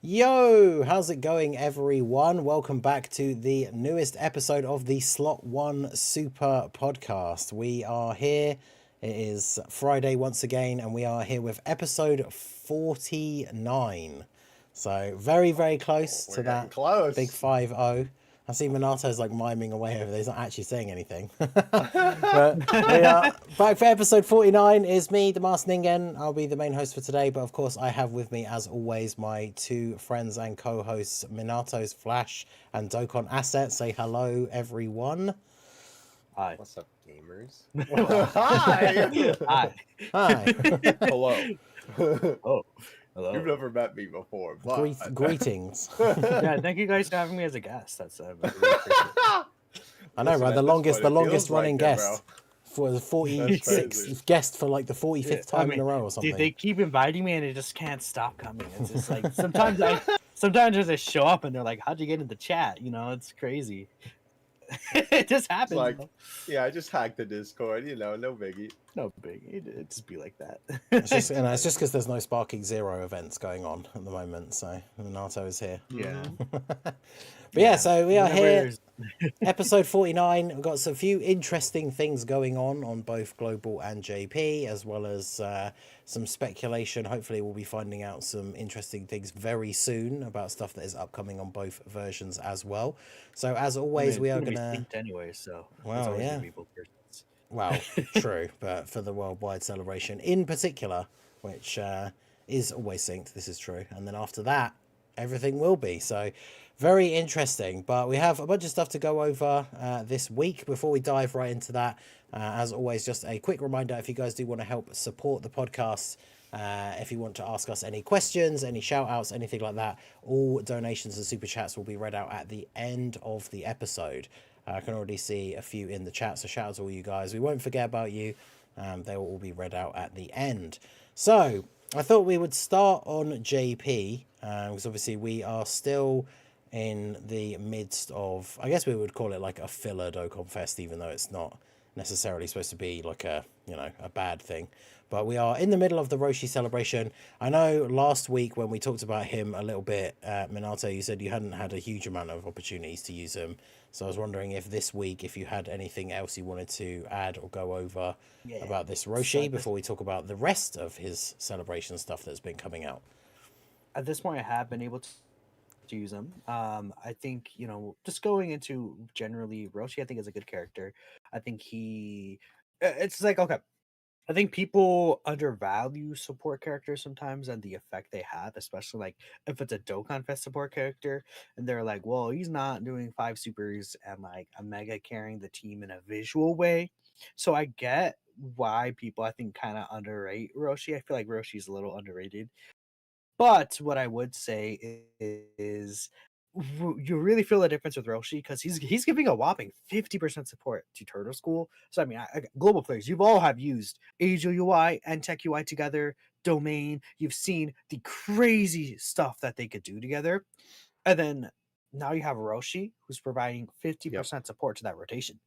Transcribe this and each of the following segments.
Yo, how's it going, everyone? Welcome back to the newest episode of the Slot 1 Super Podcast. We are here. It is Friday once again, and we are here with episode 49. So very, very close to that close. big 5-0. I see Minato's like miming away over there. He's not actually saying anything. But we are back for episode 49. Is me, the Masked Ningen. I'll be the main host for today. But of course, I have with me, as always, my two friends and co-hosts, Minato's Flash and Dokan Asset. Say hello, everyone. Hi. What's up, gamers? Hi. Hi. Hi. Hello. Oh, hello. You've never met me before. But... Greetings. Yeah, thank you guys for having me as a guest. That's really appreciate it. I know, right? The longest running guest. For the 46th guest for like the 45th time in a row or something. Dude, they keep inviting me and it just can't stop coming. It's just like sometimes I just show up and they're like, "How'd you get in the chat?" You know, it's crazy. It just happens. Like, yeah, I just hacked the Discord. You know, no biggie. No biggie. It just be like that. It's just because there's no Sparking Zero events going on at the moment, so Minato is here. Yeah. But yeah, so we are here. Episode 49. We've got some few interesting things going on both Global and JP, as well as some speculation. Hopefully we'll be finding out some interesting things very soon about stuff that is upcoming on both versions as well. So as always, we are gonna anyway. So wow, yeah. Well, true, but for the worldwide celebration in particular, which is always synced, this is true. And then after that, everything will be. So very interesting. But we have a bunch of stuff to go over this week. Before we dive right into that, as always, just a quick reminder, if you guys do want to help support the podcast, if you want to ask us any questions, any shout outs, anything like that, all donations and super chats will be read out at the end of the episode. I can already see a few in the chat, so shout out to all you guys. We won't forget about you. They will all be read out at the end. So I thought we would start on JP, because obviously we are still in the midst of, I guess we would call it like a filler Dokkan Fest, even though it's not necessarily supposed to be like a, you know, a bad thing. But we are in the middle of the Roshi celebration. I know last week when we talked about him a little bit, Minato, you said you hadn't had a huge amount of opportunities to use him. So I was wondering if this week, if you had anything else you wanted to add or go over about this Roshi before we talk about the rest of his celebration stuff that's been coming out. At this point, I have been able to use him. I think, you know, just going into generally Roshi, I think is a good character. I think it's like, okay, I think people undervalue support characters sometimes and the effect they have, especially like if it's a Dokkan Fest support character and they're like, well, he's not doing 5 supers and like a mega carrying the team in a visual way. So I get why people, I think, kind of underrate Roshi. I feel like Roshi's a little underrated. But what I would say is you really feel the difference with Roshi because he's giving a whopping 50% support to Turtle School. So I mean, global players, you've all have used Asia UI and Tech UI together, Domain. You've seen the crazy stuff that they could do together, and then now you have Roshi who's providing 50% support to that rotation.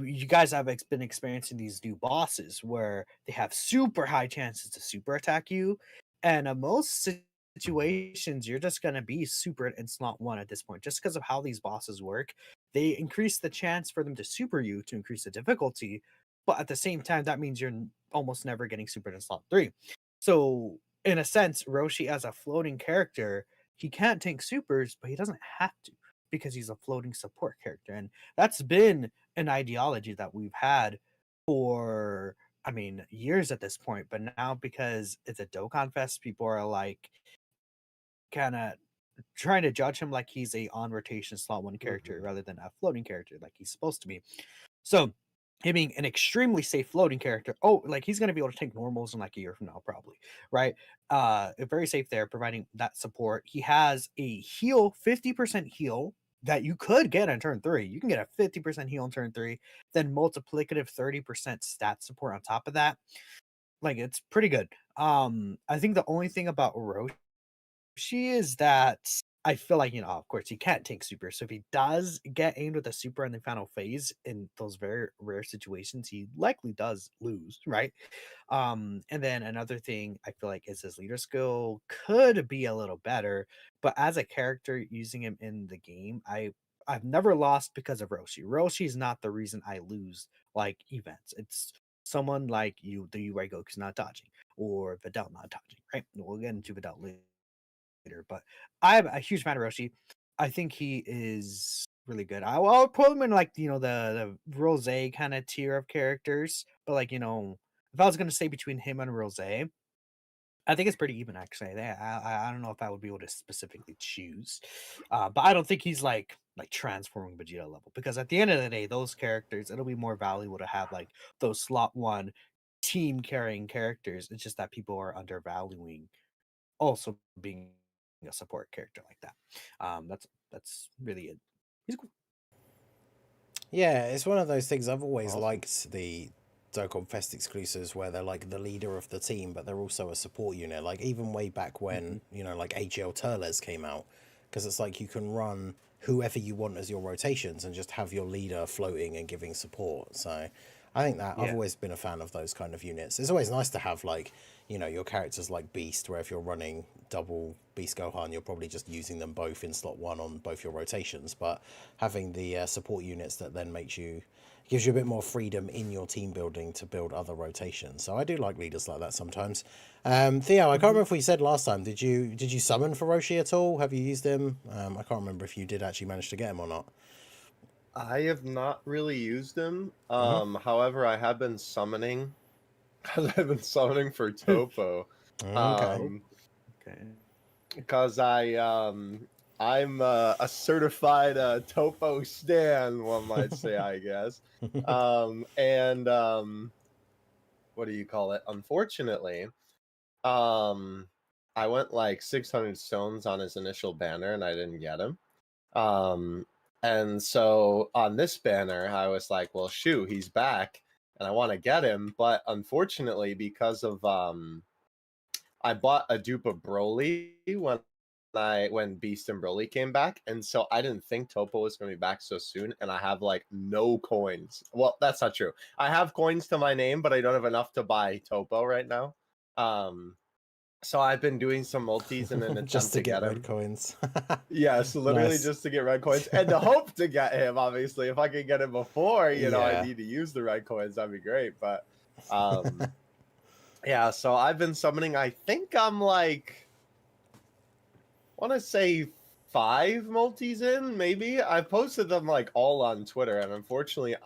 You guys have been experiencing these new bosses where they have super high chances to super attack you, and in most situations you're just going to be super in slot 1 at this point just because of how these bosses work. They increase the chance for them to super you to increase the difficulty, but at the same time that means you're almost never getting super in slot 3. So in a sense, Roshi as a floating character, he can't tank supers, but he doesn't have to because he's a floating support character. And that's been an ideology that we've had for, I mean, years at this point. But now because it's a Dokkan Fest, people are like kind of trying to judge him like he's a on rotation slot 1 character rather than a floating character like he's supposed to be. So him being an extremely safe floating character, like he's going to be able to take normals in like a year from now, probably, right? Very safe there, providing that support. He has a heal, 50% heal that you could get on turn 3. You can get a 50% heal on turn 3, then multiplicative 30% stat support on top of that. Like, it's pretty good. I think the only thing about Roshi is that I feel like, of course, he can't take super. So if he does get aimed with a super in the final phase in those very rare situations, he likely does lose, right? And then another thing I feel like is his leader skill could be a little better, but as a character using him in the game, I've never lost because of Roshi. Roshi is not the reason I lose like events. It's someone like the UI Goku's not dodging, or Videl not dodging, right? We'll get into Videl later, but I'm a huge fan of Roshi. I think he is really good. I'll put him in like the Rose kind of tier of characters, but like if I was gonna say between him and Rose, I think it's pretty even actually. I don't know if I would be able to specifically choose, but I don't think he's like transforming Vegeta level, because at the end of the day, those characters, it'll be more valuable to have like those slot one team carrying characters. It's just that people are undervaluing also being a support character like that. That's really it. He's cool. Yeah, it's one of those things. I've always Awesome. liked the Dokkan Fest exclusives where they're like the leader of the team, but they're also a support unit. Like even way back when, like AGL Turles came out, because it's like you can run whoever you want as your rotations and just have your leader floating and giving support. So I think that I've Yeah. always been a fan of those kind of units. It's always nice to have like, your characters like Beast, where if you're running double Beast Gohan, you're probably just using them both in slot one on both your rotations. But having the support units that then gives you a bit more freedom in your team building to build other rotations. So I do like leaders like that sometimes. Theo, I can't remember if we said last time, did you summon for Roshi at all? Have you used him? I can't remember if you did actually manage to get him or not. I have not really used him. Mm-hmm. However, I have been summoning. I've been summoning for Toppo. Okay. Okay. Because I'm a certified Toppo stan, one might say, I guess. And what do you call it? Unfortunately, I went like 600 stones on his initial banner, and I didn't get him. And so on this banner, I was like, well, shoot, he's back, and I want to get him, but unfortunately, because of I bought a dupe of Broly when Beast and Broly came back, and so I didn't think Toppo was going to be back so soon, and I have like no coins. Well, that's not true. I have coins to my name, but I don't have enough to buy Toppo right now. So I've been doing some multis in an Just attempt to to get get red him. coins. Yes, literally Nice. just to get red coins and to hope to get him. Obviously, if I can get him before, I Yeah. need to use the red coins. That'd be great. But yeah. So I've been summoning. I think I'm like, want to say 5 multis in. Maybe I posted them like all on Twitter, and unfortunately,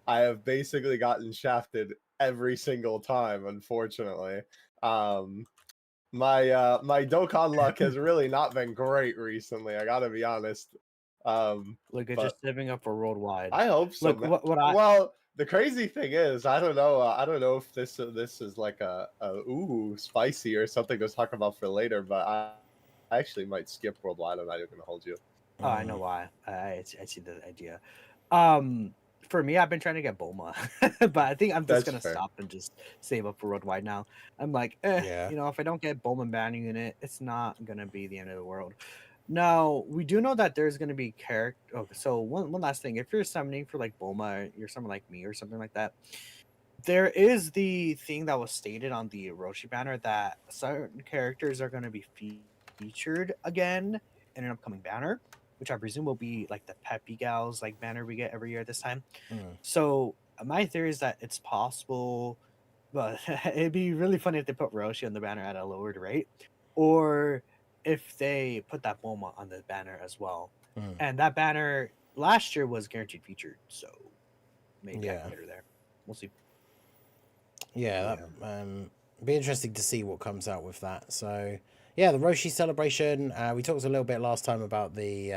I have basically gotten shafted every single time. Unfortunately, my Dokkan luck has really not been great recently. I gotta be honest. Look, it's But just saving up for worldwide. I hope so. Look, what I Well, the crazy thing is, I don't know. I don't know if this is like a ooh spicy or something to talk about for later. But I actually might skip worldwide. I'm not even gonna hold you. oh, I know why. I see the idea. For me, I've been trying to get Bulma, but I think I'm just That's gonna fair. stop and just save up for worldwide now. I'm like, Yeah. if I don't get Bulma banning unit, it's not gonna be the end of the world. Now we do know that there's gonna be character. Okay, so one last thing: if you're summoning for like Bulma, you're someone like me or something like that. There is the thing that was stated on the Roshi banner that certain characters are gonna be featured again in an upcoming banner, which I presume will be like the Peppy Gals like banner we get every year this time. So my theory is that it's possible, but it'd be really funny if they put Roshi on the banner at a lowered rate, or if they put that Bulma on the banner as well. And that banner last year was guaranteed featured, so maybe I can get her there. We'll see. Yeah, that be interesting to see what comes out with that. So yeah, the Roshi celebration. We talked a little bit last time about the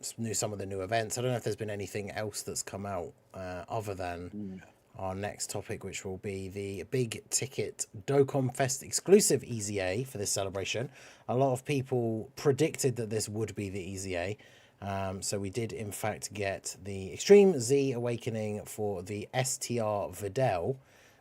some of the new events. I don't know if there's been anything else that's come out other than our next topic, which will be the big ticket Dokkan Fest exclusive EZA for this celebration. A lot of people predicted that this would be the EZA. So we did in fact get the Extreme Z Awakening for the Str Videl.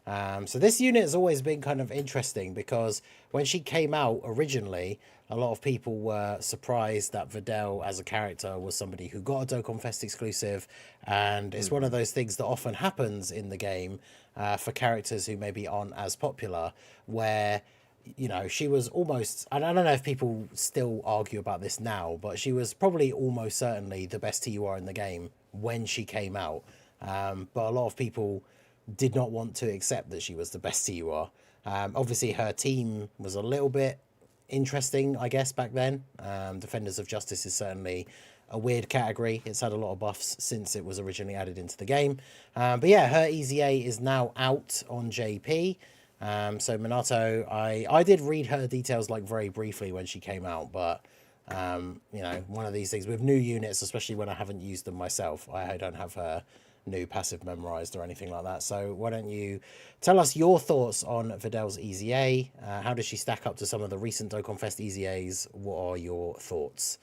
So this unit has always been kind of interesting because when she came out originally, a lot of people were surprised that Videl as a character was somebody who got a Dokkan Fest exclusive, and it's one of those things that often happens in the game for characters who maybe aren't as popular, where she was almost, and I don't know if people still argue about this now, but she was probably almost certainly the best TUR in the game when she came out. But a lot of people did not want to accept that she was the best TUR. Obviously, her team was a little bit interesting, I guess, back then. Defenders of Justice is certainly a weird category. It's had a lot of buffs since it was originally added into the game. But yeah, her EZA is now out on JP. So Minato, I did read her details like very briefly when she came out, but one of these things with new units, especially when I haven't used them myself, I don't have her new passive memorized or anything like that. So why don't you tell us your thoughts on Videl's EZA? How does she stack up to some of the recent Dokkan Fest EZAs? What are your thoughts?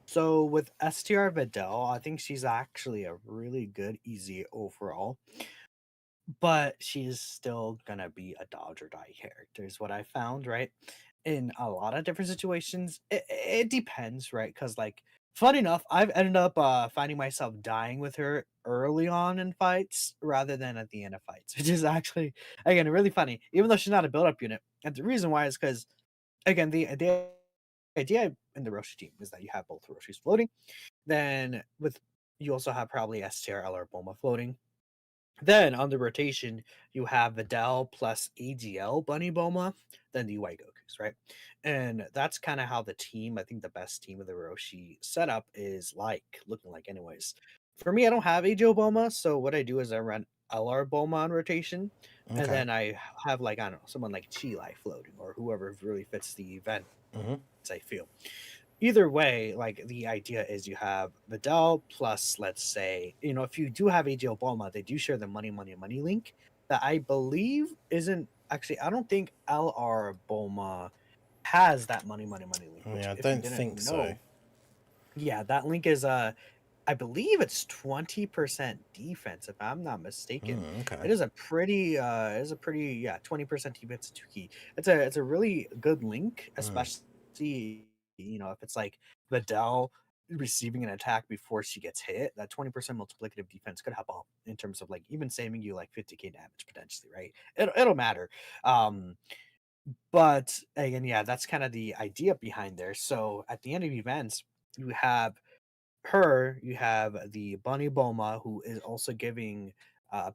So with Str Videl, I think she's actually a really good EZA overall, but she's still gonna be a dodge or die character, is what I found, right? In a lot of different situations, it depends, right? Because like, funny enough, I've ended up finding myself dying with her early on in fights rather than at the end of fights, which is actually again really funny. Even though she's not a build-up unit, and the reason why is because again the idea in the Roshi team is that you have both Roshis floating, then with you also have probably STR or Boma floating. Then on the rotation, you have Videl plus AGL Bunny Boma, then the UI Gokus, right? And that's kind of how the team, I think the best team of the Roshi setup is looking like anyways. For me, I don't have AGL Boma, so what I do is I run LR Boma on rotation, and Okay. then I have I don't know, someone like Chi floating or whoever really fits the event, I feel. Either way, like the idea is you have Vidal plus, let's say, if you do have AJ Obama, they do share the money link that I believe isn't actually, I don't think LR Boma has that money link, which Yeah, I if you don't didn't think so. know, yeah, that link is I believe it's 20% defense, if I'm not mistaken. Okay. It is a pretty, 20% defense to key. It's a really good link, especially if it's like Vidal receiving an attack before she gets hit. That 20% multiplicative defense could help out in terms of like even saving you like 50k damage potentially, right? It'll matter. But again, yeah, that's kind of the idea behind there. So at the end of events, you have her, you have the Bunny Boma, who is also giving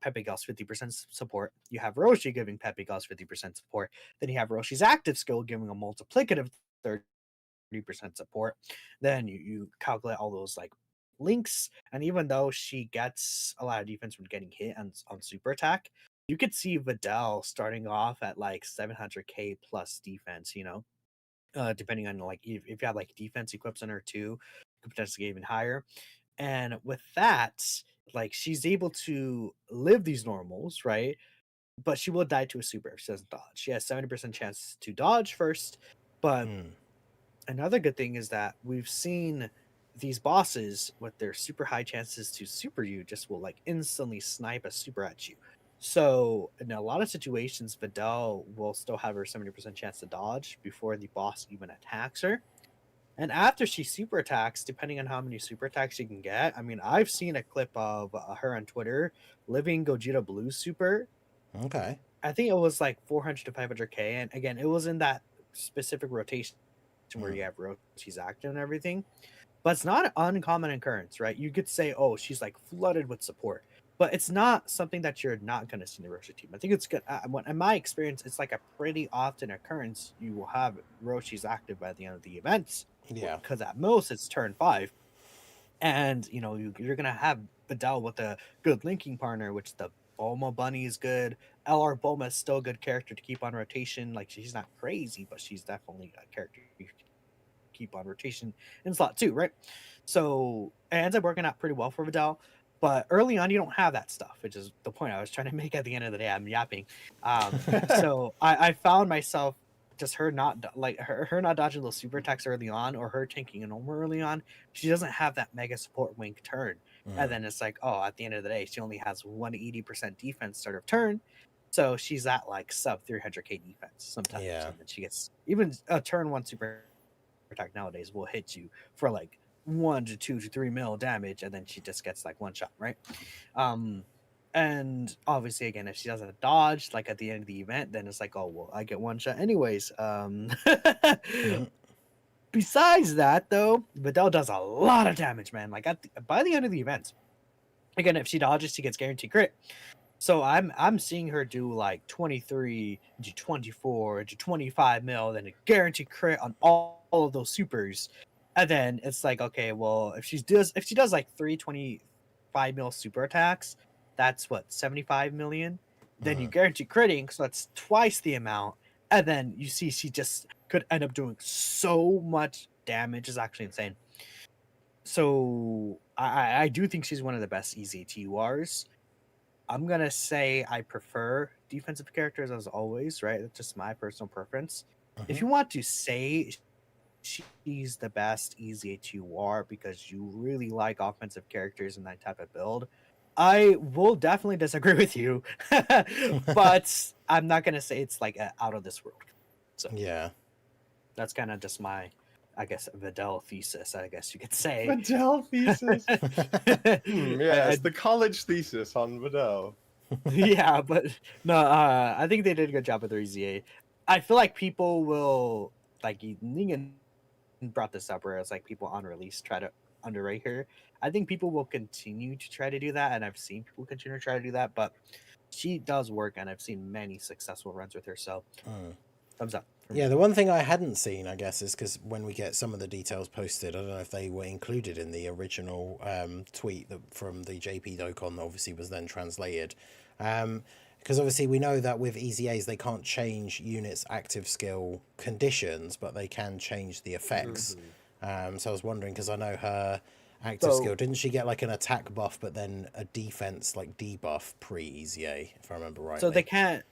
Pepe Gauss 50% support. You have Roshi giving Pepe Gauss 50% support. Then you have Roshi's active skill giving a multiplicative 30% support. Then you calculate all those like links, and even though she gets a lot of defense from getting hit on super attack, you could see Videl starting off at like 700k plus defense, depending on like if you have like defense equips on her too, you could potentially get even higher. And with that, like she's able to live these normals, right? But she will die to a super if she doesn't dodge. She has 70% chance to dodge first. But another good thing is that we've seen these bosses with their super high chances to super you just will like instantly snipe a super at you. So in a lot of situations, Videl will still have her 70% chance to dodge before the boss even attacks her. And after she super attacks, depending on how many super attacks she can get, I mean, I've seen a clip of her on Twitter living Gogeta Blue super. Okay. I think it was like 400 to 500k. And again, it was in that specific rotation where you have Roshi's active and everything. But it's not an uncommon occurrence, right? You could say, oh, she's like flooded with support. But it's not something that you're not going to see in the Roshi team. I think it's good. In my experience, it's like a pretty often occurrence. You will have Roshi's active by the end of the events. Yeah. Because at most it's turn 5. And, you're going to have Videl with a good linking partner, which the Bulma Bunny is good. LR Bulma is still a good character to keep on rotation. Like, she's not crazy, but she's definitely a character you can keep on rotation in slot 2, right? So it ends up working out pretty well for Videl. But early on, you don't have that stuff, which is the point I was trying to make at the end of the day. I'm yapping. So I found myself just her not dodging those super attacks early on, or her tanking a normal early on. She doesn't have that mega support wink turn. And then it's like, oh, at the end of the day, she only has 180% defense start of turn. So she's at like sub 300k defense sometimes. Yeah. And then she gets even a turn 1 super attack nowadays will hit you for like 1 to 2 to 3 mil damage, and then she just gets like one shot, right? And obviously, again, if she doesn't dodge like at the end of the event, then it's like, oh well, I get one shot anyways. Mhm. Besides that, though, Videl does a lot of damage, man. Like by the end of the event, again, if she dodges, she gets guaranteed crit. So I'm seeing her do like 23 to 24 to 25 mil, then a guaranteed crit on all of those supers. And then it's like, okay, well, if she does like 325 mil super attacks, that's what, 75 million? Then you Mhm. guarantee critting, so that's twice the amount. And then you see she just could end up doing so much damage. Is actually insane. So I do think she's one of the best EZTURs. I'm gonna say I prefer defensive characters as always, right? That's just my personal preference. If Mhm. you want to say she's the best EZTUR because you really like offensive characters in that type of build, I will definitely disagree with you. But I'm not gonna say it's like out of this world. So Yeah. that's kind of just my, I guess, Videl thesis, I guess you could say. Videl thesis. Yes, I- the college thesis on Videl. yeah, but no, I think they did a good job with their EZA. I feel like people will like Ningen brought this up, where it's like people on release try to underrate her. I think people will continue to try to do that, and I've seen people continue to try to do that, but she does work, and I've seen many successful runs with her. So Mm. thumbs up. For Yeah, me. the one thing I hadn't seen, I guess, is because when we get some of the details posted, I don't know if they were included in the original tweet that from the JP Dokkan that obviously was then translated. Because obviously we know that with EZAs they can't change units' active skill conditions, but they can change the effects. So I was wondering, because I know her active skill, didn't she get like an attack buff, but then a defense like debuff pre-EZA, if I remember rightly? So they can't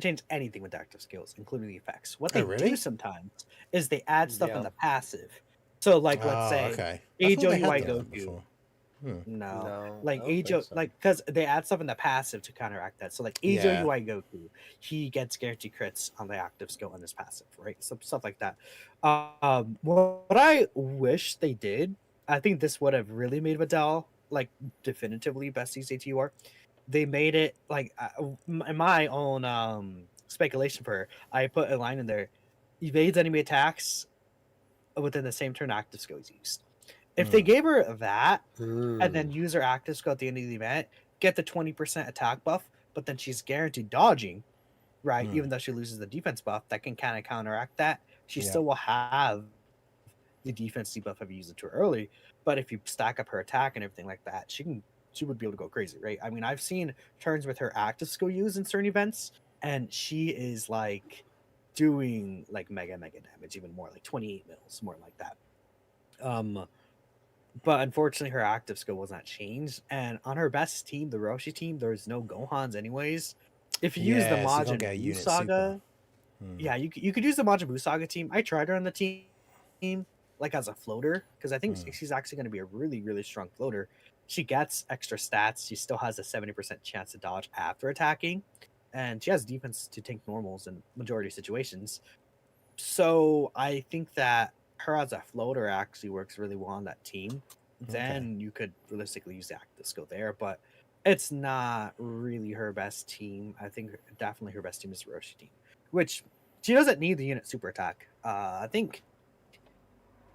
change anything with active skills, including the effects. What they really? do sometimes is they add stuff in Yeah. the passive. So like let's Oh, say okay. I thought Ajo they had UI done that Goku. before. No. No, Like I don't Ajo, think so. like because they add stuff in the passive to counteract that. So like Ajo Yeah. UI Goku, he gets guaranteed crits on the active skill on his passive, right? Some stuff like that. What I wish they did, I think this would have really made Videl like definitively best ECTUR. They made it like in my own speculation for her, I put a line in there: evades enemy attacks within the same turn active skill is used. If they gave her that and then use her active skill at the end of the event, get the 20% attack buff, but then she's guaranteed dodging, right? Even though she loses the defense buff, that can kind of counteract that. She Yeah. still will have the defense debuff if you use it too early. But if you stack up her attack and everything like that, she would be able to go crazy, right? I mean, I've seen turns with her active skill used in certain events, and she is like doing like mega damage, even more like 28 mils, more like that. But unfortunately, her active skill was not changed, and on her best team, the Roshi team, there's no Gohans anyways. If you use the Yeah, so you can't Majin get a Buu unit Saga, super. yeah, you could use the Majin Buu Saga team. I tried her on the team like as a floater because I think she's actually going to be a really strong floater. She gets extra stats. She still has a 70% chance to dodge after attacking, and she has defense to tank normals in majority of situations. So I think that her as a floater actually works really well on that team. Then you could realistically use the active skill there, but it's not really her best team. I think definitely her best team is the Roshi team, which she doesn't need the unit super attack. I think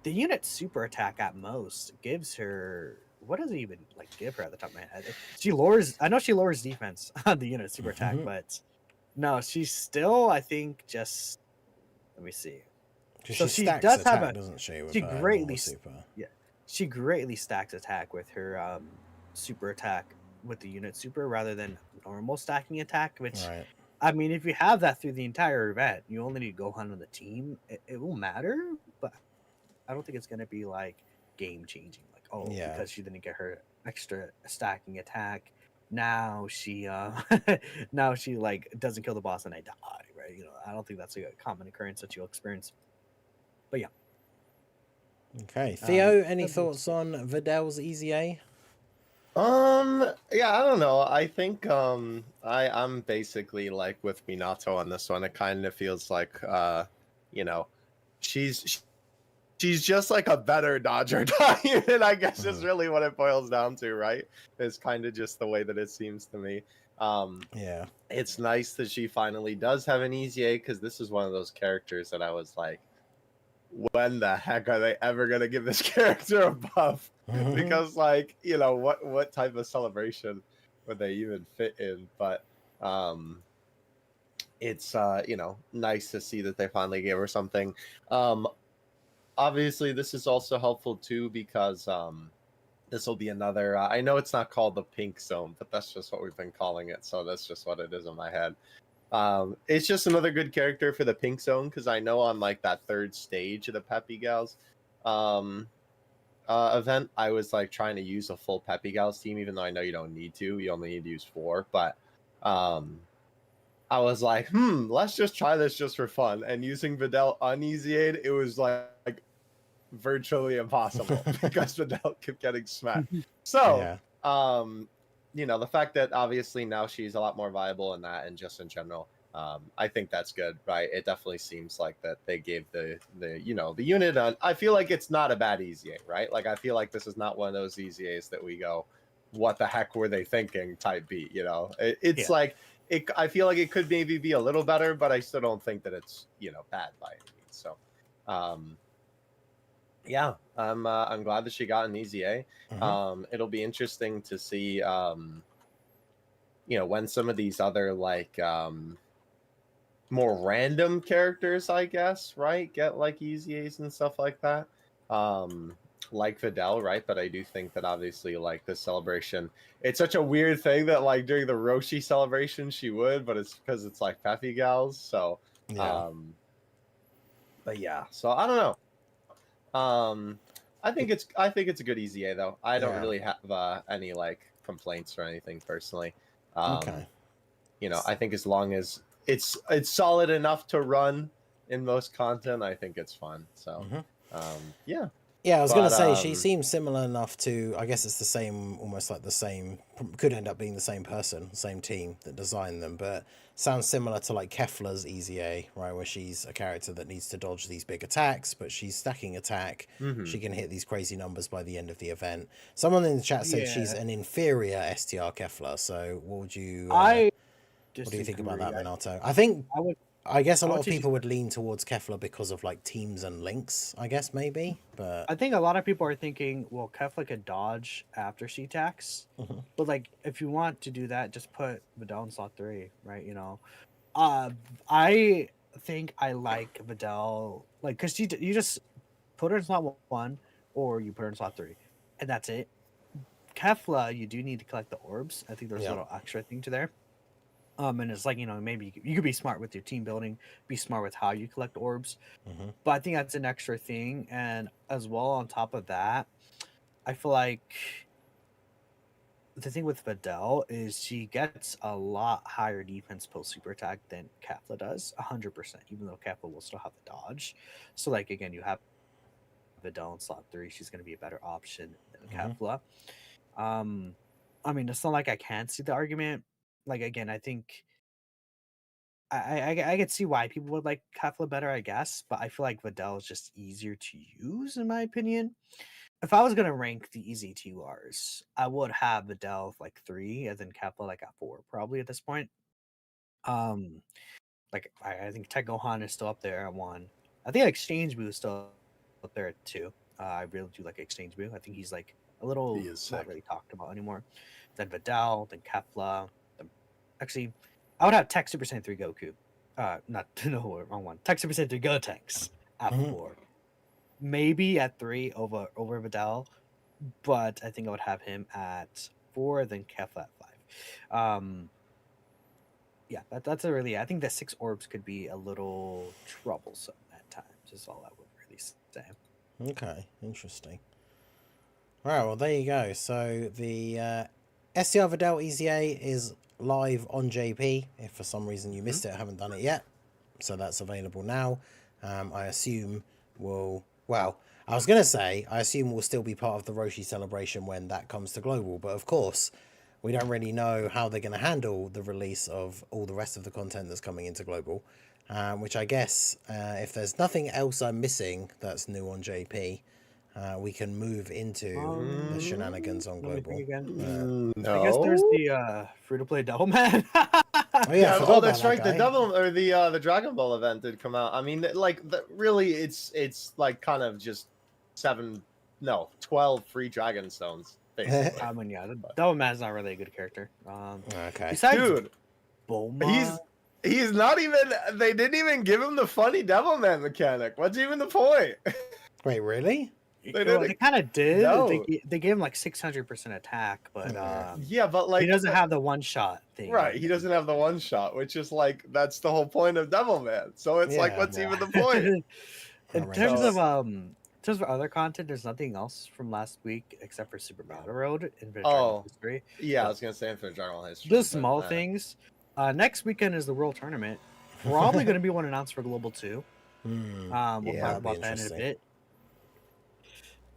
the unit super attack at most gives her, what does it even like give her at the top of my head? She lowers, I know she lowers defense on the unit super attack, but no, she's still, I think, just let me see. So She she stacks does attack, have a, doesn't she? With she her greatly normal super. yeah, she greatly stacks attack with her super attack with the unit super rather than normal stacking attack, which Right. I mean, if you have that through the entire event, you only need Gohan on the team. It will matter, but I don't think it's gonna be like game changing. Like, oh, Yeah. because she didn't get her extra stacking attack, now she now she like doesn't kill the boss and I die, right? You know, I don't think that's a common occurrence that you'll experience. But yeah. Okay, Theo, any let's thoughts see. on Videl's EZA? Yeah, I don't know. I think I'm basically like with Minato on this one. It kind of feels like you know, she's she's just like a better Dodger Diamond, I guess is really what it boils down to, right? It's kind of just the way that it seems to me. Yeah. It's nice that she finally does have an EZA, because this is one of those characters that I was like, when the heck are they ever gonna give this character a buff? Because like, you know, what type of celebration would they even fit in? But it's you know, nice to see that they finally gave her something. Obviously this is also helpful too, because this will be another I know it's not called the pink zone, but that's just what we've been calling it, so that's just what it is in my head. It's just another good character for the pink zone, because I know on like that third stage of the Peppy Gals event, I was like trying to use a full Peppy Gals team, even though I know you don't need to, you only need to use 4, but I was like, let's just try this just for fun. And using Videl uneasyed, it was like virtually impossible because Videl kept getting smacked. So, you know, the fact that obviously now she's a lot more viable in that, and just in general, I think that's good, right? It definitely seems like that they gave the you know, the unit on. I feel like it's not a bad EZA, right? Like I feel like this is not one of those EZAs that we go, what the heck were they thinking type beat, you know? It's like I feel like it could maybe be a little better, but I still don't think that it's, you know, bad by any means. So yeah, I'm glad that she got an EZA. It'll be interesting to see you know, when some of these other like more random characters, I guess, right, get like EZAs and stuff like that. Like Videl, right? But I do think that obviously like this celebration, it's such a weird thing that like during the Roshi celebration she would, but it's because it's like Peppy Gals. So but yeah, so I don't know. I think it's a good EZA though. I don't really have any like complaints or anything personally. Okay. You know, I think as long as it's solid enough to run in most content, I think it's fun. So yeah. Yeah, I was going to say, she seems similar enough to, I guess it's the same, almost like the same, could end up being the same person, same team that designed them, but sounds similar to like Kefla's EZA, right, where she's a character that needs to dodge these big attacks, but she's stacking attack. She can hit these crazy numbers by the end of the event. Someone in the chat said she's an inferior STR Kefla, so what would you... what do you think about that, Minato? I guess a lot of people would lean towards Kefla because of like teams and links, I guess maybe, but I think a lot of people are thinking, well, Kefla could dodge after she attacks, but like if you want to do that, just put Videl in slot 3, right? You know, I think I like Videl, like, because you just put her in slot 1 or you put her in slot 3, and that's it. Kefla, you do need to collect the orbs. I think there's a little extra thing to there. And it's like, you know, maybe you could be smart with your team building, be smart with how you collect orbs. But I think that's an extra thing. And as well, on top of that, I feel like the thing with Videl is she gets a lot higher defense post super attack than Kefla does, 100%, even though Kefla will still have the dodge. So, like, again, you have Videl in slot 3. She's going to be a better option than Kefla. I mean, it's not like I can't see the argument. Like, again, I think I could see why people would like Kefla better, I guess, but I feel like Videl is just easier to use, in my opinion. If I was gonna rank the easy TURs, I would have Videl like 3, and then Kefla like at 4, probably at this point. Like I think Tech Gohan is still up there at 1. I think Exchange Boo is still up there at 2. I really do like Exchange Boo. I think he's like a little not really talked about anymore. Then Videl, then Kefla, then actually I would have Tech Super Saiyan 3 Goku. No, wrong one. Tech Super Saiyan 3 Gotenks at 4. Maybe at 3 over Videl, but I think I would have him at 4, then Kefla at 5. Yeah, that's a really... I think the 6 orbs could be a little troublesome at times, is all I would really say. Okay, interesting. All right, well, there you go. So the STR Videl EZA is live on JP. If for some reason you missed it, I haven't done it yet. So that's available now. I assume will Well, I was going to say, I assume we'll still be part of the Roshi celebration when that comes to global, but of course, we don't really know how they're going to handle the release of all the rest of the content that's coming into global, which I guess, if there's nothing else I'm missing that's new on JP, we can move into the shenanigans on Let me global. think again. No. I guess there's the free-to-play Devilman. Oh yeah, I forgot about that's that right. guy. The Devil or the Dragon Ball event did come out. I mean, like, really, it's like kind of just 12 free Dragon Stones, basically. I mean, yeah, the Devilman's not really a good character. Okay. Besides Dude, Bulma, he's not even. They didn't even give him the funny Devilman mechanic. What's even the point? Wait, really? they kind of did. No. They gave him like 600% attack, but Yeah, but like he doesn't have the one shot thing. Right, he doesn't have the one shot, which is like that's the whole point of Devilman. So it's like, Yeah, what's yeah. even the point? In terms of other content, there's nothing else from last week except for Super Battle Road in Dragon History. Yeah, I was gonna say Infinite Dragon Ball History. Just small things. Next weekend is the World Tournament. Probably going to be one announced for Global 2. We'll Yeah, talk that'd be about that in a interesting. bit.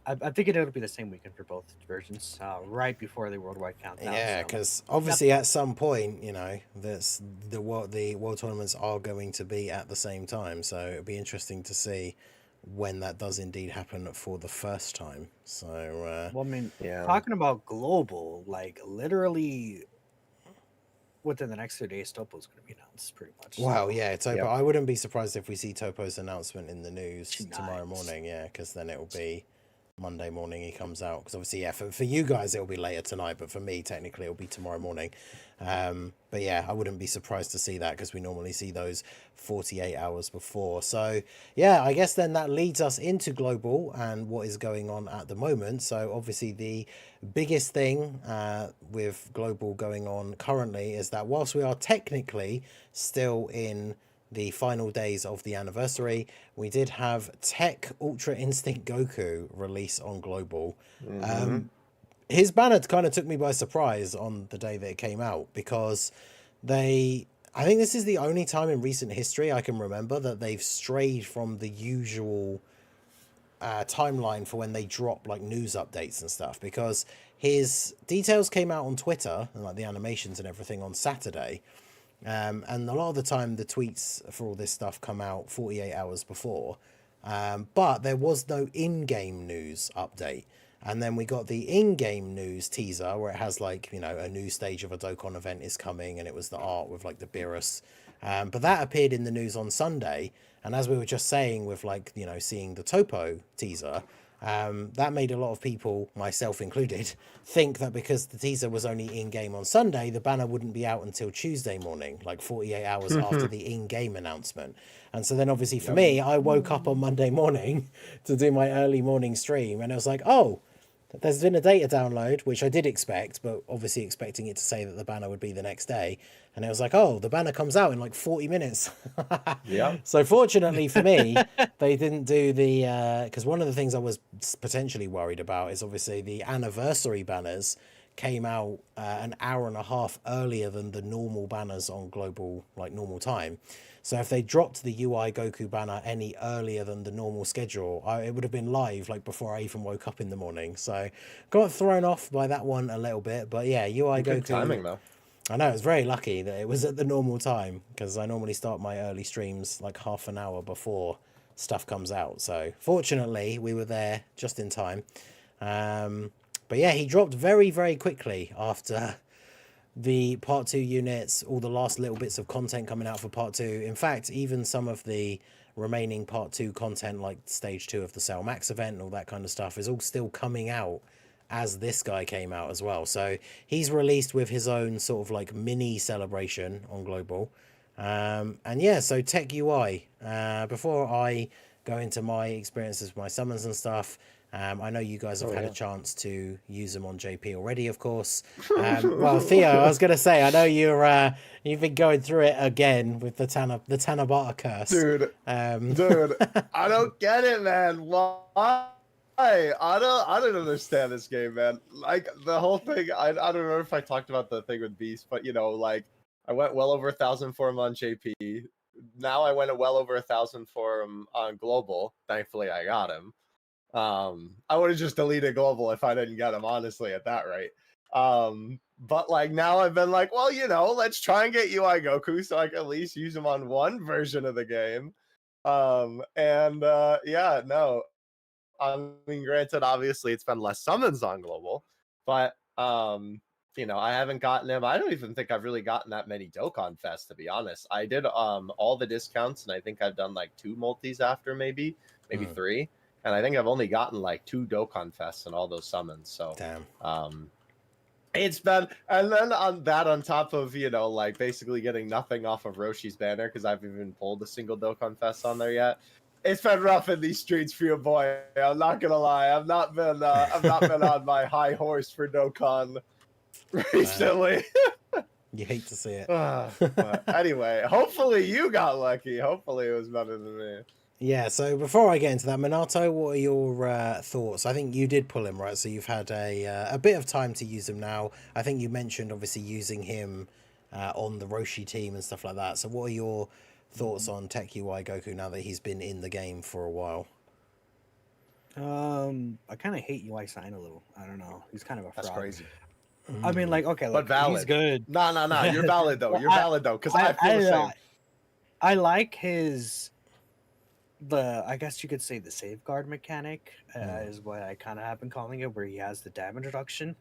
I think it'll be the same weekend for both versions, right before the worldwide countdown. Yeah, so. because obviously at some point, you know, the world tournaments are going to be at the same time, so it'll be interesting to see when that does indeed happen for the first time. So, Well, I mean, Yeah. talking about global, like literally within the next 2 days, Toppo's going to be announced pretty much. wow, so- yeah, Toppo. Yep. I wouldn't be surprised if we see Toppo's announcement in the news Tonight. tomorrow morning. Yeah, because then it will be Monday morning he comes out. Because obviously, yeah, for you guys it'll be later tonight, but for me technically it'll be tomorrow morning. But yeah, I wouldn't be surprised to see that because we normally see those 48 hours before. So yeah, I guess then that leads us into global and what is going on at the moment. So obviously the biggest thing with global going on currently is that whilst we are technically still in the final days of the anniversary, we did have Tech Ultra Instinct Goku release on global. His banner kind of took me by surprise on the day that it came out because I think this is the only time in recent history I can remember that they've strayed from the usual timeline for when they drop like news updates and stuff, because his details came out on Twitter and like the animations and everything on Saturday. And a lot of the time the tweets for all this stuff come out 48 hours before. But there was no in-game news update. And then we got the in-game news teaser where it has like, you know, a new stage of a Dokkan event is coming, and it was the art with like the Beerus. But that appeared in the news on Sunday. And as we were just saying with like, you know, seeing the Toppo teaser, that made a lot of people, myself included, think that because the teaser was only in-game on Sunday, the banner wouldn't be out until Tuesday morning, like 48 hours after the in-game announcement. And so then obviously for me, I woke up on Monday morning to do my early morning stream, and I was like, oh, there's been a data download, which I did expect, but obviously expecting it to say that the banner would be the next day. And it was like, oh, the banner comes out in like 40 minutes. Yeah. So fortunately for me, they didn't do the... Because one of the things I was potentially worried about is obviously the anniversary banners came out an hour and a half earlier than the normal banners on global, like normal time. So if they dropped the UI Goku banner any earlier than the normal schedule, it would have been live like before I even woke up in the morning. So got thrown off by that one a little bit. But yeah, UI Good Goku. timing though. I know, it was very lucky that it was at the normal time, because I normally start my early streams like half an hour before stuff comes out. So fortunately, we were there just in time. But yeah, he dropped very, very quickly after the part 2 units, all the last little bits of content coming out for part 2. In fact, even some of the remaining part 2 content, like stage 2 of the Cell Max event and all that kind of stuff, is all still coming out as this guy came out as well. So he's released with his own sort of like mini celebration on global. And yeah, so Tech UI, before I go into my experiences with my summons and stuff, I know you guys have had a chance to use them on JP already, of course. Well, Theo, I was going to say, I know you've been going through it again with the Tanabata curse. Dude, I don't get it, man. Why? I don't understand this game, man. Like the whole thing, I don't know if I talked about the thing with Beast, but you know, like I went well over 1,000 for him on JP. now I went well over 1,000 for him on global. Thankfully, I got him. I would have just deleted global if I didn't get him, honestly, at that rate. But like now I've been like, well, let's try and get UI Goku so I can at least use him on one version of the game. Yeah, no. I mean, granted, obviously it's been less summons on global, but I haven't gotten him. I don't even think I've really gotten that many Dokkan Fest, to be honest. I did all the discounts, and I think I've done like 2 multis after, maybe 3. And I think I've only gotten like 2 Dokkan Fests and all those summons. So Damn. It's been, and then on top of, like basically getting nothing off of Roshi's banner because I've even pulled a single Dokkan Fest on there yet. It's been rough in these streets for your boy. I'm not gonna lie. I've not been on my high horse for Dokkan recently. You hate to see it. But anyway, hopefully you got lucky. Hopefully it was better than me. Yeah, so before I get into that, Minato, what are your thoughts? I think you did pull him, right? So you've had a bit of time to use him now. I think you mentioned, obviously, using him on the Roshi team and stuff like that. So what are your thoughts on Tech UI Goku now that he's been in the game for a while? I kind of hate UI Sign a little. I don't know. He's kind of a fraud. That's crazy. I mean, like, okay, but valid. He's good. No. You're valid, though. You're valid, though, because I feel the same. I like I guess you could say the safeguard mechanic is what I kind of have been calling it, where he has the damage reduction,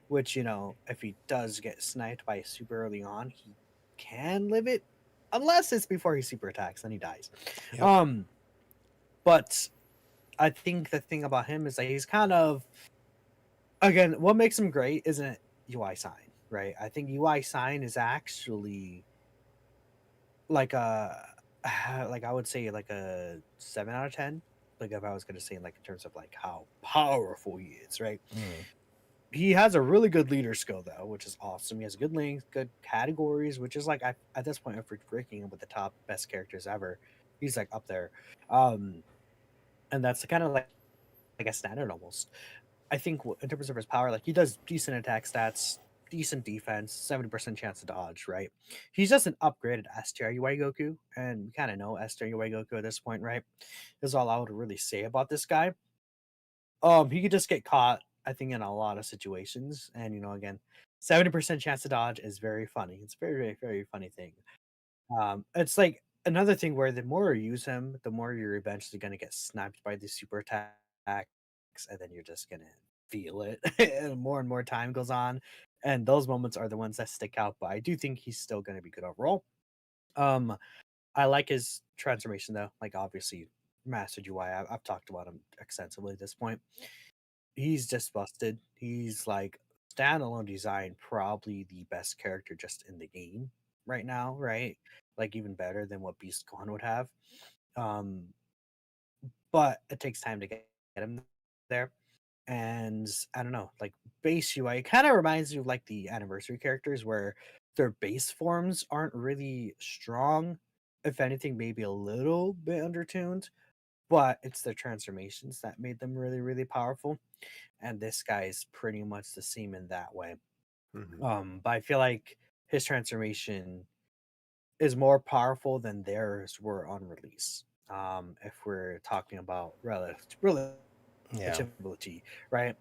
which, if he does get sniped by super early on, he can live it, unless it's before he super attacks, then he dies. Yep. But I think the thing about him is that he's kind of, again, what makes him great isn't UI Sign, right? I think UI Sign is actually like I would say like a 7 out of 10. Like if I was gonna say, like, in terms of like how powerful he is, right? He has a really good leader skill though, which is awesome. He has good length, good categories, which is like at this point, if we're breaking him with the top best characters ever, he's like up there. And that's kind of like a standard almost. I think in terms of his power, like he does decent attack stats, decent defense, 70% chance to dodge, right? He's just an upgraded Str UI Goku, and we kind of know Str UI Goku at this point, right? Is all I would really say about this guy. He could just get caught, I think, in a lot of situations, and again, 70% chance to dodge is very funny. It's very, very, very funny thing. It's like another thing where the more you use him, the more you're eventually gonna get sniped by these super attacks, and then you're just gonna feel it and more time goes on, and those moments are the ones that stick out. But I do think he's still going to be good overall. I like his transformation though. Like, obviously, Mastered UI, I've talked about him extensively at this point. He's just busted. He's like standalone design, probably the best character just in the game right now, right? Like even better than what Beast Gohan would have. But it takes time to get him there. And I don't know, like base UI, it kind of reminds you of like the anniversary characters where their base forms aren't really strong. If anything, maybe a little bit undertuned, but it's the transformations that made them really, really powerful. And this guy is pretty much the same in that way. But I feel like his transformation is more powerful than theirs were on release. If we're talking about relativity, right?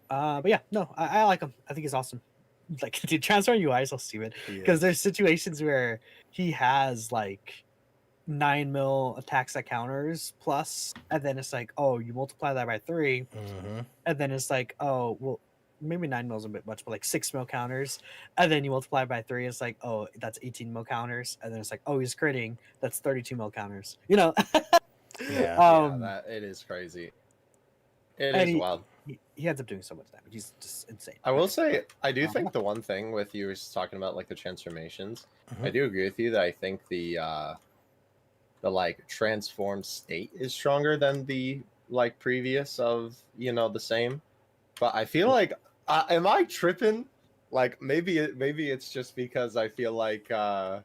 But yeah, no, I like him. I think he's awesome. Like, dude, transfer UI is so stupid because there's situations where he has like 9 mil attacks that counters plus, and then it's like, oh, you multiply that by 3, and then it's like, oh, well, maybe 9 mil is a bit much, but like 6 mil counters, and then you multiply by 3, it's like, oh, that's 18 mil counters, and then it's like, oh, he's critting, that's 32 mil counters. Yeah, that it is crazy. It is wild. He ends up doing so much damage. He's just insane. I will say, I do think the one thing with you is talking about like the transformations. I do agree with you that I think the like transformed state is stronger than the like previous of the same. But I feel like, am I tripping? Like maybe it's just because I feel like I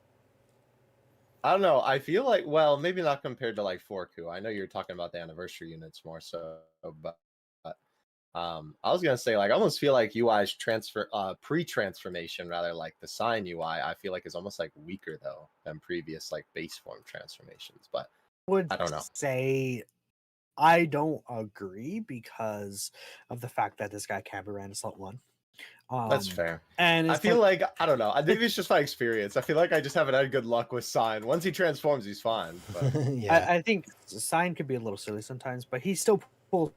don't know. I feel like, well, maybe not compared to like Forku. I know you're talking about the anniversary units more so, but I was gonna say, like, I almost feel like UI's pre-transformation, rather, like the sign UI, I feel like is almost like weaker though than previous like base form transformations. But Would I don't know. say I don't agree because of the fact that this guy can't be ran in slot 1. That's fair. And I it's feel like, I don't know. Maybe it's just my experience. I feel like I just haven't had good luck with Sign. Once he transforms, he's fine. But Yeah. I think Sign could be a little silly sometimes, but he still pulls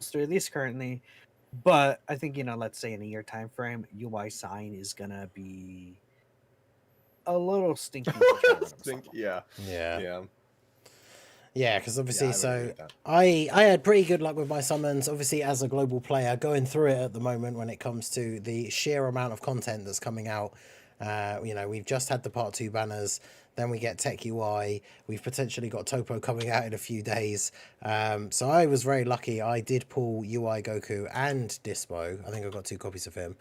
through, at least currently. But I think, let's say in a year time frame, UI Sign is gonna be a little stinky. yeah. Yeah, because obviously, I would agree with that. I had pretty good luck with my summons. Obviously, as a global player, going through it at the moment when it comes to the sheer amount of content that's coming out. We've just had the part 2 banners. Then we get Tech UI. We've potentially got Toppo coming out in a few days. So I was very lucky. I did pull UI Goku and Dispo. I think I got 2 copies of him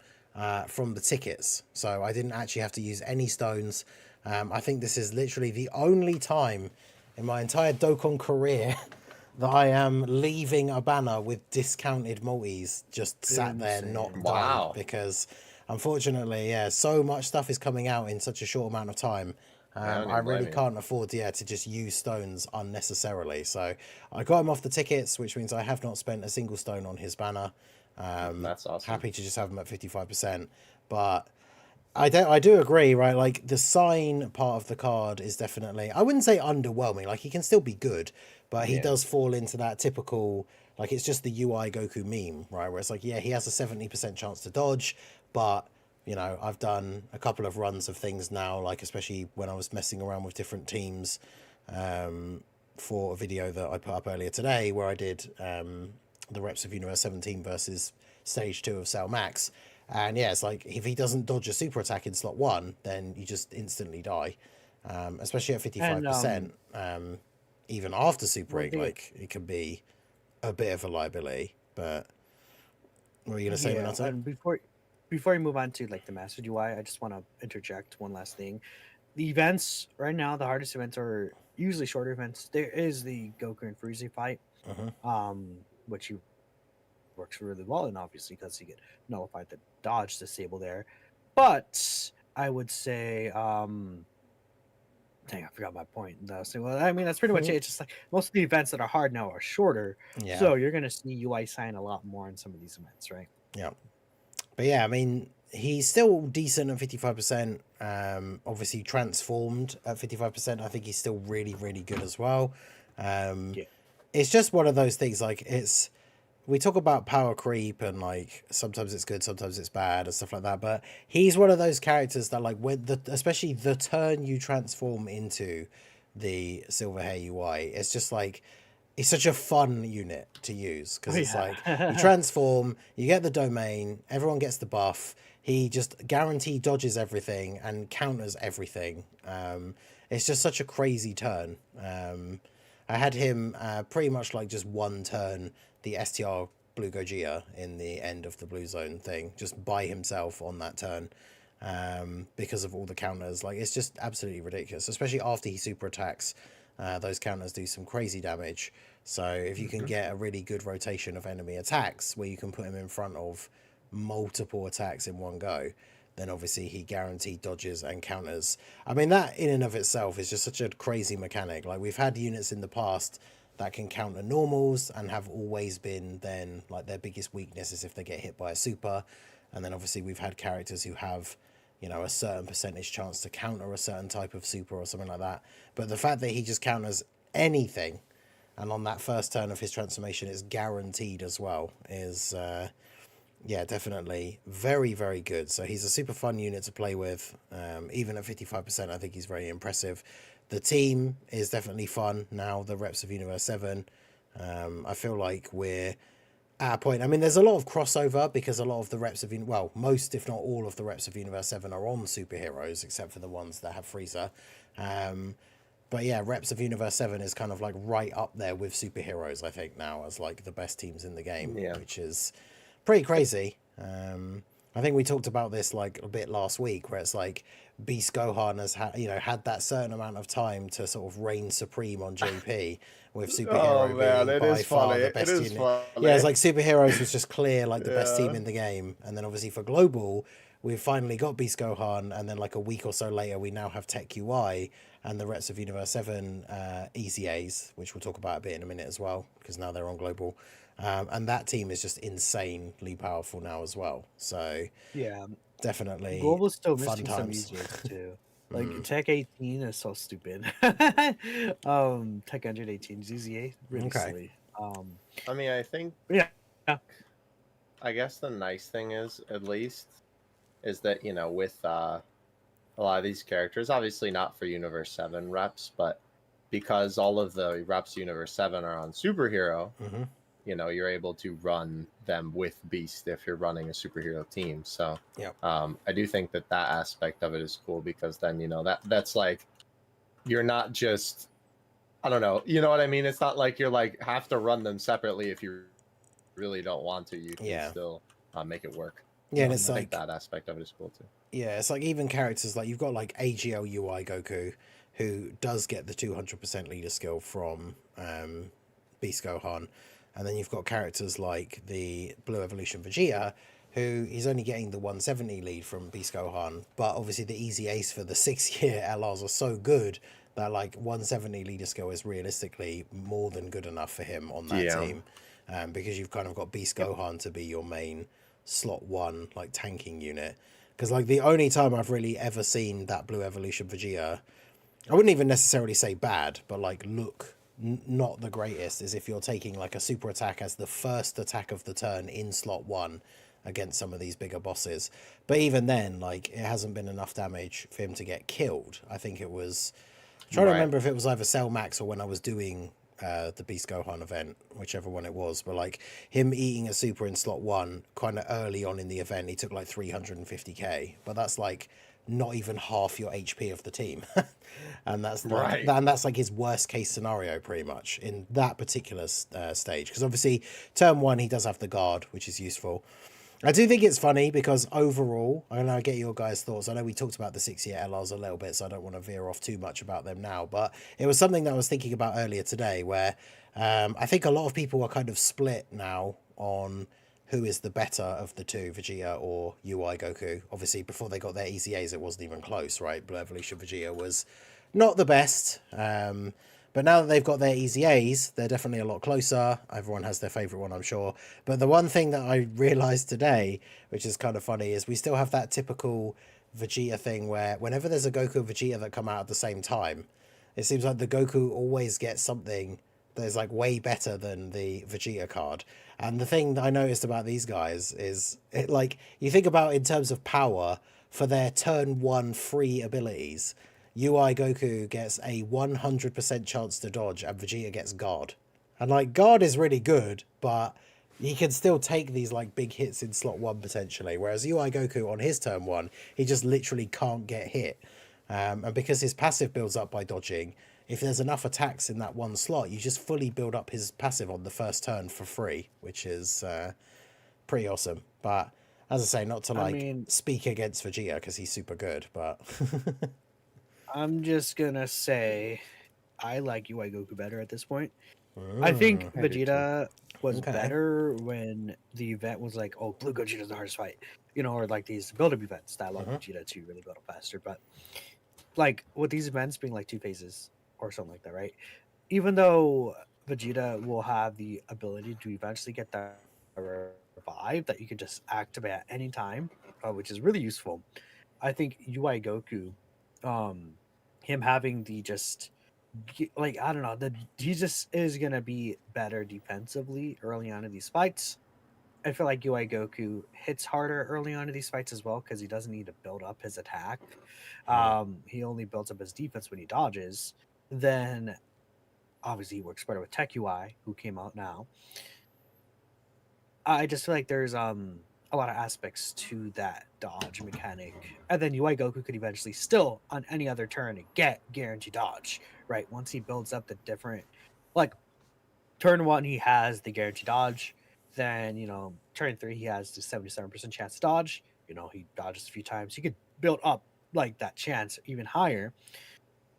from the tickets. So I didn't actually have to use any stones. I think this is literally the only time in my entire Dokkan career that I am leaving a banner with discounted multis just sat there not done, because unfortunately, so much stuff is coming out in such a short amount of time. I really can't afford to just use stones unnecessarily. So I got him off the tickets, which means I have not spent a single stone on his banner. That's awesome. Happy to just have him at 55%, but I do agree, right? Like the sign part of the card is definitely, I wouldn't say underwhelming. Like he can still be good, but he does fall into that typical, like it's just the UI Goku meme, right? Where it's like, yeah, he has a 70% chance to dodge, but I've done a couple of runs of things now, like especially when I was messing around with different teams for a video that I put up earlier today, where I did the reps of Universe 17 versus Stage 2 of Cell Max. And yeah, it's like if he doesn't dodge a super attack in slot 1, then you just instantly die. Especially at 55%. Even after Super Egg, like it can be a bit of a liability. But what are you gonna say, Renato? And before you move on to like the Master UI, I just want to interject one last thing. The events right now, the hardest events are usually shorter events. There is the Goku and Frieza fight, which you works really well, and obviously because you get nullified the dodge disable there. But I would say dang, I forgot my point. Well, I mean that's pretty much it. It's just like most of the events that are hard now are shorter, so you're gonna see UI sign a lot more in some of these events, right? Yeah, but yeah, I mean he's still decent at 55%. Obviously transformed at 55%. I think he's still really, really good as well. It's just one of those things, like we talk about power creep and like sometimes it's good, sometimes it's bad and stuff like that, but he's one of those characters that like when especially the turn you transform into the silver hair UI, it's just like it's such a fun unit to use because it's like you transform, you get the domain, everyone gets the buff, he just guaranteed dodges everything and counters everything. It's just such a crazy turn. I had him pretty much like just one turn the STR Blue Gogeta in the end of the Blue Zone thing, just by himself on that turn, because of all the counters. Like it's just absolutely ridiculous, especially after he super attacks. Those counters do some crazy damage. So if you can get a really good rotation of enemy attacks where you can put him in front of multiple attacks in one go, then obviously he guaranteed dodges and counters. I mean, that in and of itself is just such a crazy mechanic. Like we've had units in the past that can counter normals and have always been then like their biggest weakness is if they get hit by a super. And then obviously we've had characters who have, a certain percentage chance to counter a certain type of super or something like that. But the fact that he just counters anything and on that first turn of his transformation is guaranteed as well is, definitely very, very good. So he's a super fun unit to play with. Even at 55%, I think he's very impressive. The team is definitely fun now, the reps of Universe 7. I feel like we're at a point. I mean, there's a lot of crossover because a lot of the reps of, most, if not all of the reps of Universe 7 are on superheroes, except for the ones that have Frieza. But yeah, reps of Universe 7 is kind of like right up there with superheroes, I think, now as like the best teams in the game, which is pretty crazy. I I think we talked about this like a bit last week, where it's like Beast Gohan has had that certain amount of time to sort of reign supreme on JP, with Oh superhero man, being it by is far funny. the It best is unit. Yeah, it's funny. like superheroes was just clear like the best team Yeah. in the game, and then obviously for global, we've finally got Beast Gohan, and then like a week or so later, we now have Tech UI and the rest of Universe 7 EZAs, which we'll talk about a bit in a minute as well, because now they're on global. And that team is just insanely powerful now as well. So Yeah, definitely Global's still fun missing some times. EZAs too. Like Mm, Tech 18 is so stupid. Tech 118 EZA really okay. silly. I mean, I think Yeah, yeah, I guess the nice thing is, at least, is that with a lot of these characters, obviously not for Universe 7 reps, but because all of the reps Universe 7 are on superhero, Hmm. you're able to run them with Beast if you're running a superhero team. So Yep. I do think that aspect of it is cool, because then that's like, you're not just, I don't know, you know what I mean? It's not like you're like have to run them separately. If you really don't want to, you can Yeah. still make it work. Yeah, and So it's I think like that aspect of it is cool too. yeah, it's like even characters like you've got like AGL UI Goku, who does get the 200% leader skill from Beast Gohan, and then you've got characters like the Blue Evolution Vegeta, who he's only getting the 170 lead from Beast Gohan, but obviously the easy ace for the 6-year LRs are so good that like 170 leader skill is realistically more than good enough for him on that Yeah. team, because you've kind of got Beast Gohan to be your main slot 1 like tanking unit. Because like the only time I've really ever seen that Blue Evolution Vegeta, I wouldn't even necessarily say bad, but like look not the greatest, is if you're taking like a super attack as the first attack of the turn in slot 1 against some of these bigger bosses. But even then, like it hasn't been enough damage for him to get killed. I think it was, I'm trying to remember if it was either Cell Max or when I was doing the Beast Gohan event, whichever one it was, but like him eating a super in slot 1 kind of early on in the event, he took like 350k, but that's like not even half your HP of the team. And that's like Right. and that's like his worst case scenario pretty much in that particular stage, because obviously turn 1 he does have the guard, which is useful. I do think it's funny because overall, I know I get your guys' thoughts. I know we talked about the 6-year LRs a little bit, so I don't want to veer off too much about them now. But it was something that I was thinking about earlier today, where I think a lot of people are kind of split now on who is the better of the two, Vegeta or UI Goku. Obviously, before they got their EZAs, it wasn't even close, right? Blue Evolution Vegeta was not the best. But now that they've got their EZAs, they're definitely a lot closer. Everyone has their favourite one, I'm sure. But the one thing that I realised today, which is kind of funny, is we still have that typical Vegeta thing where whenever there's a Goku and Vegeta that come out at the same time, it seems like the Goku always gets something that is like way better than the Vegeta card. And the thing that I noticed about these guys is, it like, you think about in terms of power for their turn 1 free abilities, UI Goku gets a 100% chance to dodge and Vegeta gets guard. And like guard is really good, but he can still take these like big hits in slot 1 potentially. Whereas UI Goku on his turn 1, he just literally can't get hit. And because his passive builds up by dodging, if there's enough attacks in that one slot, you just fully build up his passive on the first turn for free, which is pretty awesome. But as I say, not to I like mean, speak against Vegeta because he's super good, but I'm just gonna say I like UI Goku better at this point. I think I do too. Vegeta was Okay. better when the event was like, oh, Blue Gogeta's the hardest fight, or like these build-up events that allow Vegeta to really build up faster. But like with these events being like 2 phases or something like that, right? Even though Vegeta will have the ability to eventually get that revive that you can just activate at any time, which is really useful. I think UI Goku, him having the just like I don't know, he just is gonna be better defensively early on in these fights. I feel like UI Goku hits harder early on in these fights as well because he doesn't need to build up his attack. He only builds up his defense when he dodges. Then obviously he works better with Tech UI, who came out now. I just feel like there's a lot of aspects to that dodge mechanic, and then UI Goku could eventually still on any other turn get guaranteed dodge, right? Once he builds up the different, like turn 1 he has the guaranteed dodge, then turn 3 he has the 77% chance to dodge, he dodges a few times, he could build up like that chance even higher.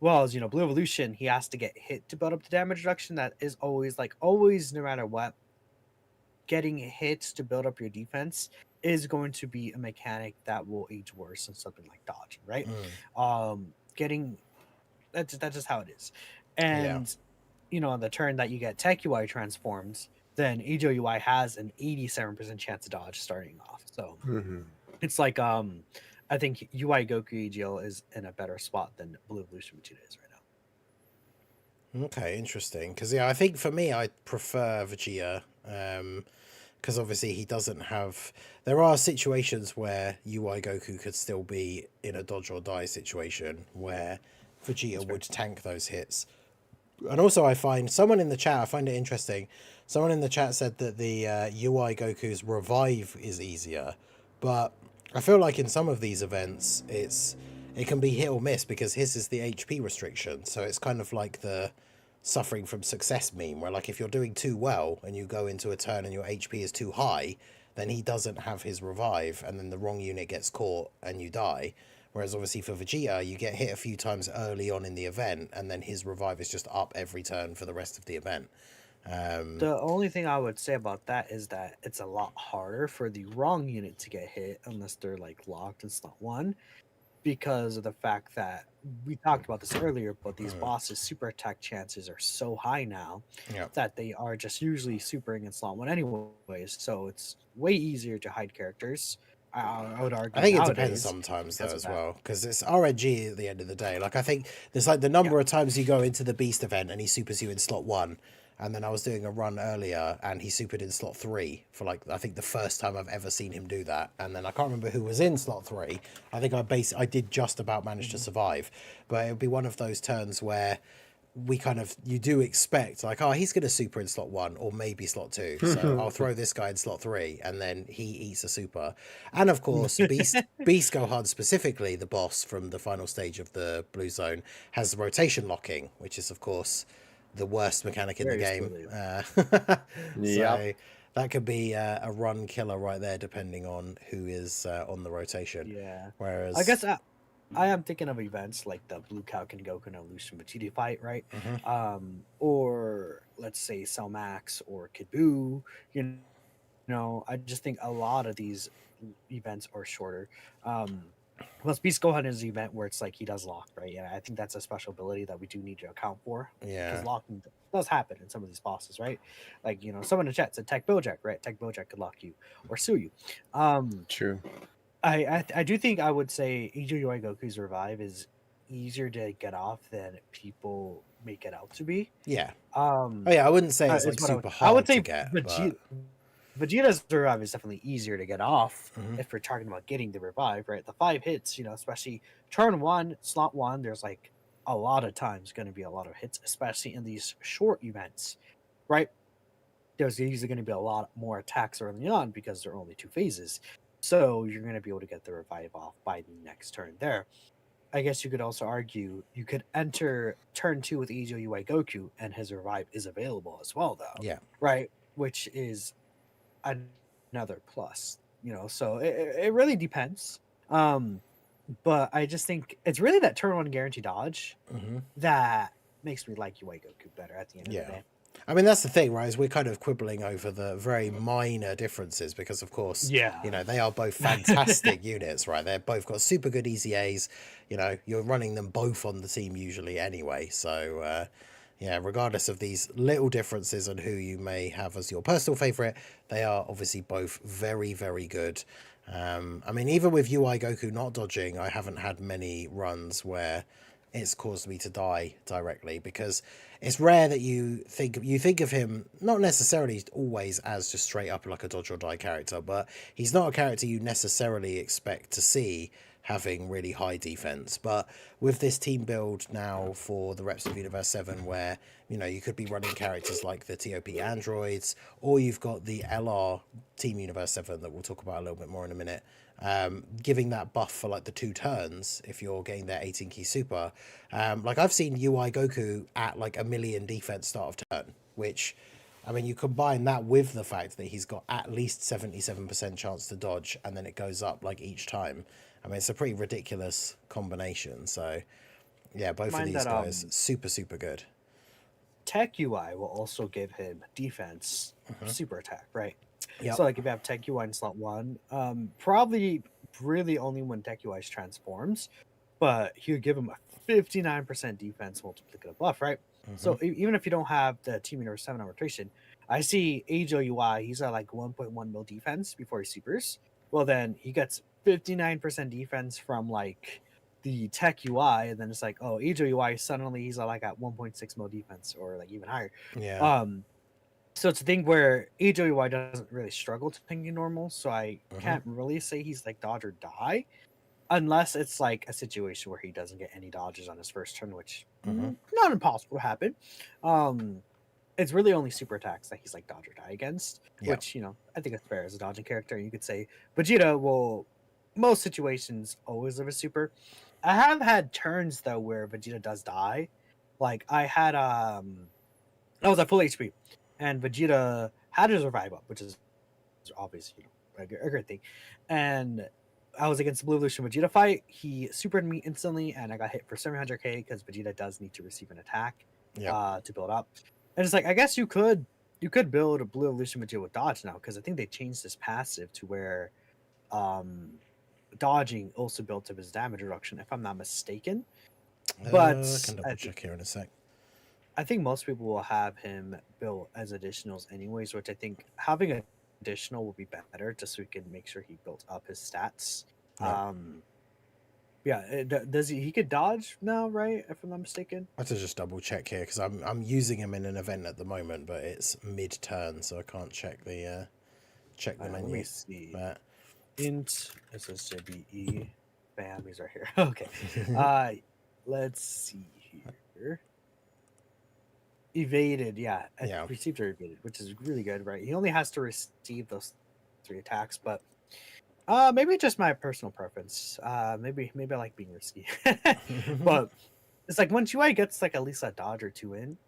Well, as Blue Evolution, he has to get hit to build up the damage reduction. That is always, no matter what, getting hits to build up your defense is going to be a mechanic that will age worse than something like dodging, right? Getting that's just how it is. And on the turn that you get Tech UI transformed, then EGO UI has an 87% chance to dodge starting off. So it's like I think UI Goku EGO is in a better spot than Blue Evolution Vegeta is right now. Okay, interesting. Because I think for me, I prefer Vegeta. Because obviously he doesn't have. There are situations where UI Goku could still be in a dodge or die situation where Vegeta would tank those hits. And also, I find someone in the chat. I find it interesting. Someone in the chat said that the UI Goku's revive is easier, but I feel like in some of these events, it can be hit or miss because his is the HP restriction. So it's kind of like the suffering from success meme, where like if you're doing too well and you go into a turn and your HP is too high, then he doesn't have his revive, and then the wrong unit gets caught and you die. Whereas obviously for Vegeta, you get hit a few times early on in the event, and then his revive is just up every turn for the rest of the event. The only thing I would say about that is that it's a lot harder for the wrong unit to get hit unless they're like locked in slot 1, because of the fact that we talked about this earlier, but these bosses' super attack chances are so high now that they are just usually supering in slot 1 anyways. So it's way easier to hide characters. I would argue. I think it depends sometimes though as well, because it's RNG at the end of the day. Like I think there's like the number of times you go into the Beast event and he supers you in slot 1, and then I was doing a run earlier and he supered in slot 3 for like I think the first time I've ever seen him do that. And then I can't remember who was in slot 3. I think I did just about manage to survive, but it would be one of those turns where you do expect like, oh, he's going to super in slot 1 or maybe slot 2, so I'll throw this guy in slot 3 and then he eats a super. And of course Beast Gohan, specifically the boss from the final stage of the blue zone, has rotation locking, which is of course the worst mechanic in the game. So that could be a run killer right there, depending on who is on the rotation. Whereas I guess I am thinking of events like the Blue Cow Can Goku and Evolution Vegeta fight, right? Or let's say Cell Max or Kid Buu. I just think a lot of these events are shorter. Plus, Beast Gohan is an event where it's like he does lock, right? Yeah, I think that's a special ability that we do need to account for. Because locking does happen in some of these bosses, right? Like, someone in the chat said Tech Bojack, right? Tech Bojack could lock you or sue you. True. I do think I would say UI Goku's revive is easier to get off than people make it out to be. I wouldn't say it's like super hard to get. Vegeta's revive is definitely easier to get off if we're talking about getting the revive, right? The 5 hits, especially turn 1, slot 1, there's like a lot of times going to be a lot of hits, especially in these short events, right? There's usually going to be a lot more attacks early on because there are only 2 phases. So you're going to be able to get the revive off by the next turn there. I guess you could also argue you could enter turn 2 with EZO UI Goku and his revive is available as well, though. Right? Which is another plus, so it really depends. But I just think it's really that turn 1 guarantee dodge that makes me like UI Goku better at the end of the day. I mean, that's the thing, right? Is we're kind of quibbling over the very minor differences because, of course, they are both fantastic units, right? They've both got super good EZAs. You're running them both on the team usually anyway. So, regardless of these little differences and who you may have as your personal favorite, they are obviously both very, very good. I mean, even with UI Goku not dodging, I haven't had many runs where it's caused me to die directly, because it's rare that you think of him not necessarily always as just straight up like a dodge or die character, but he's not a character you necessarily expect to see having really high defense. But with this team build now for the reps of Universe 7, where you could be running characters like the TOP androids, or you've got the LR Team Universe 7 that we'll talk about a little bit more in a minute, giving that buff for like the 2 turns if you're getting their 18 key super. Like I've seen UI Goku at like 1 million defense start of turn, which I mean, you combine that with the fact that he's got at least 77% chance to dodge, and then it goes up like each time. I mean, it's a pretty ridiculous combination. So, yeah, both of Mind these that guys, super, super good. Tech UI will also give him defense, Mhm. super attack, right? Yep. So like if you have Tech UI in slot 1, probably really only when Tech UI transforms, but he would give him a 59% defense multiplicative buff, right? So even if you don't have the Team Universe 7 arbitration, I see Age UI, he's at like 1.1 mil defense before he supers. Well, then he gets 59% defense from like the Tech UI, and then it's like, oh, Age UI, suddenly he's like at 1.6 mil defense or like even higher. Yeah. So it's a thing where Age UI doesn't really struggle to ping normal, so I Mhm. can't really say he's like dodge or die. Unless it's like a situation where he doesn't get any dodges on his first turn, which not impossible to happen. It's really only super attacks that he's like dodge or die against, Yeah. which I think it's fair as a dodging character. You could say Vegeta will most situations always live a super. I have had turns though where Vegeta does die. Like I had I was at full HP and Vegeta had his revive up, which is obviously a great thing. And I was against the Blue Evolution Vegeta fight. He supered me instantly, and I got hit for 700k because Vegeta does need to receive an attack to build up. And it's like I guess you could build a Blue Evolution Vegeta with dodge now because I think they changed this passive to where dodging also built up his damage reduction, if I'm not mistaken. But I can double check here in a sec. I think most people will have him built as additionals anyways, which I think having a additional will be better just so we can make sure he built up his stats. Does he could dodge now, right, if I'm not mistaken? I have to just double check here because I'm using him in an event at the moment, but it's mid-turn, so I can't check the menu. Let me see. But... int SSJBE. Bam, he's right here. Okay. Let's see here. Evaded, yeah. Received or evaded, which is really good, right? He only has to receive those 3 attacks, but maybe just my personal preference. Maybe I like being risky. But it's like once UI gets like at least a dodge or 2 in,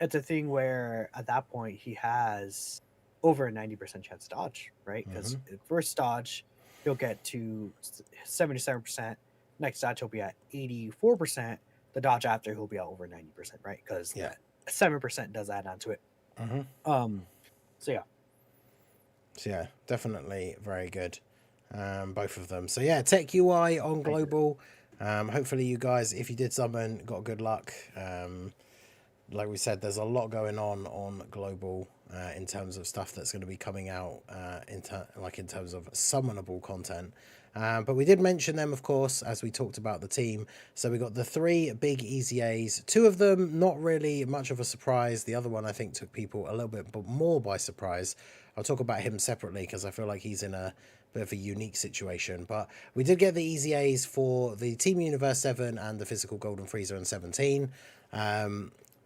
it's a thing where at that point he has over a 90% chance to dodge, right? Because first dodge he'll get to 77%. Next dodge he'll be at 84%. The dodge after he'll be at over 90%, right? Because 7% does add on to it. So yeah, definitely very good, both of them. So yeah, Tech UI on global. Hopefully you guys, if you did summon, got good luck. Like we said, there's a lot going on global in terms of stuff that's going to be coming out in terms of summonable content. But we did mention them, of course, as we talked about the team. So we got the 3 big EZAs. 2 of them, not really much of a surprise. The other one, I think, took people a little bit more by surprise. I'll talk about him separately because I feel like he's in a bit of a unique situation. But we did get the EZAs for the Team Universe 7 and the Physical Golden Frieza in 17.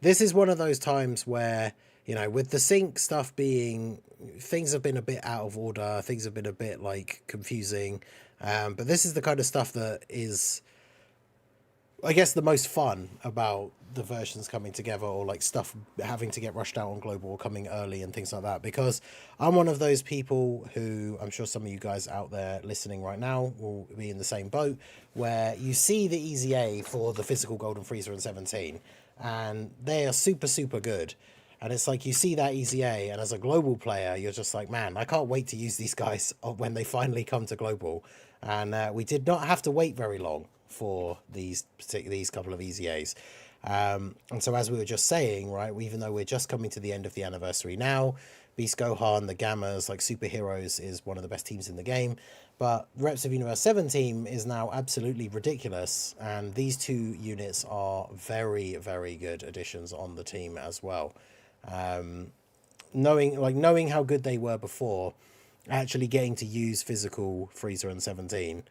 This is one of those times where, with the sync stuff being, things have been a bit out of order. Things have been a bit confusing. But this is the kind of stuff that is, I guess, the most fun about the versions coming together, or stuff having to get rushed out on global or coming early and things like that, because I'm one of those people who, I'm sure some of you guys out there listening right now will be in the same boat, where you see the EZA for the Physical Golden Frieza in 17 and they are super, super good. And it's like you see that EZA, and as a global player, you're just like, man, I can't wait to use these guys when they finally come to global. And we did not have to wait very long for these couple of EZAs. And so as we were just saying, right, even though we're just coming to the end of the anniversary now, Beast Gohan, the Gammas, Superheroes is one of the best teams in the game. But Reps of Universe 7 team is now absolutely ridiculous. And these 2 units are very, very good additions on the team as well. Knowing how good they were before, actually getting to use Physical Frieza in 17,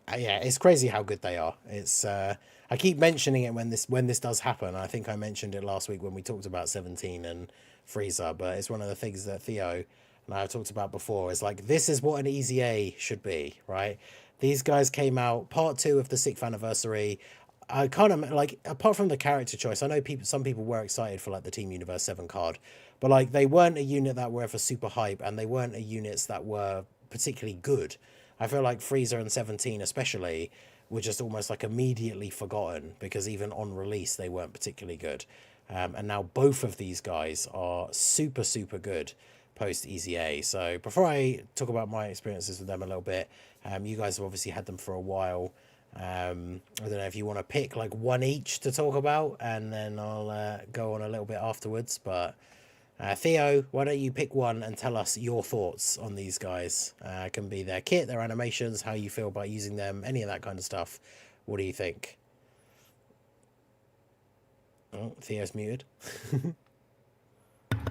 it's crazy how good they are. It's I keep mentioning it when this does happen. I think I mentioned it last week when we talked about 17 and Frieza, but it's one of the things that Theo and I have talked about before. Is this is what an EZA should be, right? These guys came out part 2 of the 6th anniversary. I kind of like, apart from the character choice, I know some people were excited for like the Team Universe 7 card, but like they weren't a unit that were ever super hype, and they weren't a units that were particularly good. I feel like Frieza and 17 especially were just almost like immediately forgotten because even on release they weren't particularly good. And now both of these guys are super, super good post EZA. So before I talk about my experiences with them a little bit, you guys have obviously had them for a while. I don't know if you want to pick like one each to talk about, and then I'll go on a little bit afterwards. But Theo, why don't you pick one and tell us your thoughts on these guys? It can be their kit, their animations, how you feel about using them, any of that kind of stuff. What do you think? Oh, Theo's muted.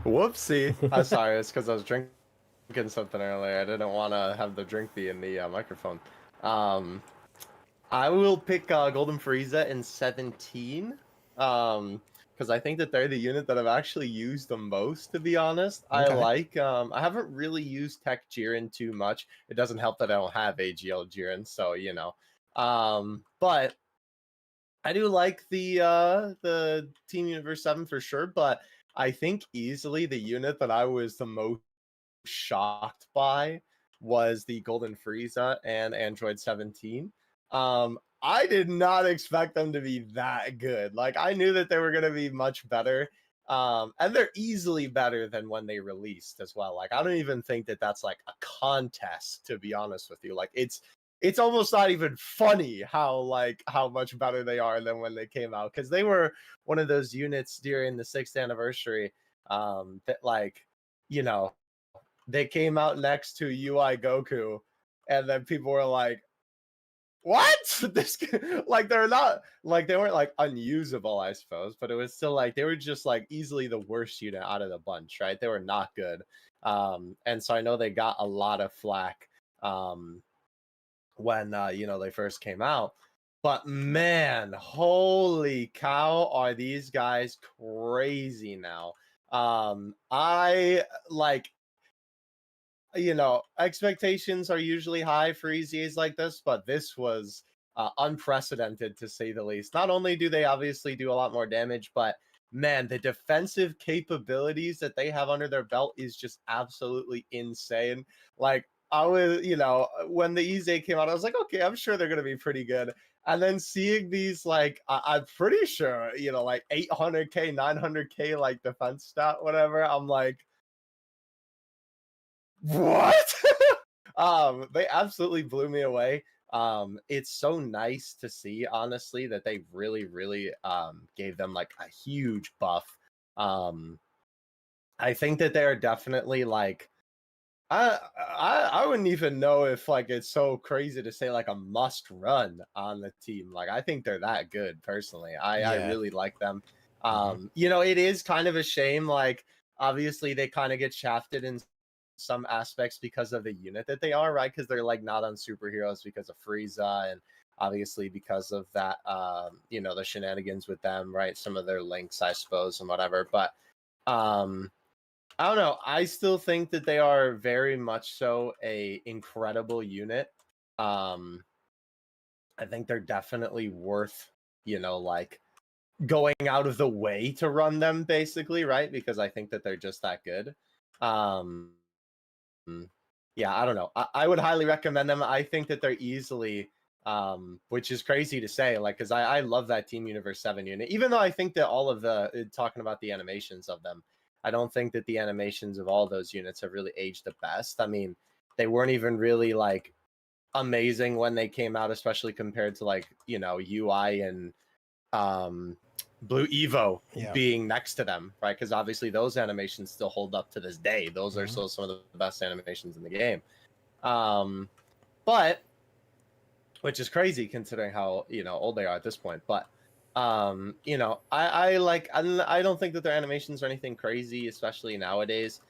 Whoopsie. I'm sorry, it's because I was drinking something earlier. I didn't want to have the drink be in the microphone. I will pick Golden Frieza in 17. Because I think that they're the unit that I've actually used the most, to be honest. Okay. I haven't really used Tech Jiren too much. It doesn't help that I don't have AGL Jiren, so, you know. But I do like the Team Universe 7 for sure, but I think easily the unit that I was the most shocked by was the Golden Frieza and Android 17. I did not expect them to be that good. Like, I knew that they were going to be much better. And they're easily better than when they released as well. Like, I don't even think that that's like a contest, to be honest with you. Like, it's almost not even funny how much better they are than when they came out, because they were one of those units during the 6th anniversary that, like, you know, they came out next to UI Goku, and then people were like, what? This, like, they're not, like, they weren't like unusable, I suppose, but it was still like they were just like easily the worst unit out of the bunch, right? They were not good. And so I know they got a lot of flack when you know, they first came out. But man, holy cow, are these guys crazy now. I like, you know, expectations are usually high for EZAs like this, but this was unprecedented, to say the least. Not only do they obviously do a lot more damage, but man, the defensive capabilities that they have under their belt is just absolutely insane. Like, I was, you know, when the EZA came out, I was like, okay, I'm sure they're going to be pretty good. And then seeing these, like, I'm pretty sure, you know, like 800k, 900k, like defense stat, whatever, I'm like, what? They absolutely blew me away. It's so nice to see, honestly, that they really gave them like a huge buff. I think that they're definitely like, I wouldn't even know if like it's so crazy to say like a must run on the team. Like, I think they're that good personally. I Yeah. really like them. Mhm. You know, it is kind of a shame, like, obviously they kind of get shafted in some aspects because of the unit that they are, right? Because they're like not on superheroes because of Frieza, and obviously because of that, you know, the shenanigans with them, right? Some of their links, I suppose, and whatever. But I don't know. I still think that they are very much so a incredible unit. I think they're definitely worth, you know, like going out of the way to run them, basically, right? Because I think that they're just that good. Um, yeah, I don't know. I would highly recommend them. I think that they're easily, which is crazy to say, like, because I love that Team Universe 7 unit, even though I think that all of the, talking about the animations of them, I don't think that the animations of all those units have really aged the best. I mean, they weren't even really like amazing when they came out, especially compared to like, you know, UI and Blue Evo Yeah. being next to them, right? Because obviously those animations still hold up to this day. Those are Mhm. still some of the best animations in the game. But which is crazy considering how, you know, old they are at this point. But you know, I like, I don't think that their animations are anything crazy, especially nowadays.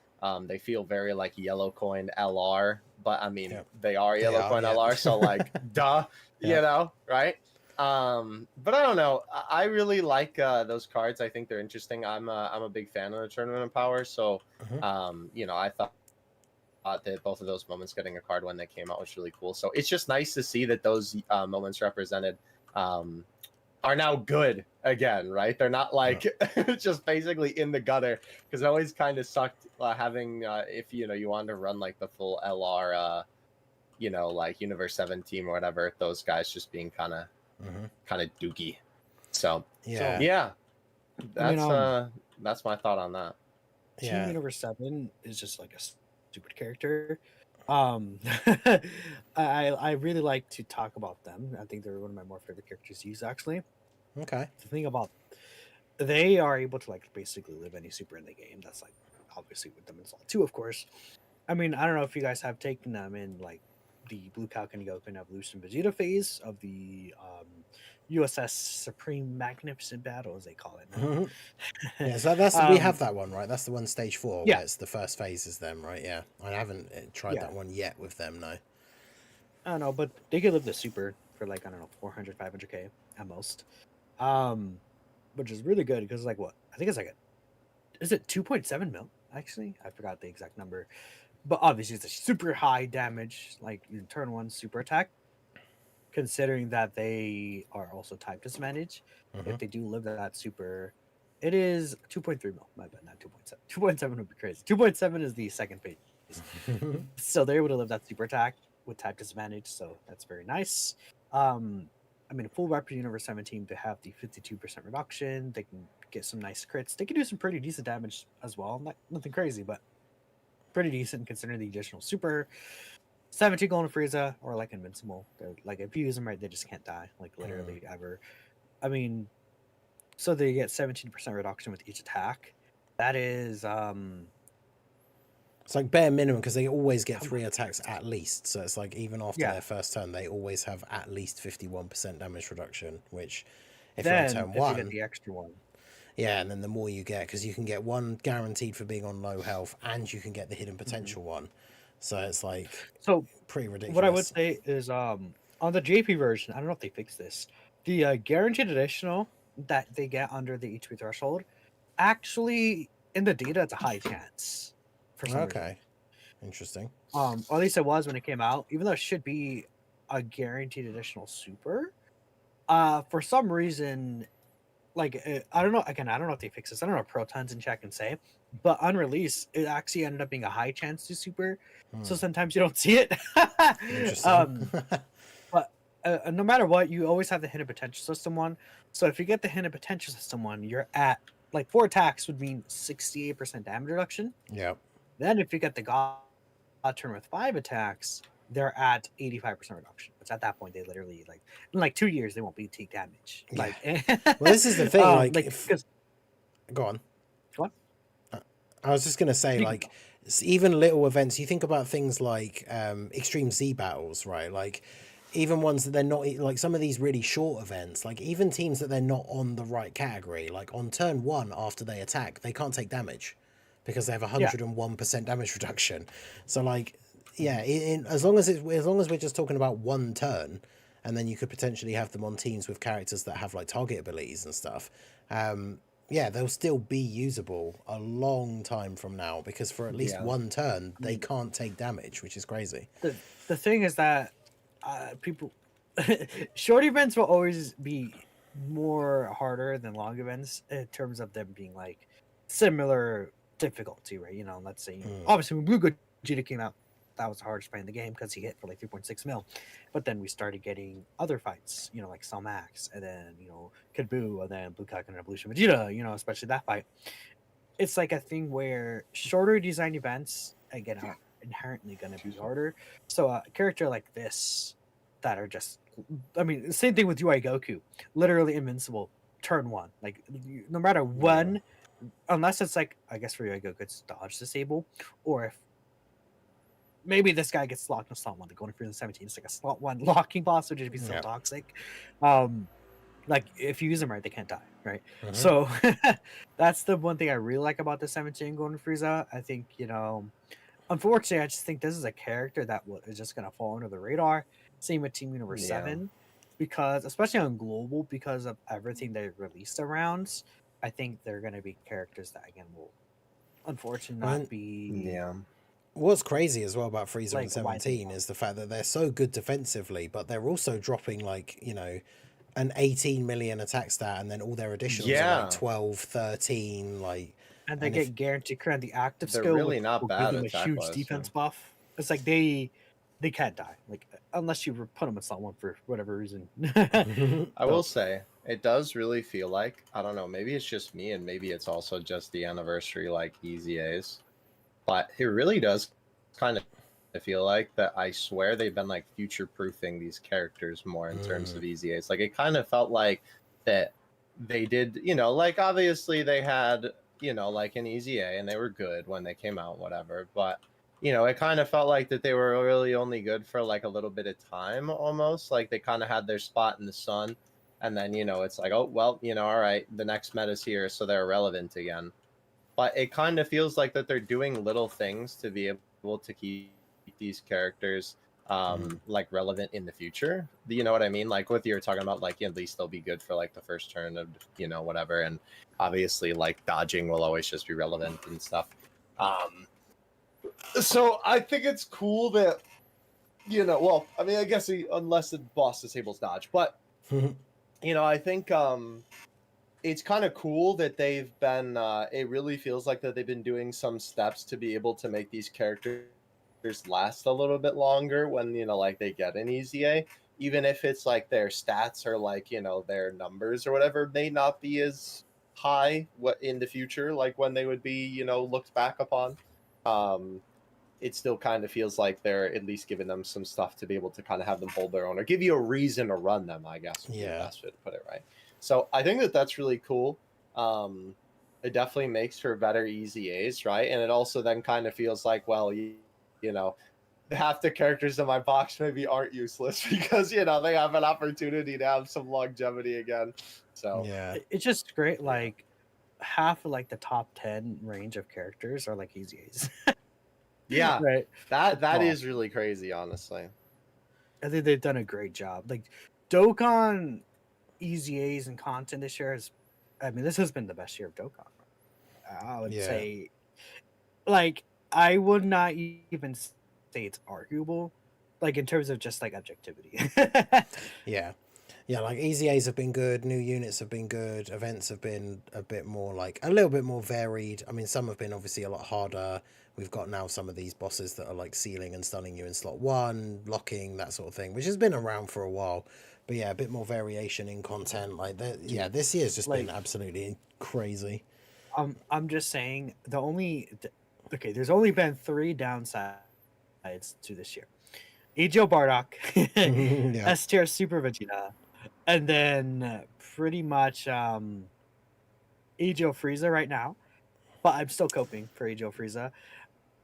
They feel very like Yellow Coin LR, but I mean, Yeah. they are They Yellow are. Coin Yeah. LR, so like, duh, Yeah. you know, right? But I don't know. I really like those cards. I think they're interesting. I'm a big fan of the Tournament of Power, so Mhm. you know, I thought that both of those moments getting a card when they came out was really cool. So it's just nice to see that those moments represented um, are now good again, right? They're not like just basically in the gutter, because it always kind of sucked having if you want to run like the full LR like Universe 7 team or whatever, those guys just being kind of dookie. So yeah, that's my thought on that. Team Universe 7 is just like a stupid character. I really like to talk about them. I think they're one of my more favorite characters to use, actually. Okay. The thing about they are able to like basically live any super in the game. That's like obviously with them installed too, of course. I mean, I don't know if you guys have taken them in like the Blue Falcon Goku Evolution Vegeta phase of the USS Supreme Magnificent Battle, as they call it. Yeah, so that's we have that one, right? That's the one stage 4 yeah. where it's the first phase is them, right? Yeah, I haven't tried that one yet with them, no. I don't know, but they could live the super for like, I don't know, 400, 500k at most. Which is really good because like what? I think it's like is it 2.7 mil? Actually, I forgot the exact number. But obviously it's a super high damage, like in turn 1 super attack. Considering that they are also type disadvantage, if they do live that super, it is 2.3 mil. My bad, not 2.7. 2.7 would be crazy. 2.7 is the second phase. So they're able to live that super attack with type disadvantage, so that's very nice. I mean, full rep Universe 17 to have the 52% reduction. They can get some nice crits. They can do some pretty decent damage as well. Nothing crazy, but pretty decent considering the additional super. 17 golden Frieza or like invincible. Like if you use them right, they just can't die. Like literally ever. I mean, so they get 17% reduction with each attack. That is it's like bare minimum because they always get 3 attacks at least. So it's like even after their first turn, they always have at least 51% damage reduction. Which, if you're on turn 1, you get the extra one. Yeah, and then the more you get, because you can get 1 guaranteed for being on low health, and you can get the hidden potential one. So it's like pretty ridiculous. What I would say is on the JP version, I don't know if they fixed this. The guaranteed additional that they get under the HP threshold, actually in the data, it's a high chance. For some reason. Interesting. Or at least it was when it came out, even though it should be a guaranteed additional super. For some reason, like I don't know. Again, I don't know if they fix this. I don't know if Protons in chat can say, but on release, it actually ended up being a high chance to super. So sometimes you don't see it. Interesting. But no matter what, you always have the hidden potential system one. So if you get the hidden potential system one, you're at like 4 attacks would mean 68% damage reduction. Yep. Then if you get the God turn with 5 attacks, they're at 85% reduction. Which at that point they literally like in like 2 years they won't be take damage. Yeah. Like well, this is the thing. Go on. What? I was just gonna say, like, even little events. You think about things like Extreme Z battles, right? Like, even ones that they're not like some of these really short events. Like, even teams that they're not on the right category. Like on turn 1 after they attack, they can't take damage because they have 101% damage reduction. So like, yeah, as long as we're just talking about 1 turn, and then you could potentially have them on teams with characters that have like target abilities and stuff. Yeah, they'll still be usable a long time from now because for at least 1 turn they can't take damage, which is crazy. The thing is that people short events will always be more harder than long events in terms of them being like similar difficulty, right? You know, let's say obviously when Blue Vegeta came out, that was the hardest fight in the game because he hit for like 3.6 mil. But then we started getting other fights, you know, like Cell Max, and then, you know, Kid Buu, and then Blue Kaioken Evolution Vegeta, you know, especially that fight. It's like a thing where shorter design events, again, are inherently going to be harder. So a character like this that are just, I mean, same thing with UI Goku, literally invincible, turn 1. Like, no matter when, unless it's like, I guess for UI Goku, it's dodge disable, or if maybe this guy gets locked in slot 1. They're going for the 17. It's like a slot 1 locking boss, which would be so toxic. Like if you use them right, they can't die, right? So that's the one thing I really like about the 17 Golden Frieza. I think, you know, unfortunately, I just think this is a character that is just gonna fall under the radar. Same with Team Universe 7, because especially on global, because of everything they released around, I think they're gonna be characters that again will unfortunately not be. What's crazy as well about Frieza and 17 is the fact that they're so good defensively, but they're also dropping like, you know, an 18 million attack stat, and then all their additionals are Yeah. like 12, 13, like. And they And get guaranteed crit on the active They're skill, really which not will bad give them a huge attack-wise, defense yeah. buff. It's like they can't die, like unless you put them in slot 1 for whatever reason. I will say it does really feel like, I don't know, maybe it's just me and maybe it's also just the anniversary like EZAs, but it really does kind of feel like that. I swear they've been like future proofing these characters more in terms of EZAs. Like it kind of felt like that they did, you know, like obviously they had, you know, like an EZA and they were good when they came out, whatever, but you know, it kind of felt like that they were really only good for like a little bit of time, almost like they kind of had their spot in the sun, and then, you know, it's like, oh well, you know, all right, the next meta's here, so they're relevant again. But it kind of feels like that they're doing little things to be able to keep these characters like relevant in the future. You know what I mean? Like what you were talking about, like at least they'll be good for like the first turn of, you know, whatever, and obviously like dodging will always just be relevant and stuff. So I think it's cool that, you know, well, I mean, I guess unless the boss disables dodge, but you know, I think it's kind of cool that they've been. It really feels like that they've been doing some steps to be able to make these characters last a little bit longer when, you know, like they get an EZA, even if it's like their stats or like, you know, their numbers or whatever may not be as high what in the future, like when they would be, you know, looked back upon. It still kind of feels like they're at least giving them some stuff to be able to kind of have them hold their own or give you a reason to run them, I guess would be the best way to put it, right? So I think that that's really cool. It definitely makes for better EZAs, right? And it also then kind of feels like, well, you know, half the characters in my box maybe aren't useless because, you know, they have an opportunity to have some longevity again. So yeah, It's just great. Like half of like the top 10 range of characters are like EZAs. yeah, right. that is really crazy, honestly. I think they've done a great job. Like Dokkan EZAs and content this year this has been the best year of Dokkan. I would say, like, I would not even say it's arguable, like in terms of just like objectivity. yeah, like EZAs have been good, new units have been good, events have been a bit more like a little bit more varied. I mean, some have been obviously a lot harder. We've got now some of these bosses that are like sealing and stunning you in slot 1, locking, that sort of thing, which has been around for a while. But yeah, a bit more variation in content. Like that, yeah, this year's just been absolutely crazy. I'm just saying there's only been 3 downsides to this year: Agio Bardock, S tier Super Vegeta, and then pretty much Agio Frieza right now. But I'm still coping for Agio Frieza.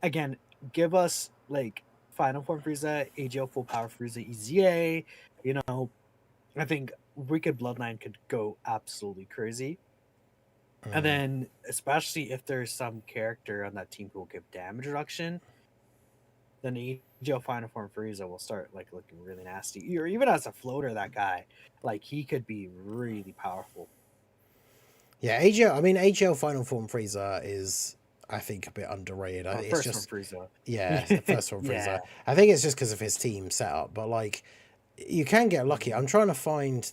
Again, give us like Final Form Frieza, Agio Full Power Frieza EZA. You know, I think Wicked Bloodline could go absolutely crazy. And then, especially if there's some character on that team who will give damage reduction, then Agio Final Form Frieza will start like looking really nasty. Or even as a floater, that guy, like he could be really powerful. Yeah, Agio Final Form Frieza is, I think, a bit underrated. I think First it's just Form Frieza. Yeah, first Form Frieza. I think it's just because of his team setup, but like you can get lucky. I'm trying to find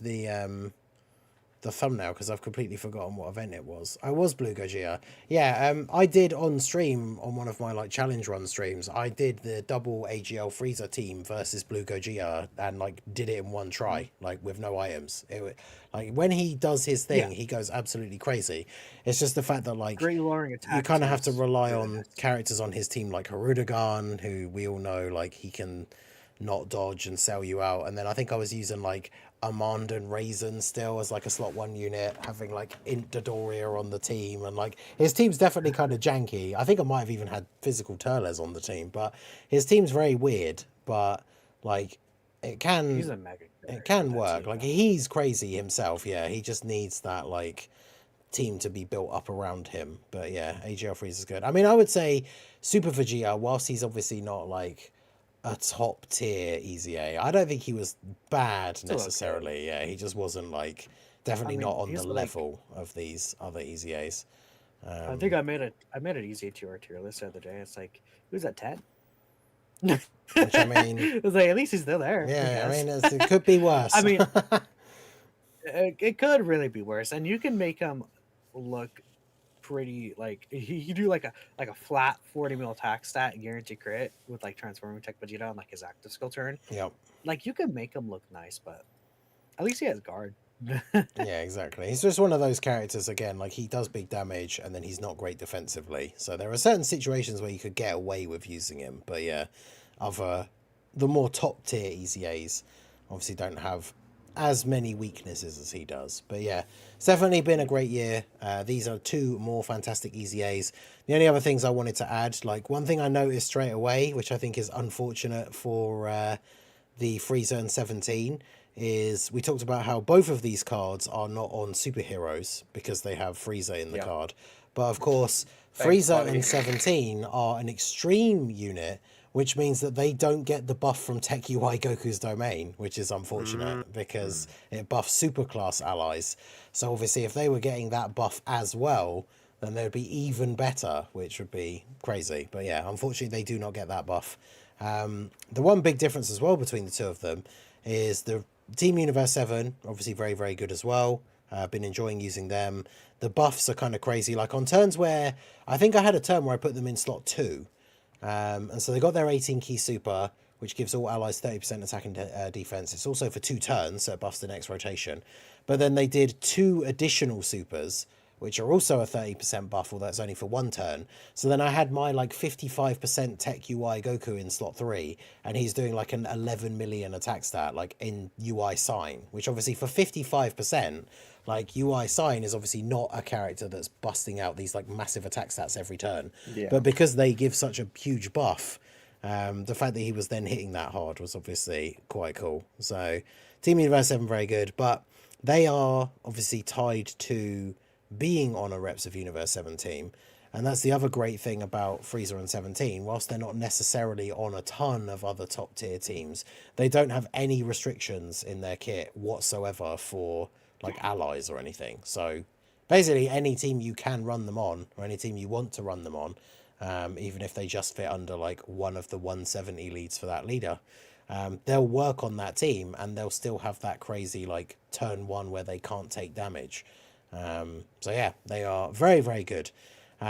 the thumbnail because I've completely forgotten what event it was. I was Blue Gogeta. Yeah, I did on stream on one of my like challenge run streams. I did the double AGL Frieza team versus Blue Gogeta and like did it in one try, like with no items. Like when he does his thing, he goes absolutely crazy. It's just the fact that like great luring attack. You kind of have to rely on characters on his team like Harudagan, who we all know like he can not dodge and sell you out. And then I think I was using like Amand and Raisin still as like a slot 1 unit, having like Dodoria on the team, and like his team's definitely kind of janky. I think I might have even had physical Turles on the team, but his team's very weird, but like it can work. Like he's crazy himself. Yeah, he just needs that like team to be built up around him. But yeah, AGL Freeze is good. I mean, I would say Super Vegeta, whilst he's obviously not like a top tier EZA, I don't think he was bad necessarily. Okay. Yeah, he just wasn't like definitely not on the level of these other EZAs. I think I made an EZA tier list the other day. It's like, who's at 10? Which I mean, it's like at least he's still there. Yeah, I mean, it could be worse. I mean, It could really be worse, and you can make him look pretty like he do like a flat 40 mil attack stat guarantee crit with like transforming tech Vegeta on like his active skill turn. Yep. Like you can make him look nice, but at least he has guard. Yeah, exactly. He's just one of those characters again, like he does big damage and then he's not great defensively. So there are certain situations where you could get away with using him. But yeah, the more top tier EZAs obviously don't have as many weaknesses as he does. But yeah, it's definitely been a great year. These are two more fantastic EZAs. The only other things I wanted to add, like one thing I noticed straight away, which I think is unfortunate for the Frieza and 17, is we talked about how both of these cards are not on superheroes because they have Frieza in the card. But of course, Thanks, Frieza buddy. and 17 are an extreme unit, which means that they don't get the buff from Tech UI Goku's domain, which is unfortunate because it buffs superclass allies. So obviously if they were getting that buff as well, then they'd be even better, which would be crazy. But yeah, unfortunately they do not get that buff. The one big difference as well between the two of them is the Team Universe 7, obviously very, very good as well. I've been enjoying using them. The buffs are kind of crazy. Like on turns where, I think I had a turn where I put them in slot 2. And so they got their 18 key super, which gives all allies 30% attack and defense. It's also for 2 turns, so it buffs the next rotation. But then they did 2 additional supers, which are also a 30% buff, although it's only for 1 turn. So then I had my like 55% Tech UI Goku in slot 3, and he's doing like an 11 million attack stat, like in UI Sign, which obviously for 55%, like UI Sign is obviously not a character that's busting out these like massive attack stats every turn. Yeah. But because they give such a huge buff, the fact that he was then hitting that hard was obviously quite cool. So Team Universe 7 very good, but they are obviously tied to being on a Reps of Universe 7 team. And that's the other great thing about Frieza and 17. Whilst they're not necessarily on a ton of other top tier teams, they don't have any restrictions in their kit whatsoever for like allies or anything. So basically any team you can run them on, or any team you want to run them on, even if they just fit under like one of the 170 leads for that leader, they'll work on that team and they'll still have that crazy like turn 1 where they can't take damage. So yeah, they are very, very good.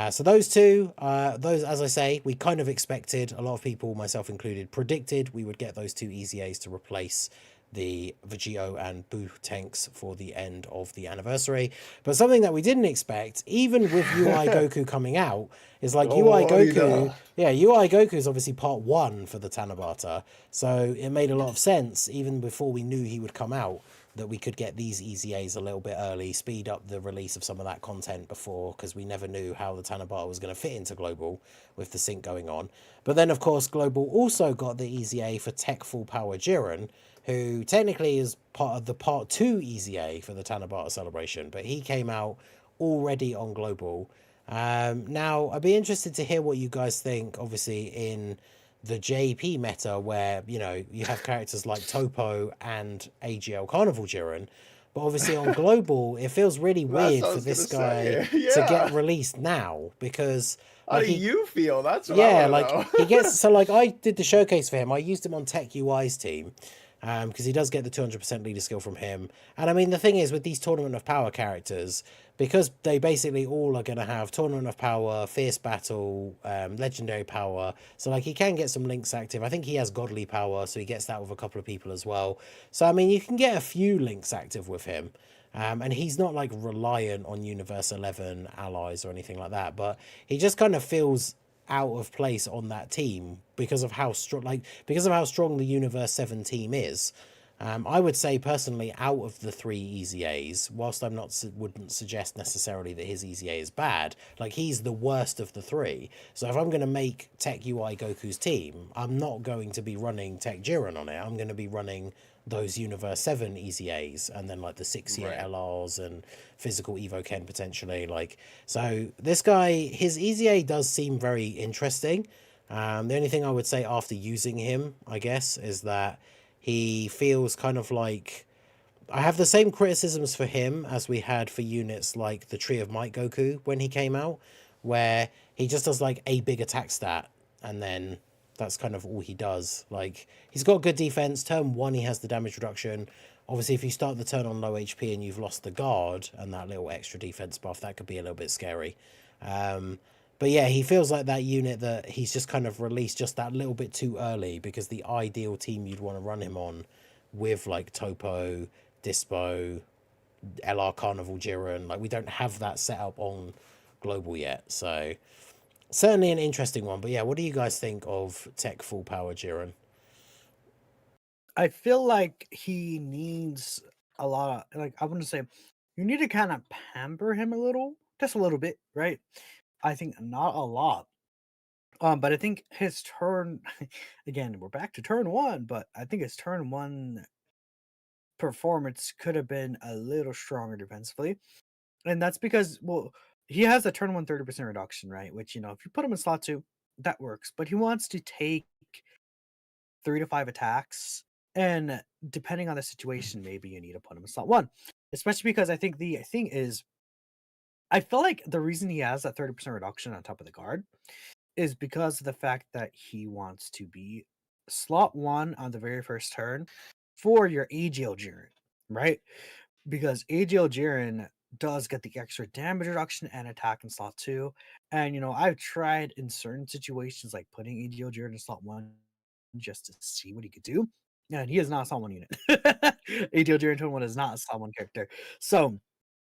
So those two, those, as I say, we kind of expected, a lot of people, myself included, predicted we would get those 2 EZAs to replace the Vegito and Boo tanks for the end of the anniversary. But something that we didn't expect, even with UI Goku coming out, is like UI Goku. Yeah, UI Goku is obviously part 1 for the Tanabata. So it made a lot of sense, even before we knew he would come out, that we could get these EZAs a little bit early, speed up the release of some of that content before, because we never knew how the Tanabata was going to fit into Global with the sync going on. But then, of course, Global also got the EZA for Tech Full Power Jiren, who technically is part of the Part 2 EZA for the Tanabata celebration, but he came out already on Global. Now, I'd be interested to hear what you guys think, obviously, in the JP meta where, you know, you have characters like Toppo and AGL Carnival Jiren, but obviously on Global, it feels really weird for this guy to get released now because... How do you feel? That's what yeah, I like know. he gets... So like I did the showcase for him. I used him on Tech UI's team because he does get the 200% leader skill from him. And I mean, the thing is with these Tournament of Power characters, because they basically all are going to have Tournament of Power, Fierce Battle, Legendary Power. So, like, he can get some links active. I think he has Godly Power, so he gets that with a couple of people as well. So, I mean, you can get a few links active with him. And he's not, like, reliant on Universe 11 allies or anything like that. But he just kind of feels out of place on that team because of how strong, the Universe 7 team is. I would say personally, out of the 3 EZAs, whilst wouldn't suggest necessarily that his EZA is bad, like he's the worst of the 3. So if I'm going to make Tech UI Goku's team, I'm not going to be running Tech Jiren on it. I'm going to be running those Universe 7 EZAs and then like the 6-year LRs and physical Evo Ken potentially. Like, so this guy, his EZA does seem very interesting. The only thing I would say after using him, I guess, is that he feels kind of like... I have the same criticisms for him as we had for units like the Tree of Might Goku when he came out, where he just does like a big attack stat and then that's kind of all he does. Like, he's got good defense. Turn 1 he has the damage reduction. Obviously, if you start the turn on low HP and you've lost the guard and that little extra defense buff, that could be a little bit scary. But yeah, he feels like that unit that he's just kind of released just that little bit too early, because the ideal team you'd want to run him on with like Toppo, Dispo, LR Carnival Jiren, like we don't have that set up on global yet. So certainly an interesting one. But yeah, what do you guys think of Tech Full Power Jiren? I feel like he needs a lot of, like, I want to say, you need to kind of pamper him a little, just a little bit, right? I think not a lot. But I think his turn, again, we're back to turn one, but I think his turn one performance could have been a little stronger defensively. And that's because, well, he has a turn one 30% reduction, right? Which, you know, if you put him in slot two, that works. But he wants to take 3 to 5 attacks. And depending on the situation, maybe you need to put him in slot one. Especially because I think the thing is, I feel like the reason he has that 30% reduction on top of the guard is because of the fact that he wants to be slot one on the very first turn for your AGL Jiren, right? Because AGL Jiren does get the extra damage reduction and attack in slot two. And, you know, I've tried in certain situations like putting AGL Jiren in slot one just to see what he could do. And he is not a slot one unit. AGL Jiren 21 is not a slot one character. So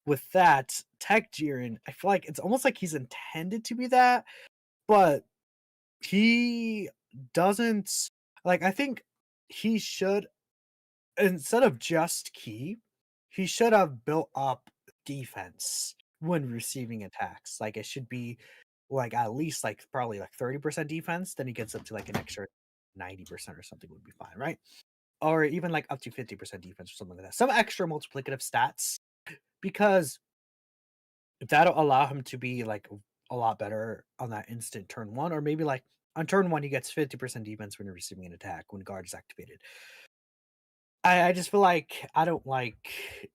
with that, Tech Jiren, I feel like it's almost like he's intended to be that, but he doesn't, like, I think he should, instead of just key, he should have built up defense when receiving attacks. Like, it should be like at least like probably like 30% defense, then he gets up to like an extra 90% or something would be fine, right? Or even like up to 50% defense or something like that. Some extra multiplicative stats, because that'll allow him to be like a lot better on that instant turn one, or maybe like on turn one he gets 50% defense when you're receiving an attack when guard is activated. I just feel like I don't like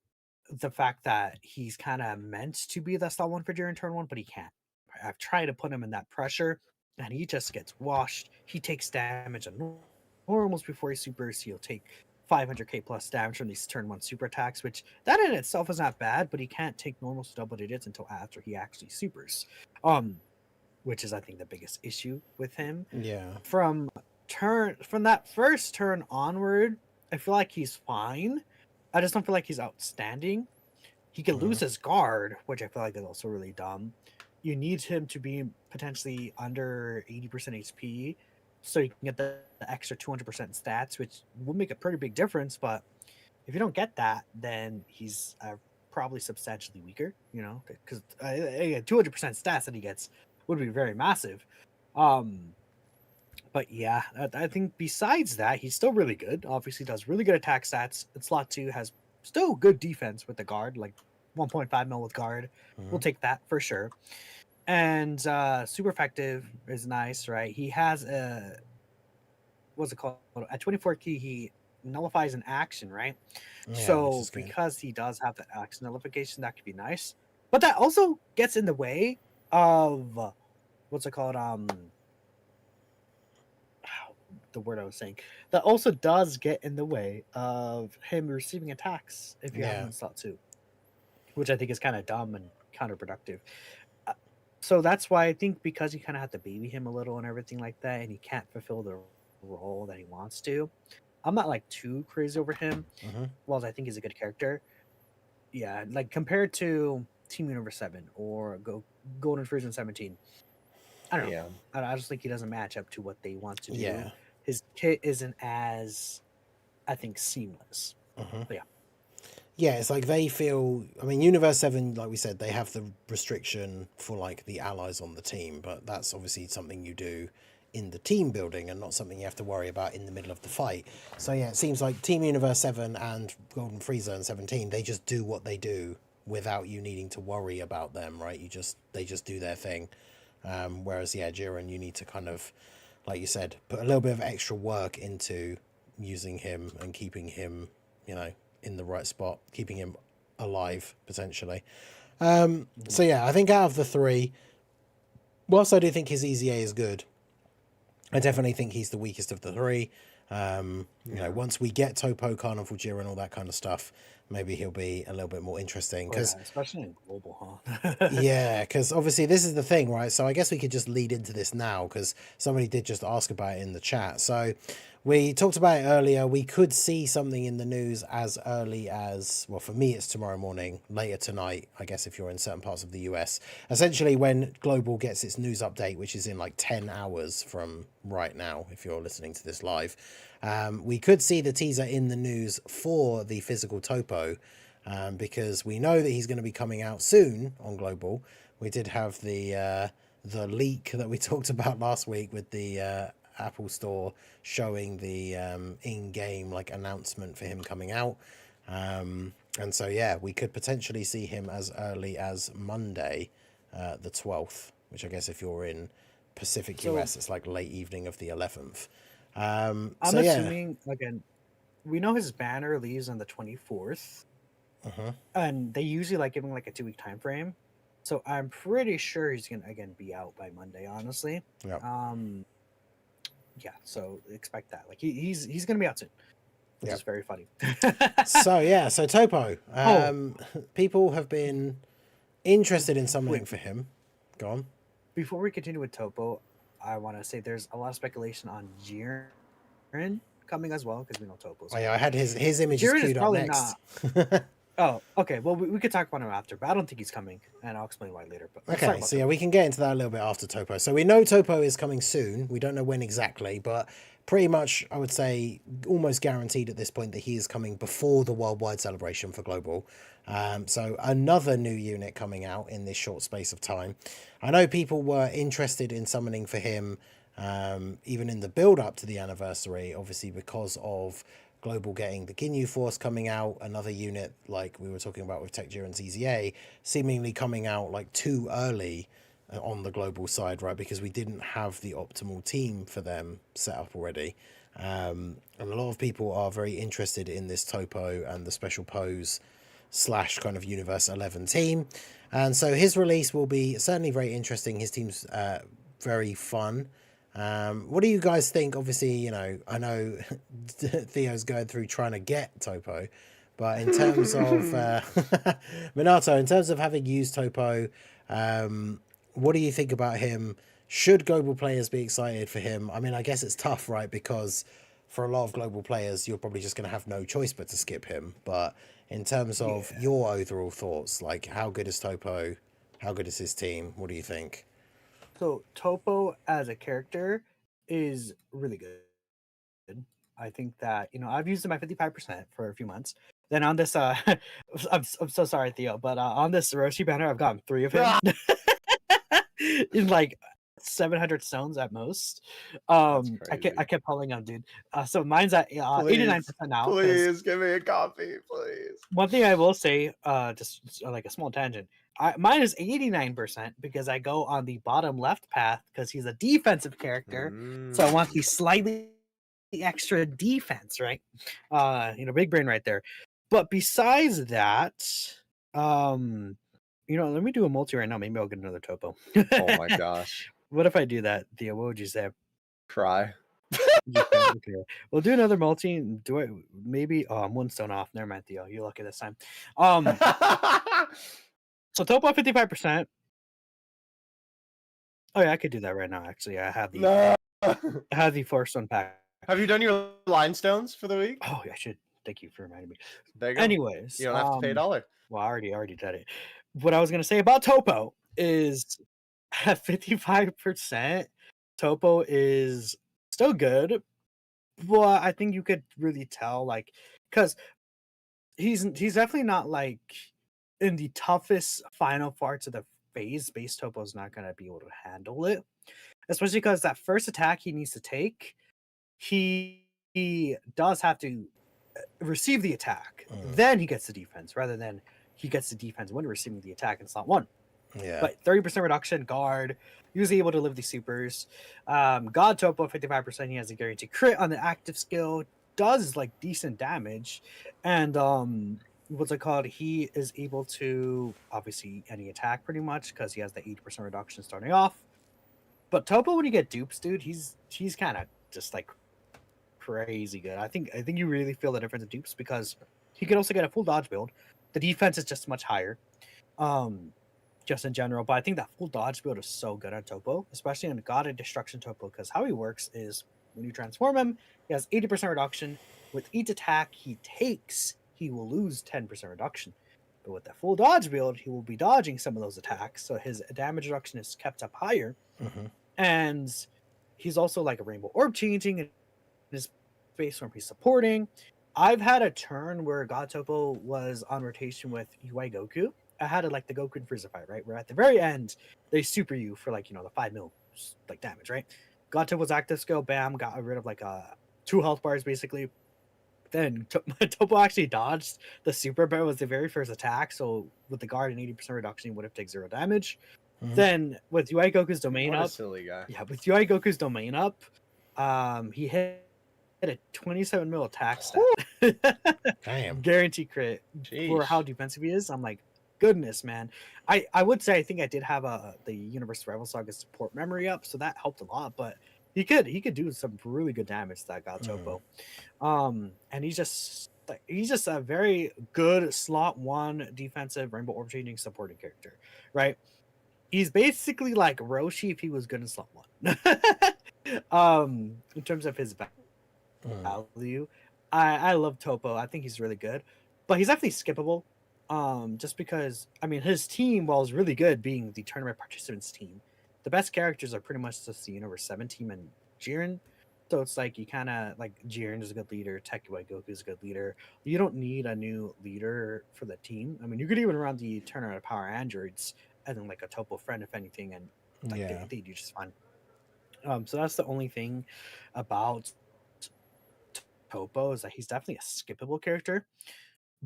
the fact that he's kind of meant to be the slot one for during turn one, but he can't. I've tried to put him in that pressure and he just gets washed. He takes damage on normals before he supers. He'll take 500k plus damage from these turn one super attacks, which that in itself is not bad, but he can't take normals to double digits until after he actually supers. Which is I think the biggest issue with him. Yeah. From that first turn onward, I feel like he's fine. I just don't feel like he's outstanding. He can lose his guard, which I feel like is also really dumb. You need him to be potentially under 80% HP so you can get the extra 200% stats, which will make a pretty big difference. But if you don't get that, then he's probably substantially weaker, you know, because 200% stats that he gets would be very massive. But yeah, I think besides that, he's still really good. Obviously, does really good attack stats. And slot 2 has still good defense with the guard, like 1.5 mil with guard. We'll take that for sure. And super effective is nice, right? He has a, what's it called? At 24 key, he nullifies an action, right? Yeah, so because he does have that action nullification, that could be nice. But that also gets in the way of, what's it called? The word I was saying, that also does get in the way of him receiving attacks if you have him in slot 2, which I think is kind of dumb and counterproductive. So that's why I think, because you kind of have to baby him a little and everything like that, and he can't fulfill the role that he wants to, I'm not like too crazy over him. While I think he's a good character, yeah, like compared to Team Universe 7 or Golden Frieza 17, I don't know. Yeah. I just think he doesn't match up to what they want to do. Yeah. His kit isn't as, I think, seamless. But yeah. Yeah, it's like they feel, I mean, Universe 7, like we said, they have the restriction for like the allies on the team, but that's obviously something you do in the team building and not something you have to worry about in the middle of the fight. So yeah, it seems like Team Universe 7 and Golden Frieza and 17, they just do what they do without you needing to worry about them, right? They just do their thing. Whereas yeah, Jiren, you need to kind of, like you said, put a little bit of extra work into using him and keeping him, you know, in the right spot, keeping him alive potentially. So yeah, I think out of the three, whilst I do think his EZA is good, I definitely think he's the weakest of the three. You know, once we get Toppo, Carnival Jiren, all that kind of stuff, maybe he'll be a little bit more interesting. Because especially in global, huh? yeah, because obviously this is the thing, right? So I guess we could just lead into this now because somebody did just ask about it in the chat. So we talked about it earlier. We could see something in the news as early as, well, for me, it's tomorrow morning, later tonight, I guess, if you're in certain parts of the US. Essentially, when Global gets its news update, which is in like 10 hours from right now, if you're listening to this live, we could see the teaser in the news for the physical Toppo. Because we know that he's going to be coming out soon on Global. We did have the leak that we talked about last week with the Apple Store showing the in-game like announcement for him coming out. And so yeah, we could potentially see him as early as Monday, the 12th, which I guess if you're in Pacific US, it's like late evening of the 11th. I'm assuming again, we know his banner leaves on the 24th. And they usually like giving like a 2-week time frame, so I'm pretty sure he's gonna again be out by Monday, honestly. Yeah, so expect that. Like he's gonna be out soon, which is very funny. So yeah, so Toppo, people have been interested in summoning for him. Go on. Before we continue with Toppo, I want to say there's a lot of speculation on Jiren coming as well, because we know Toppo's. Oh yeah, I had his image is queued up next. Oh, okay. Well, we could talk about him after, but I don't think he's coming, and I'll explain why later. But okay, so yeah, we can get into that a little bit after Toppo. So we know Toppo is coming soon. We don't know when exactly, but pretty much, I would say, almost guaranteed at this point that he is coming before the worldwide celebration for Global. So another new unit coming out in this short space of time. I know people were interested in summoning for him, even in the build-up to the anniversary, obviously because of Global getting the Ginyu Force coming out, another unit like we were talking about with Tech Jiren's EZA, seemingly coming out like too early on the Global side, right? Because we didn't have the optimal team for them set up already. And a lot of people are very interested in this Toppo and the special pose / kind of Universe 11 team. And so his release will be certainly very interesting. His team's very fun. What do you guys think? Obviously, you know, I know Theo's going through trying to get Toppo, but in terms of Minato, in terms of having used Toppo, what do you think about him? Should global players be excited for him? I mean, I guess it's tough, right? Because for a lot of global players, you're probably just going to have no choice but to skip him. But in terms of your overall thoughts, like how good is Toppo? How good is his team? What do you think? So Toppo as a character is really good. I think that, you know, I've used him at 55% for a few months. Then on this, I'm so sorry, Theo, but on this Roshi banner, I've gotten 3 of him in like 700 stones at most. I kept pulling him, dude. So mine's at 89% now. Please give me a copy, please. One thing I will say, just like a small tangent, mine is 89% because I go on the bottom left path because he's a defensive character. So I want the slightly extra defense, right? You know, big brain right there. But besides that, you know, let me do a multi right now. Maybe I'll get another Toppo. Oh my gosh. What if I do that, Theo? What would you say? Cry. Okay. We'll do another multi. Do I maybe? Oh, I'm 1 stone off. Never mind, Theo. You're lucky this time. So Toppo 55%. Oh yeah, I could do that right now. Actually, I have the I have the 4-stone pack. Have you done your line stones for the week? Oh, I should. Thank you for reminding me. There you go. Anyways, you don't have to pay $1. Well, I already did it. What I was gonna say about Toppo is at 55%, Toppo is still good, but I think you could really tell, like, because he's definitely not like in the toughest final parts of the phase. Base Toppo is not gonna be able to handle it, especially because that first attack he needs to take, he does have to receive the attack, then he gets the defense, rather than he gets the defense when receiving the attack in slot 1. Yeah. But 30% reduction, guard, usually able to live the supers. God Toppo 55%, he has a guarantee crit on the active skill, does like decent damage, and what's it called? He is able to obviously any attack pretty much because he has the 80% reduction starting off. But Toppo, when you get dupes, dude, he's kind of just like crazy good. I think you really feel the difference in dupes because he could also get a full dodge build. The defense is just much higher, just in general. But I think that full dodge build is so good on Toppo, especially on God of Destruction Toppo, because how he works is when you transform him, he has 80% reduction. With each attack he takes, he will lose 10% reduction. But with that full dodge build, he will be dodging some of those attacks, so his damage reduction is kept up higher. And he's also like a rainbow orb changing in his space form he's supporting. I've had a turn where God Toppo was on rotation with UI Goku. I had it like the Goku and Frieza fight, right? Where at the very end, they super you for like, the 5 mil like damage, right? God Toppo's active skill, bam, got rid of like 2 health bars basically. Then Toppo actually dodged the super, but it was the very first attack. So with the guard and 80% reduction, he would have taken 0 damage. Then with UI Goku's domain up, silly guy. Yeah, with UI Goku's domain up, he hit a 27 mil attack stat. Damn. Guarantee crit. For how defensive he is. I'm like, goodness, man. I would say I think I did have the Universe Rival Saga support memory up, so that helped a lot. But he could do some really good damage to that God Toppo. And he's just a very good slot 1 defensive rainbow orb changing supporting character, right? He's basically like Roshi if he was good in slot 1. In terms of his value, I love Toppo. I think he's really good, but he's definitely skippable. Just because his team, while is really good, being the tournament participants team, the best characters are pretty much just the Universe 7 team and Jiren. So it's like you kind of like Jiren is a good leader, Tech UI Goku is a good leader. You don't need a new leader for the team. You could even run the tournament of power androids and then like a Toppo friend if anything, and they do just fine. So that's the only thing about Toppo is that he's definitely a skippable character.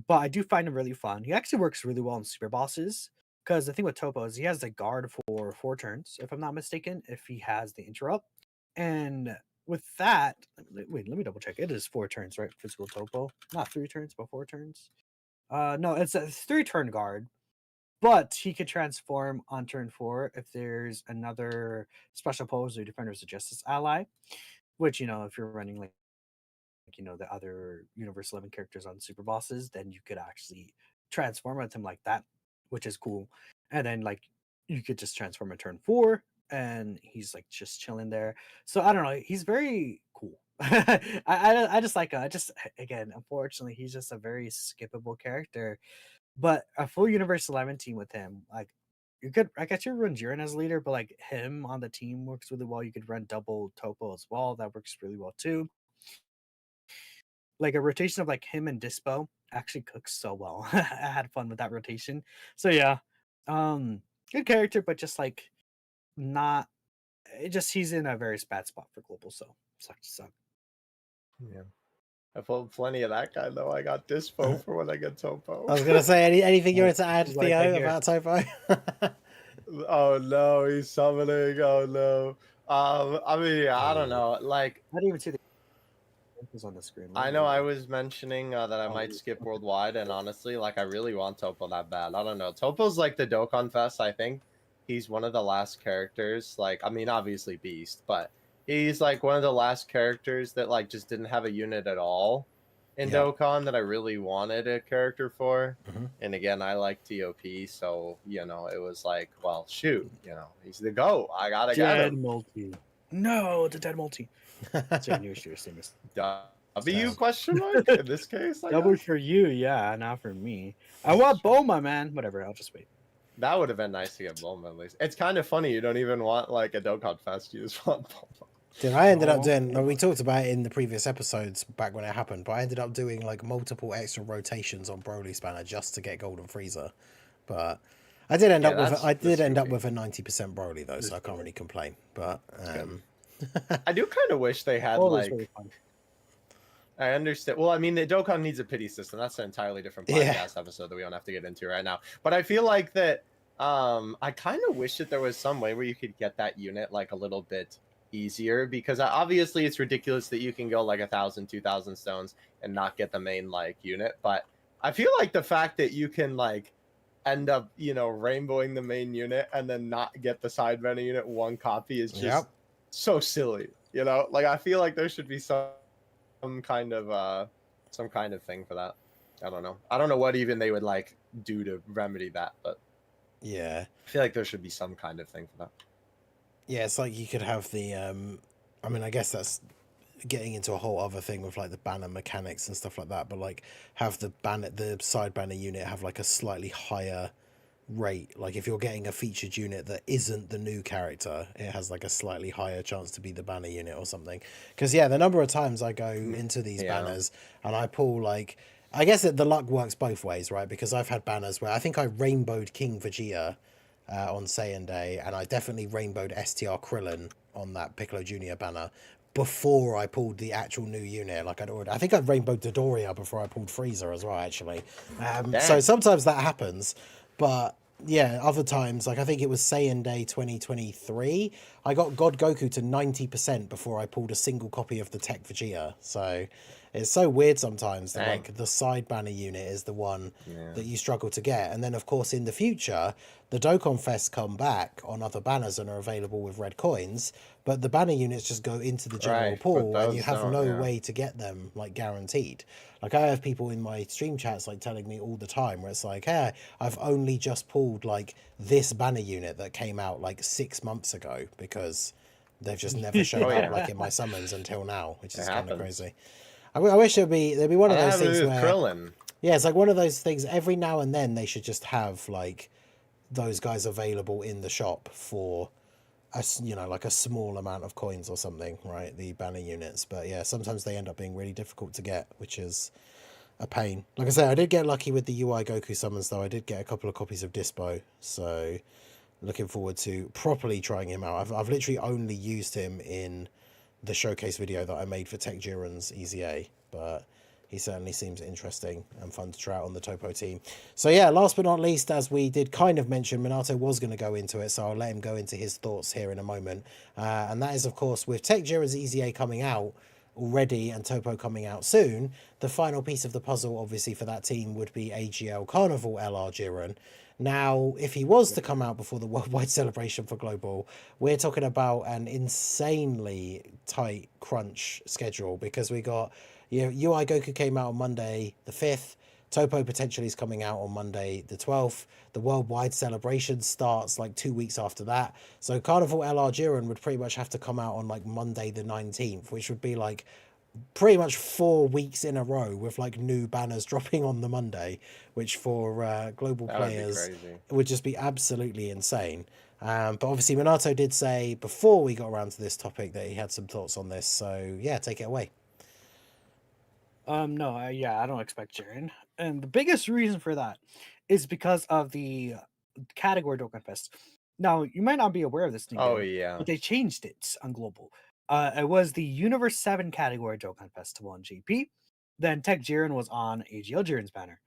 But I do find him really fun. He actually works really well in super bosses because the thing with Toppo is he has the guard for 4 turns, if I'm not mistaken, if he has the interrupt. And with that, wait, let me double check. It is 4 turns, right? Physical Toppo. Not 3 turns, but 4 turns. No, it's a 3-turn guard. But he could transform on turn 4 if there's another special pose or Defenders of Justice ally. Which, if you're running like the other Universe 11 characters on super bosses, then you could actually transform with him like that, which is cool. And then like you could just transform at turn 4 and he's like just chilling there. So I don't know, he's very cool. I just like again, unfortunately he's just a very skippable character, but a full Universe 11 team with him, like you could, I guess you run Jiren as leader, but like him on the team works really well. You could run double Toppo as well, that works really well too. Like a rotation of like him and Dispo actually cooks so well. I had fun with that rotation. So yeah, good character, but just like not. He's in a very bad spot for global. So suck. Yeah, I pulled plenty of that guy though. I got Dispo for when I get Toppo. I was gonna say anything you want to add, Theo, about Toppo? Oh no, he's summoning. Oh no. I don't know. Like, I didn't even see the on the screen. I know I was mentioning that I might skip worldwide, and honestly, like I really want Toppo that bad. I don't know. Toppo's like the Dokkan Fest. I think he's one of the last characters. Like, obviously Beast, but he's like one of the last characters that like just didn't have a unit at all in Dokkan that I really wanted a character for. And again, I like TOP, so it was like, well, shoot, he's the GOAT. I gotta get him. Multi. No, the dead multi. So you seriously missed. W question mark in this case? Double for you, yeah, not for me. I want Boma, man. Whatever, I'll just wait. That would have been nice to get Boma at least. It's kind of funny you don't even want like a Dokkan Fest, you just want Boma. Dude, I ended up doing, we talked about it in the previous episodes back when it happened, but I ended up doing like multiple extra rotations on Broly Spanner just to get Golden Frieza. But I did end up with a 90% Broly though, so I can't really complain. But I do kind of wish they had like. Really I understand. Well, the Dokkan needs a pity system. That's an entirely different podcast episode that we don't have to get into right now. But I feel like that. I kind of wish that there was some way where you could get that unit like a little bit easier, because obviously it's ridiculous that you can go like 1,000, 2,000 stones and not get the main like unit. But I feel like the fact that you can like end up rainbowing the main unit and then not get the side banner unit 1 copy is just so silly. Like I feel like there should be some some kind of thing for that. I don't know. I don't know what even they would like do to remedy that, but Yeah. I feel like there should be some kind of thing for that. Yeah, it's like you could have the I mean, I guess that's getting into a whole other thing with like the banner mechanics and stuff like that, but like have the side banner unit have like a slightly higher rate. Like if you're getting a featured unit that isn't the new character, it has like a slightly higher chance to be the banner unit or something. Because yeah, the number of times I go into these banners and I pull like, I guess the luck works both ways, right? Because I've had banners where I think I rainbowed King Vegeta on Saiyan Day, and I definitely rainbowed STR Krillin on that Piccolo Junior banner before I pulled the actual new unit. Like I think I rainbowed Dodoria before I pulled Frieza as well, actually. So sometimes that happens, but yeah, other times, like I think it was Saiyan Day 2023, I got God Goku to 90% before I pulled a single copy of the Tech Vegeta. So it's so weird sometimes that like the side banner unit is the one that you struggle to get. And then of course in the future, the Dokkan Fest come back on other banners and are available with red coins, but the banner units just go into the general pool and you have no way to get them like guaranteed. Like I have people in my stream chats like telling me all the time where it's like, hey, I've only just pulled like this banner unit that came out like 6 months ago because they've just never showed up like in my summons until now, which is kind of crazy. I wish there'd be one of those things where Krillin. Yeah, it's like one of those things every now and then they should just have like those guys available in the shop for like a small amount of coins or something, right? The banner units. But yeah, sometimes they end up being really difficult to get, which is a pain. Like I said, I did get lucky with the UI Goku summons though. I did get a couple of copies of Dispo, so looking forward to properly trying him out. I've literally only used him in the showcase video that I made for Tech Jiren's EZA, but he certainly seems interesting and fun to try out on the Toppo team. So yeah, last but not least, as we did kind of mention, Minato was going to go into it, so I'll let him go into his thoughts here in a moment. And that is, of course, with Tech Jiren's EZA coming out already and Toppo coming out soon, the final piece of the puzzle, obviously, for that team would be AGL Carnival LR Jiren. Now, if he was to come out before the worldwide celebration for Global, we're talking about an insanely tight crunch schedule because we got UI Goku came out on Monday the 5th. Toppo potentially is coming out on Monday the 12th. The worldwide celebration starts like 2 weeks after that. So Carnival LR Jiren would pretty much have to come out on like Monday the 19th, which would be like pretty much 4 weeks in a row with like new banners dropping on the Monday, which for global players would just be absolutely insane. But obviously Minato did say before we got around to this topic that he had some thoughts on this. So yeah, take it away. No, I don't expect Jiren. And the biggest reason for that is because of the category Dokkan Fest. Now, you might not be aware of this, Ningen, but they changed it on Global. It was the Universe 7 category Dokkan Festival on GP. Then Tech Jiren was on AGL Jiren's banner.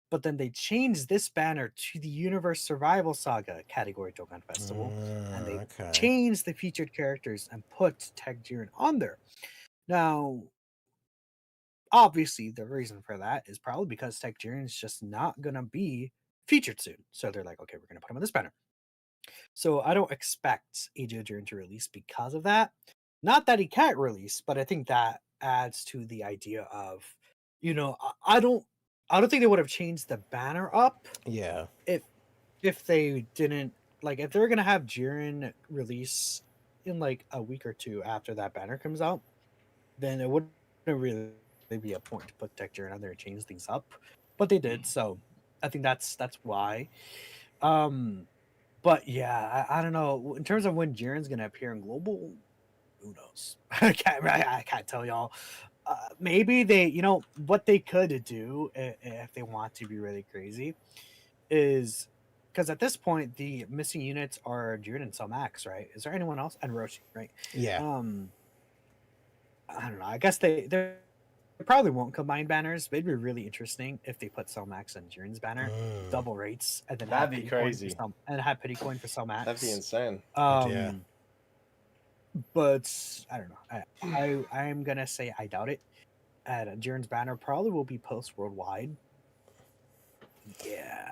But then they changed this banner to the Universe Survival Saga category Dokkan Festival. And they changed the featured characters and put Tech Jiren on there. Now, obviously, the reason for that is probably because Tech Jiren is just not going to be featured soon. So they're like, okay, we're going to put him on this banner. So I don't expect AGL Jiren to release because of that. Not that he can't release, but I think that adds to the idea of, I don't think they would have changed the banner up. Yeah. If they didn't, like, if they're going to have Jiren release in like a week or two after that banner comes out, then it wouldn't really be a point to put Tech Jiren on there and change things up, but they did, so I think that's why. But yeah, I don't know in terms of when Jiren's gonna appear in Global. Who knows? I can't tell y'all. Maybe they, what they could do if they want to be really crazy is because at this point the missing units are Jiren and Max, right? Is there anyone else? And Roshi, right? Yeah. I don't know. I guess they probably won't combine banners, but it'd be really interesting if they put Max on Jiren's banner, double rates, and then that'd be crazy. And have pity coin for Max. That'd be insane. Yeah. But I don't know. I'm gonna say I doubt it. And Jiren's banner probably will be post worldwide.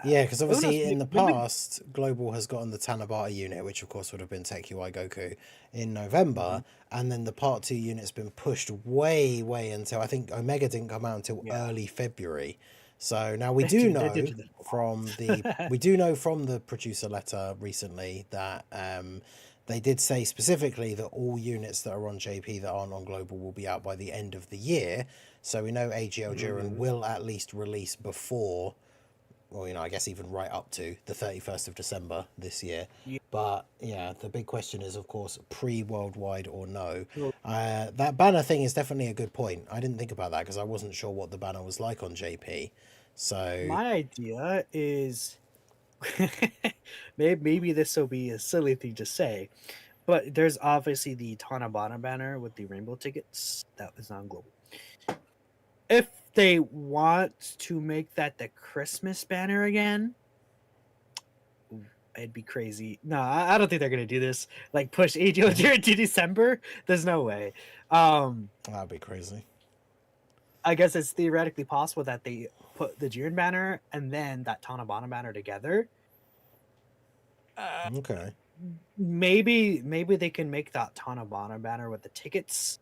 Yeah, because obviously in the maybe- past, Global has gotten the Tanabata unit, which of course would have been Tech UI Goku in November, and then the Part 2 unit's been pushed way until I think Omega didn't come out until early February. So now we do Dude, they know did this. from the producer letter recently that they did say specifically that all units that are on JP that aren't on Global will be out by the end of the year. So we know AGL Jiren will at least release before, or I guess even right up to the 31st of December this year. Yeah. But yeah, the big question is, of course, pre-worldwide or no. Well- That banner thing is definitely a good point. I didn't think about that because I wasn't sure what the banner was like on JP. So My idea is maybe this will be a silly thing to say, but there's obviously the Tanabana banner with the rainbow tickets that was on Global. If they want to make that the Christmas banner again, it'd be crazy. No, I don't think they're gonna do this. Like push AGO Jiren to December. There's no way. that'd be crazy. I guess it's theoretically possible that they put the Jiren banner and then that Tanabana banner together. Okay. Maybe they can make that Tanabana banner with the tickets,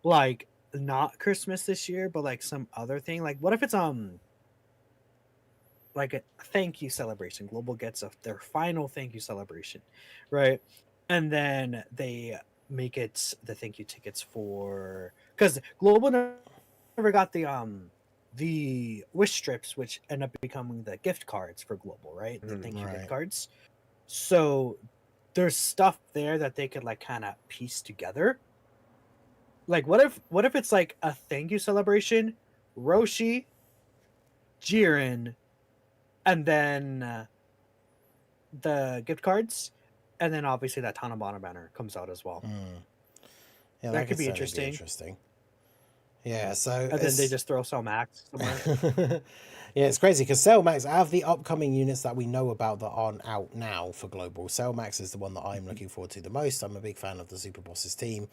like not Christmas this year, but like some other thing. Like what if it's like a thank you celebration? Global gets their final thank you celebration, right? And then they make it the thank you tickets for, because Global never got the wish strips, which end up becoming the gift cards for Global, right? The thank you Right. gift cards. So there's stuff there that they could like kind of piece together. Like what if it's like a thank you celebration, Roshi, Jiren, and then the gift cards, and then obviously that Tanabana banner comes out as well. Yeah, That could be certainly interesting. Yeah, so And then they just throw Cell Max somewhere. yeah, it's crazy because Cell Max, out of the upcoming units that we know about that aren't out now for Global, Cell Max is the one that I'm looking forward to the most. I'm a big fan of the Super Bosses team.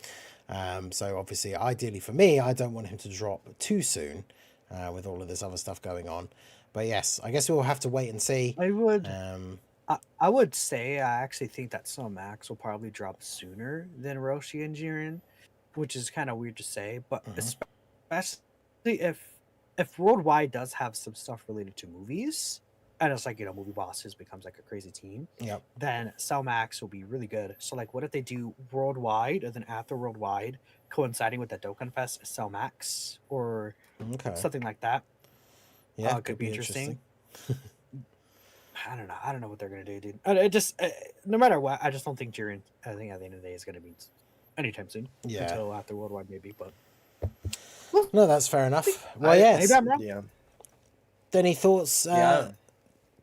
So obviously, ideally for me, I don't want him to drop too soon with all of this other stuff going on. But yes, I guess we'll have to wait and see. I would say I actually think that Cell Max will probably drop sooner than Roshi and Jiren, which is kind of weird to say, but especially if Worldwide does have some stuff related to movies, and it's like, movie bosses becomes like a crazy team, Yep. then Cell Max will be really good. So like, what if they do Worldwide, and then after Worldwide, coinciding with the Dokkan Fest, Cell Max, or something like that? Yeah, Could be interesting. I don't know what they're gonna do, dude. It just no matter what, I just don't think Jiren. I think at the end of the day is gonna be anytime soon. Yeah. Until after Worldwide, maybe. But no, that's fair enough. Well, yes. Maybe I'm wrong. Yeah. Any thoughts, Yeah.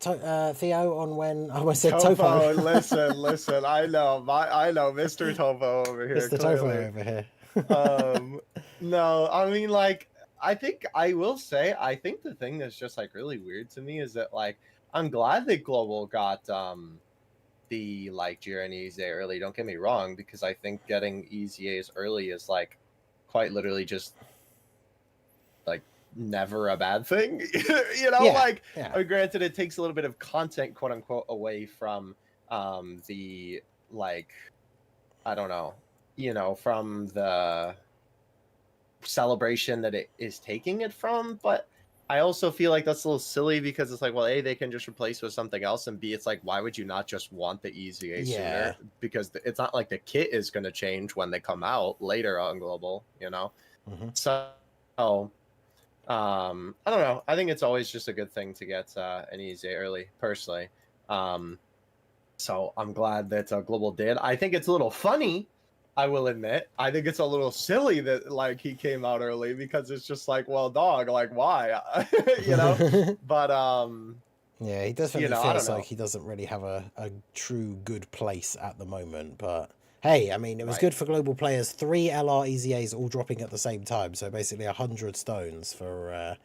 Theo, on when I almost said Toppo, Topo? listen. I know, Mr. Toppo over here. Mr. Topo clearly. over here. No, I mean, like, I think I will say, I think the thing that's just like really weird to me is that, like, I'm glad that Global got the like Jiren EZA early. Don't get me wrong, because I think getting EZAs early is like quite literally just like never a bad thing. Granted, it takes a little bit of content, quote unquote, away from the like, I don't know, from the celebration that it is taking it from, but I also feel like that's a little silly because it's like, well, A, they can just replace with something else, and B, it's like, why would you not just want the EZA sooner? Because it's not like the kit is going to change when they come out later on Global, So, I don't know. I think it's always just a good thing to get an EZA early, personally. So I'm glad that Global did. I think it's a little funny, I will admit. I think it's a little silly that like he came out early because it's just like, well, dog, like why, But yeah, he definitely I feels don't like know. he doesn't really have a true good place at the moment. But hey, I mean, it was Right. good for Global players. 3 LR EZAs all dropping at the same time, so basically 100 stones for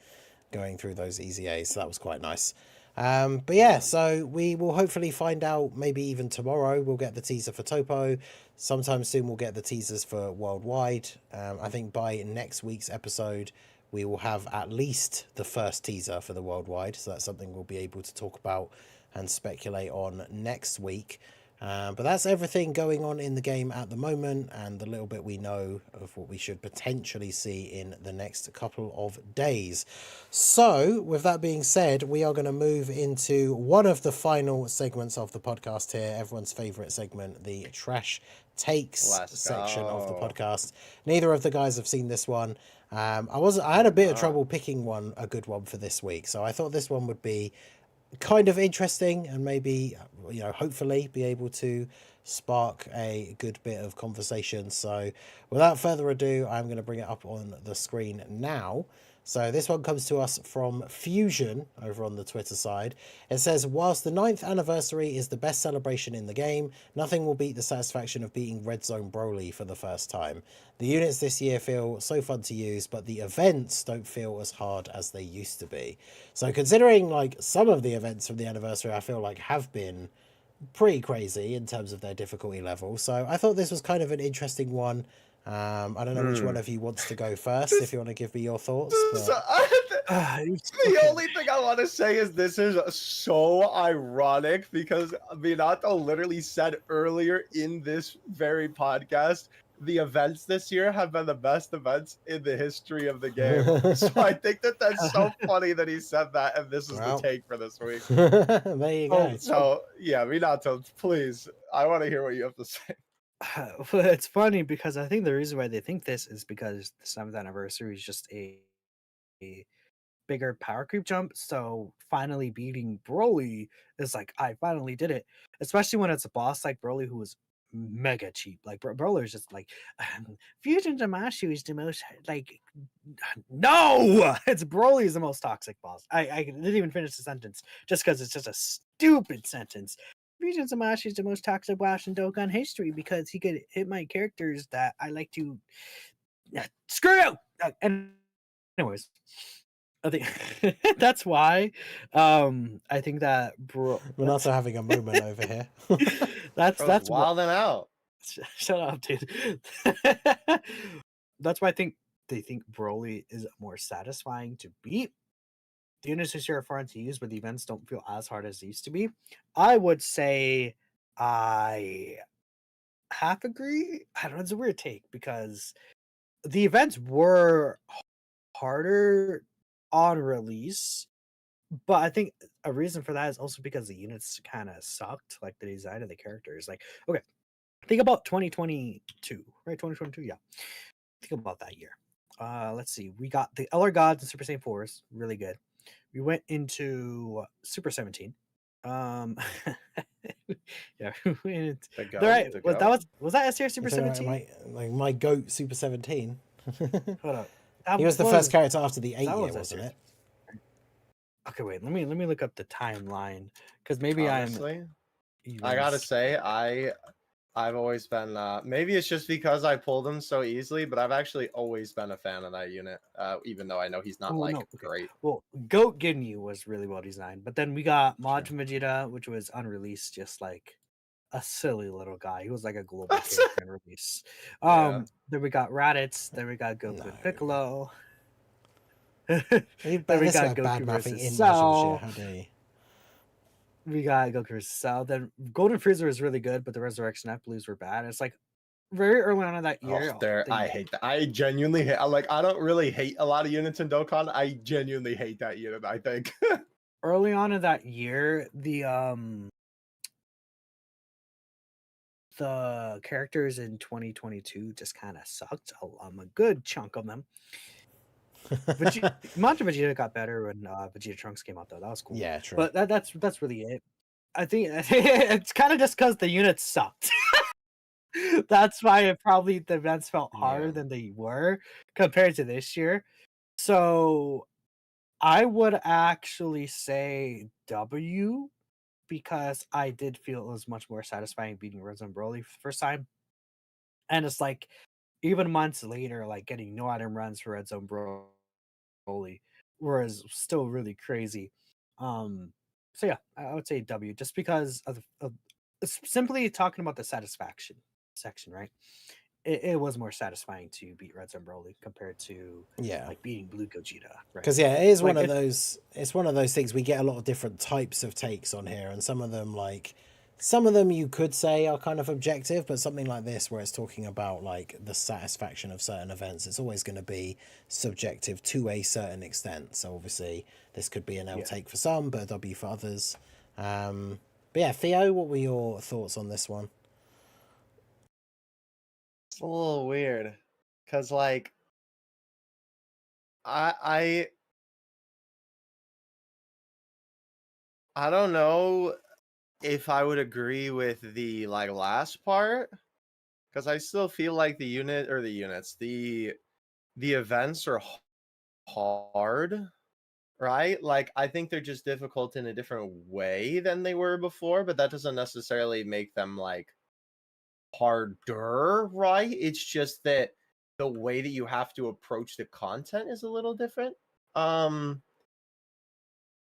going through those EZAs. So that was quite nice. But yeah, so we will hopefully find out maybe even tomorrow. We'll get the teaser for Topo. Sometime soon we'll get the teasers for Worldwide. I think by next week's episode we will have at least the first teaser for the worldwide. So that's something we'll be able to talk about and speculate on next week. But that's everything going on in the game at the moment, and the little bit we know of what we should potentially see in the next couple of days. So with that being said, we are going to move into one of the final segments of the podcast here, everyone's favorite segment, the trash takes section of the podcast. Neither of the guys have seen this one. I had a bit of trouble picking a good one for this week, so I thought this one would be kind of interesting and maybe, you know, hopefully be able to spark a good bit of conversation. So without further ado, I'm going to bring it up on the screen now. So this one comes to us from Fusion over on the Twitter side. It says, whilst the 9th anniversary is the best celebration in the game, nothing will beat the satisfaction of beating Red Zone Broly for the first time. The units this year feel so fun to use, but the events don't feel as hard as they used to be. So considering like some of the events from the anniversary, I feel like have been pretty crazy in terms of their difficulty level. So I thought this was kind of an interesting one. I don't know which one of you wants to go first, if you want to give me your thoughts. The only thing I want to say is this is so ironic because Minato literally said earlier in this very podcast, the events this year have been the best events in the history of the game. So I think that's so funny that he said that, and this is the take for this week. There you go. So yeah, Minato, please, I want to hear what you have to say. Well, it's funny because I think the reason why they think this is because the 7th anniversary is just a bigger power creep jump. So finally beating Broly is like, I finally did it. Especially when it's a boss like Broly who was mega cheap. Like Broly is just like, Fusion Damashu is the most like, no, it's Broly is the most toxic boss. I didn't even finish the sentence just because it's just a stupid sentence. Fusion Zamashi is the most toxic boss in Dokkan history because he could hit my characters that I like to screw you. Anyways, I think that's why. I think that we're also having a moment over here. that's wilding out. Shut up, dude. That's why I think they think Broly is more satisfying to beat. The units this year are fun to use, but the events don't feel as hard as they used to be. I would say I half agree. I don't know, it's a weird take because the events were harder on release, but I think a reason for that is also because the units kind of sucked, like the design of the characters. Like, okay, think about 2022, right? 2022, yeah. Think about that year. Let's see. We got the Elder Gods and Super Saiyan 4s, really good. We went into Super 17. Yeah, right. Was that STR Super 17? My goat Super 17. Hold up. He was the first character after the 8 year, wasn't it? Okay, wait. Let me look up the timeline because maybe honestly, I gotta say I've always been maybe it's just because I pulled him so easily, but I've actually always been a fan of that unit, even though I know he's not great. Well, Goat Ginyu was really well designed, but then we got Majin Vegeta, which was unreleased, just like a silly little guy. He was like a global character in release. Then we got Raditz, then we got Goku and Piccolo. Then we got Goku versus Cell. How dare you? We got Goku versus Cell. Then Golden Frieza was really good, but the Resurrection F Blues were bad. It's like very early on in that year. I hate that. I genuinely hate. I don't really hate a lot of units in Dokkan. I genuinely hate that unit. I think early on in that year, the characters in 2022 just kind of sucked. A good chunk of them. Majin Vegeta got better when Vegeta Trunks came out, though. That was cool. Yeah, true. But that's really it. I think it's kind of just because the units sucked. That's why the events felt harder than they were compared to this year. So I would actually say W because I did feel it was much more satisfying beating Red Zone Broly for the first time. And it's like even months later, like getting no item runs for Red Zone Broly was still really crazy. So yeah, I would say W just because of simply talking about the satisfaction section, right? it was more satisfying to beat Red Zone Broly compared to Yeah. like beating Blue Gogeta. Right? Because yeah, it is Like, one of those. It's one of those things. We get a lot of different types of takes on here, and some of them you could say are kind of objective, but something like this, where it's talking about like the satisfaction of certain events, it's always going to be subjective to a certain extent. So obviously, this could be an L Yeah. take for some, but a W for others. But yeah, Theo, what were your thoughts on this one? It's a little weird, cause like I don't know if I would agree with the like last part, because I still feel like the events are hard, right? Like I think they're just difficult in a different way than they were before, but that doesn't necessarily make them like harder, right? It's just that the way that you have to approach the content is a little different.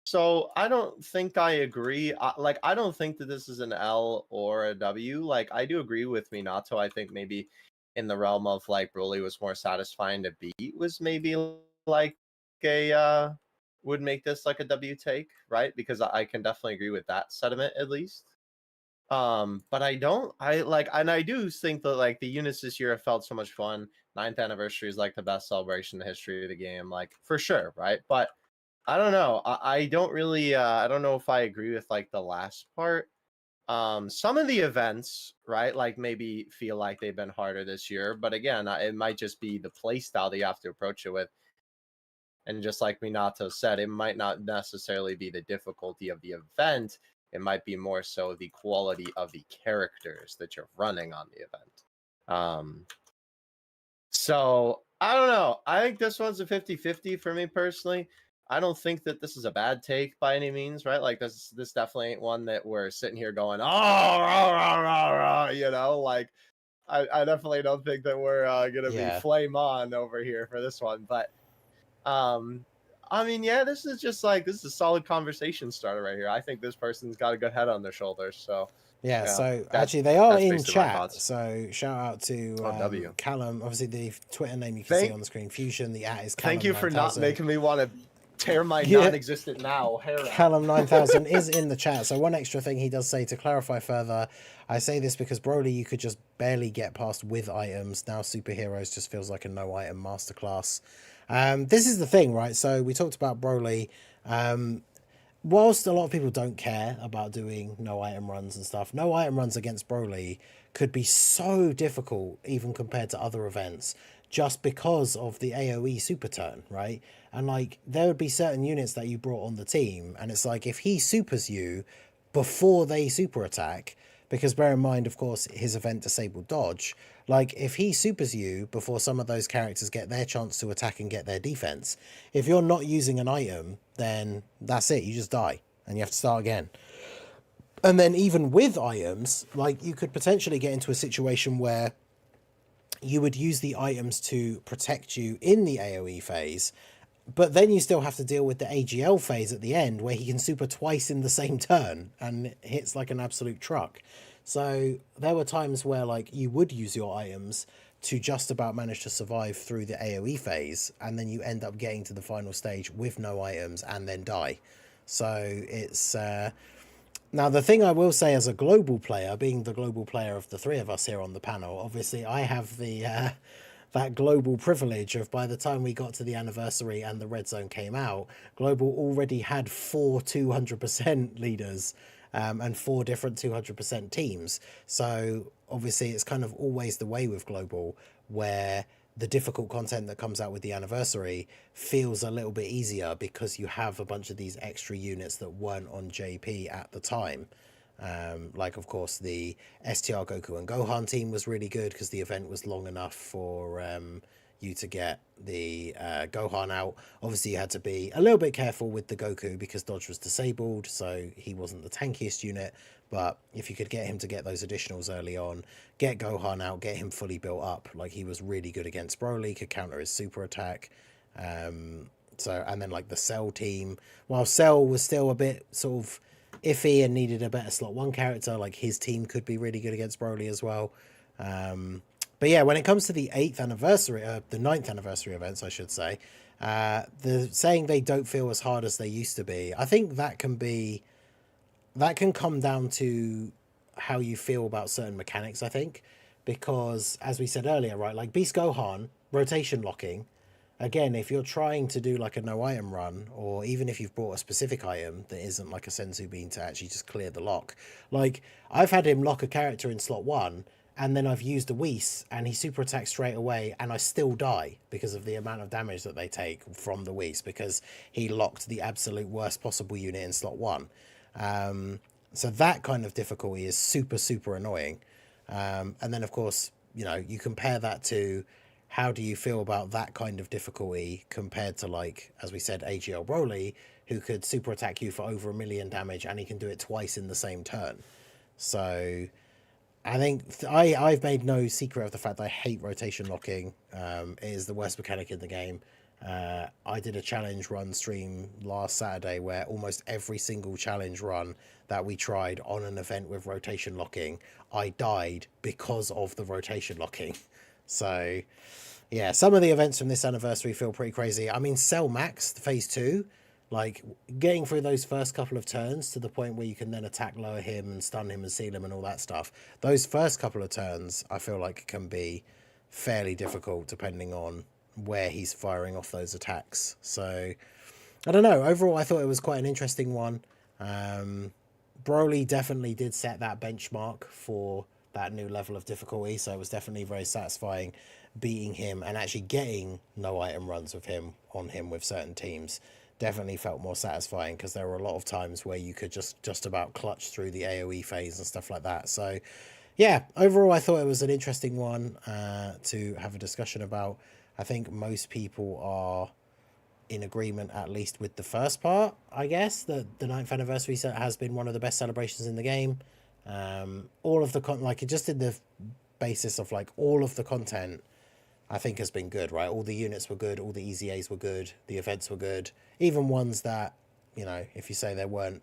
So I don't think I agree. I don't think that this is an L or a W. Like I do agree with Minato. I think maybe in the realm of like Broly was more satisfying to beat was maybe like a would make this like a W take, right? Because I can definitely agree with that sentiment at least. But I do think that like the units this year have felt so much fun. 9th anniversary is like the best celebration in the history of the game, like for sure, right? But I don't know. I don't really I don't know if I agree with like the last part. Some of the events, right, like maybe feel like they've been harder this year, but again, it might just be the play style that you have to approach it with. And just like Minato said, it might not necessarily be the difficulty of the event. It might be more so the quality of the characters that you're running on the event. So I don't know. I think this one's a 50-50 for me personally. I don't think that this is a bad take by any means, right? Like this definitely ain't one that we're sitting here going, oh, rah, rah, rah, rah, you know, like I definitely don't think that we're gonna be flame on over here for this one. But I mean, yeah, this is a solid conversation starter right here. I think this person's got a good head on their shoulders. So yeah, so actually they are in chat. So shout out to W. Callum. Obviously, the Twitter name you can see on the screen, Fusion. The @ is Callum. Thank you 9000. for not making me want to tear my non-existent now hair out. Callum 9000 is in the chat. So one extra thing he does say to clarify further. I say this because Broly, you could just barely get past with items. Now superheroes just feels like a no item masterclass. This is the thing, right? So we talked about Broly. Whilst a lot of people don't care about doing no item runs and stuff, no item runs against Broly could be so difficult even compared to other events just because of the AoE super turn, right? And like there would be certain units that you brought on the team, and it's like if he supers you before they super attack, because bear in mind, of course, his event disabled dodge, like if he supers you before some of those characters get their chance to attack and get their defense, if you're not using an item, then that's it, you just die and you have to start again. And then even with items, like you could potentially get into a situation where you would use the items to protect you in the AoE phase, but then you still have to deal with the AGL phase at the end where he can super twice in the same turn and hits like an absolute truck. So there were times where like you would use your items to just about manage to survive through the AoE phase, and then you end up getting to the final stage with no items and then die. So it's now the thing I will say as a global player, being the global player of the three of us here on the panel, obviously I have the that global privilege of by the time we got to the anniversary and the red zone came out, global already had 4 200% leaders and 4 different 200% teams. So obviously it's kind of always the way with global where the difficult content that comes out with the anniversary feels a little bit easier because you have a bunch of these extra units that weren't on JP at the time. Like of course the STR Goku and Gohan team was really good because the event was long enough for you to get the Gohan out. Obviously you had to be a little bit careful with the Goku because dodge was disabled, so he wasn't the tankiest unit, but if you could get him to get those additionals early on, get Gohan out, get him fully built up, like he was really good against Broly, could counter his super attack. So and then like the Cell team, while Cell was still a bit sort of iffy and needed a better slot 1 character, like his team could be really good against Broly as well. But yeah, when it comes to the 8th anniversary, the 9th anniversary events, I should say, the saying they don't feel as hard as they used to be, I think that can come down to how you feel about certain mechanics, I think, because as we said earlier, right, like Beast Gohan, rotation locking, again, if you're trying to do like a no item run, or even if you've brought a specific item that isn't like a Senzu Bean to actually just clear the lock, like I've had him lock a character in slot 1, and then I've used a Whis and he super attacks straight away, and I still die because of the amount of damage that they take from the Whis, because he locked the absolute worst possible unit in slot 1. So that kind of difficulty is super, super annoying. And then, of course, you know, you compare that to how do you feel about that kind of difficulty compared to, like, as we said, AGL Broly, who could super attack you for over 1 million damage, and he can do it twice in the same turn. So I think I've made no secret of the fact that I hate rotation locking. It is the worst mechanic in the game. I did a challenge run stream last Saturday where almost every single challenge run that we tried on an event with rotation locking, I died because of the rotation locking. So yeah, some of the events from this anniversary feel pretty crazy. I mean, Cell Max Phase 2, like getting through those first couple of turns to the point where you can then attack lower him and stun him and seal him and all that stuff. Those first couple of turns, I feel like can be fairly difficult depending on where he's firing off those attacks. So I don't know, overall I thought it was quite an interesting one. Broly definitely did set that benchmark for that new level of difficulty, so it was definitely very satisfying beating him and actually getting no item runs with him on him with certain teams. Definitely felt more satisfying because there were a lot of times where you could just about clutch through the AoE phase and stuff like that. So yeah, overall I thought it was an interesting one to have a discussion about. I think most people are in agreement, at least with the first part, I guess, that the 9th anniversary set has been one of the best celebrations in the game. All of the like it just did the basis of like all of the content, I think, has been good, right? All the units were good, all the EZAs were good, the events were good, even ones that, you know, if you say there weren't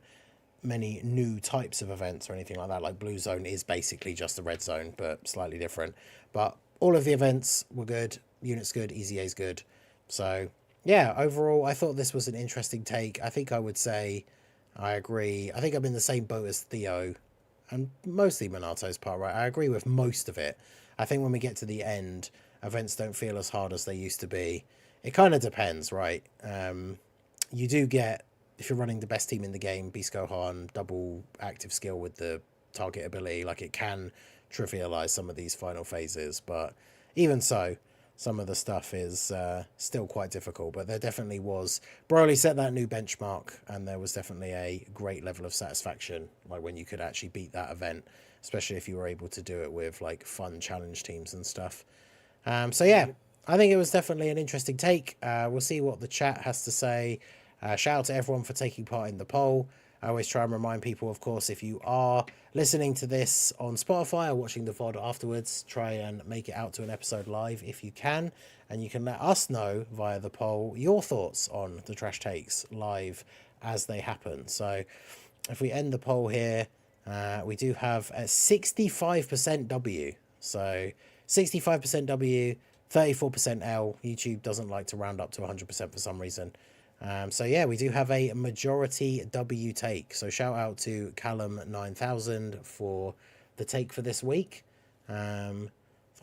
many new types of events or anything like that, like Blue Zone is basically just the Red Zone but slightly different, but all of the events were good, units good, EZAs good. So yeah, overall I thought this was an interesting take. I think I would say I agree. I think I'm in the same boat as Theo and mostly Monato's part, right? I agree with most of it. I think when we get to the end, events don't feel as hard as they used to be. It kind of depends, right? You do get, if you're running the best team in the game, Beast Gohan, double active skill with the target ability, like it can trivialize some of these final phases, but even so, some of the stuff is still quite difficult. But there definitely was, Broly set that new benchmark, and there was definitely a great level of satisfaction, like when you could actually beat that event, especially if you were able to do it with like fun challenge teams and stuff. So yeah, I think it was definitely an interesting take. We'll see what the chat has to say. Shout out to everyone for taking part in the poll. I always try and remind people, of course, if you are listening to this on Spotify or watching the VOD afterwards, try and make it out to an episode live if you can. And you can let us know via the poll your thoughts on the trash takes live as they happen. So if we end the poll here, we do have a 65% W. So 65% W, 34% L. YouTube doesn't like to round up to 100% for some reason. So yeah, we do have a majority W take. So shout out to Callum9000 for the take for this week. Thought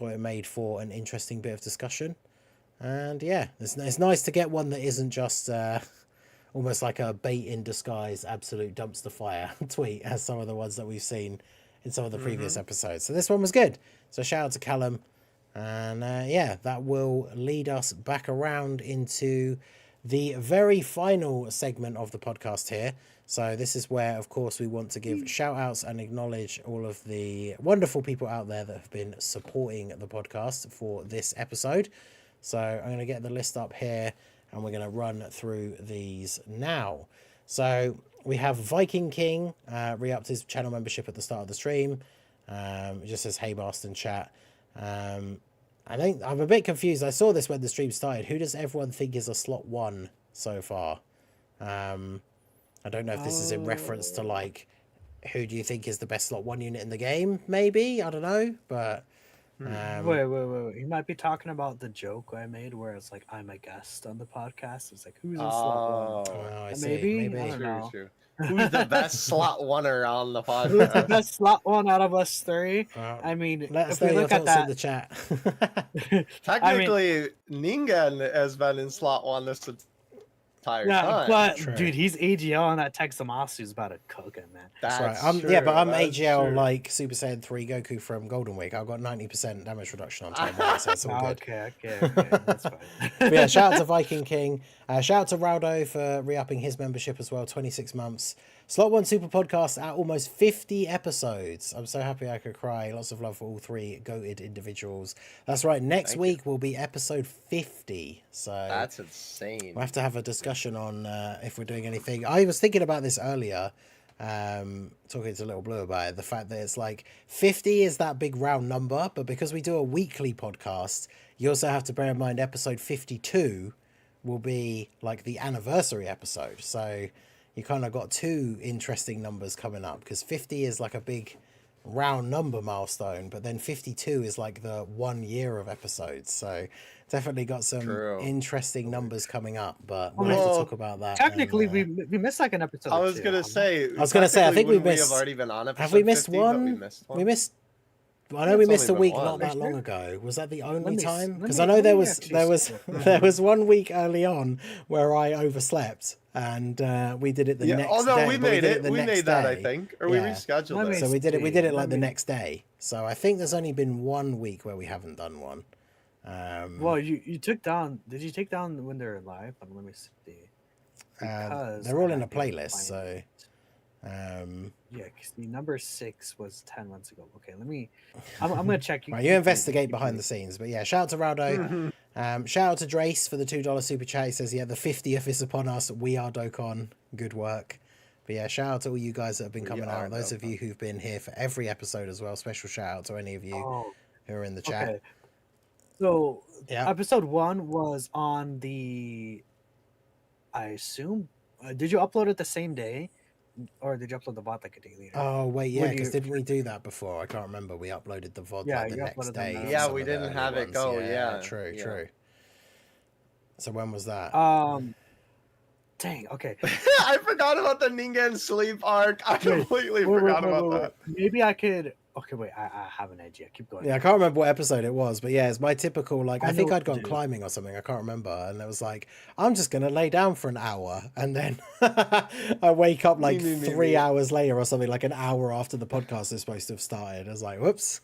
it made for an interesting bit of discussion. And yeah, it's nice to get one that isn't just almost like a bait in disguise, absolute dumpster fire tweet, as some of the ones that we've seen in some of the previous episodes. So this one was good. So shout out to Callum. And yeah, that will lead us back around into the very final segment of the podcast here. So this is where, of course, we want to give shout outs and acknowledge all of the wonderful people out there that have been supporting the podcast for this episode. So I'm going to get the list up here and we're going to run through these now. So we have Viking King, re-upped his channel membership at the start of the stream. It just says, hey, Boston chat. I think I'm a bit confused. I saw this when the stream started. Who does everyone think is a slot 1 so far? I don't know if this is in reference to like, who do you think is the best slot 1 unit in the game? Maybe, I don't know. But Wait. You might be talking about the joke I made where it's like, I'm a guest on the podcast. It's like, who's in slot one? Oh, I see. Maybe? I don't True, know. true. Who's the best slot oneer on the Who's the podcast? best slot one out of us three? I mean, let us if know we your look at thoughts in that, the chat. Technically, Ningen has been in slot one this entire yeah, time. but True. dude, he's AGL and that Texamasu's about to cook it, man. That's right. True, Yeah, but I'm that's AGL true. like Super Saiyan 3 Goku from Golden Week. I've got 90% damage reduction on time 1, so it's all good. Okay, that's fine. But yeah, shout out to Viking King. Shout out to Raldo for re-upping his membership as well, 26 months. Slot 1 Super Podcast at almost 50 episodes. I'm so happy I could cry. Lots of love for all three goated individuals. That's right. Next week will be episode 50. So That's insane. we'll have to have a discussion on if we're doing anything. I was thinking about this earlier, talking to Little Blue about it, the fact that it's like 50 is that big round number, but because we do a weekly podcast, you also have to bear in mind episode 52 will be like the anniversary episode. So you kind of got two interesting numbers coming up, because 50 is like a big round number milestone, but then 52 is like the 1 year of episodes. So definitely got some interesting numbers coming up, but we'll have to talk about that. Technically, and, we missed like an episode. I was gonna say. I think we missed. Have already been on episode have we missed 50, one? We missed one. We missed. I know we It's missed a only week been not one. that long ago. Was that the only Let me- time? let Because me- I know let there me was actually there was 1 week early on where I overslept, and we did it the next Oh no, day. we but made it. the We next made that, I day. think, or we Yeah. rescheduled Let it. me- So we did it see. like Let the me- next day. So I think there's only been 1 week where we haven't done one. Well, you took down. Did you take down when they're live? Let me see. Because they're all in I a didn't playlist, find so it. Yeah, because the number 6 was 10 months ago. Okay, let me. I'm gonna check. right, you investigate behind the scenes. But yeah, shout out to Raldo. Shout out to Drace for the $2 super chat. He says, yeah, the 50th is upon us. We are Dokkan. Good work. But yeah, shout out to all you guys that have been We coming are out. Those of Dokkan. you who've been here for every episode as well. Special shout out to any of you Oh, who are in the chat. okay. So Yeah. episode 1 was on the. I assume. Did you upload it the same day, or did you upload the VOD like a day later? Oh wait, yeah, When because you- didn't we do that before? I can't remember. We uploaded the VOD Yeah, like the you next uploaded them day. the- for Yeah, some we of the didn't early have it ones. go, yeah, True, yeah. true. So when was that? Dang. Okay. I forgot about the Ningen sleep arc. I completely forgot about that. Maybe I could. Okay, wait. I have an idea. Keep going. Yeah, I can't remember what episode it was, but yeah, it's my typical, like, I I think know I'd what to gone do. climbing or something, I can't remember, and it was like, I'm just going to lay down for an hour, and then I wake up like Me. 3 hours later or something, like an hour after the podcast is supposed to have started. I was like, whoops.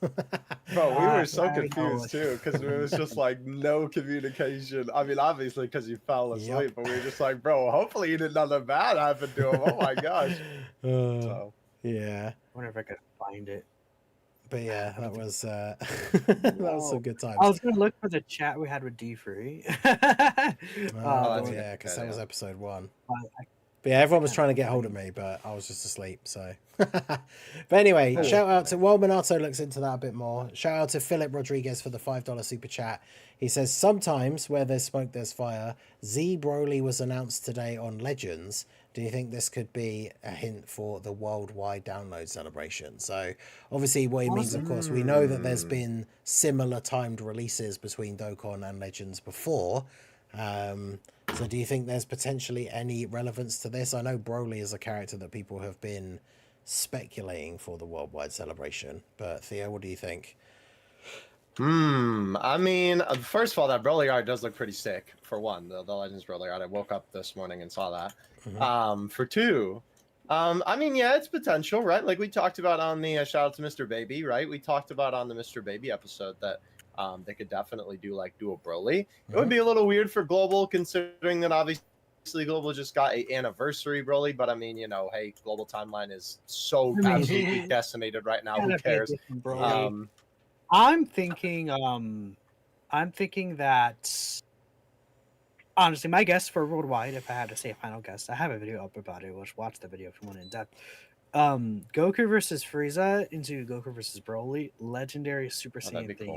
Bro, we were so I know. confused too, because it was just like no communication. I mean, obviously because you fell asleep, Yep. but we were just like, bro, hopefully you did nothing bad happen to him. Oh my gosh. So, Yeah, I wonder if I could find it. but yeah, that was that was some good times. I was gonna look for the chat we had with D Free. Oh, that's yeah, because good, that was yeah. episode 1. I- But yeah, everyone was trying to get hold of me, but I was just asleep. So, but anyway, shout out to while Minato looks into that a bit more. Shout out to Philip Rodriguez for the $5 super chat. He says, sometimes where there's smoke, there's fire. Z Broly was announced today on Legends. Do you think this could be a hint for the worldwide download celebration? So obviously what he means, of course, we know that there's been similar timed releases between Dokkan and Legends before. So do you think there's potentially any relevance to this? I know Broly is a character that people have been speculating for the worldwide celebration, but Theo, what do you think? I mean, first of all, that Broly art does look pretty sick. For one, the Legends Broly art, I woke up this morning and saw that. For two, I mean, yeah, it's potential, right? Like we talked about on the shout out to Mr. Baby, right? We talked about on the Mr. Baby episode that they could definitely do like dual Broly. It would be a little weird for Global, considering that obviously Global just got a anniversary Broly, but I mean, you know, hey, Global Timeline is so absolutely decimated right now. Who cares? I'm thinking that honestly, my guess for worldwide, if I had to say a final guess, I have a video up about it. Watch the video if you want in depth. Goku versus Frieza into Goku versus Broly, legendary Super that'd be Saiyan theme,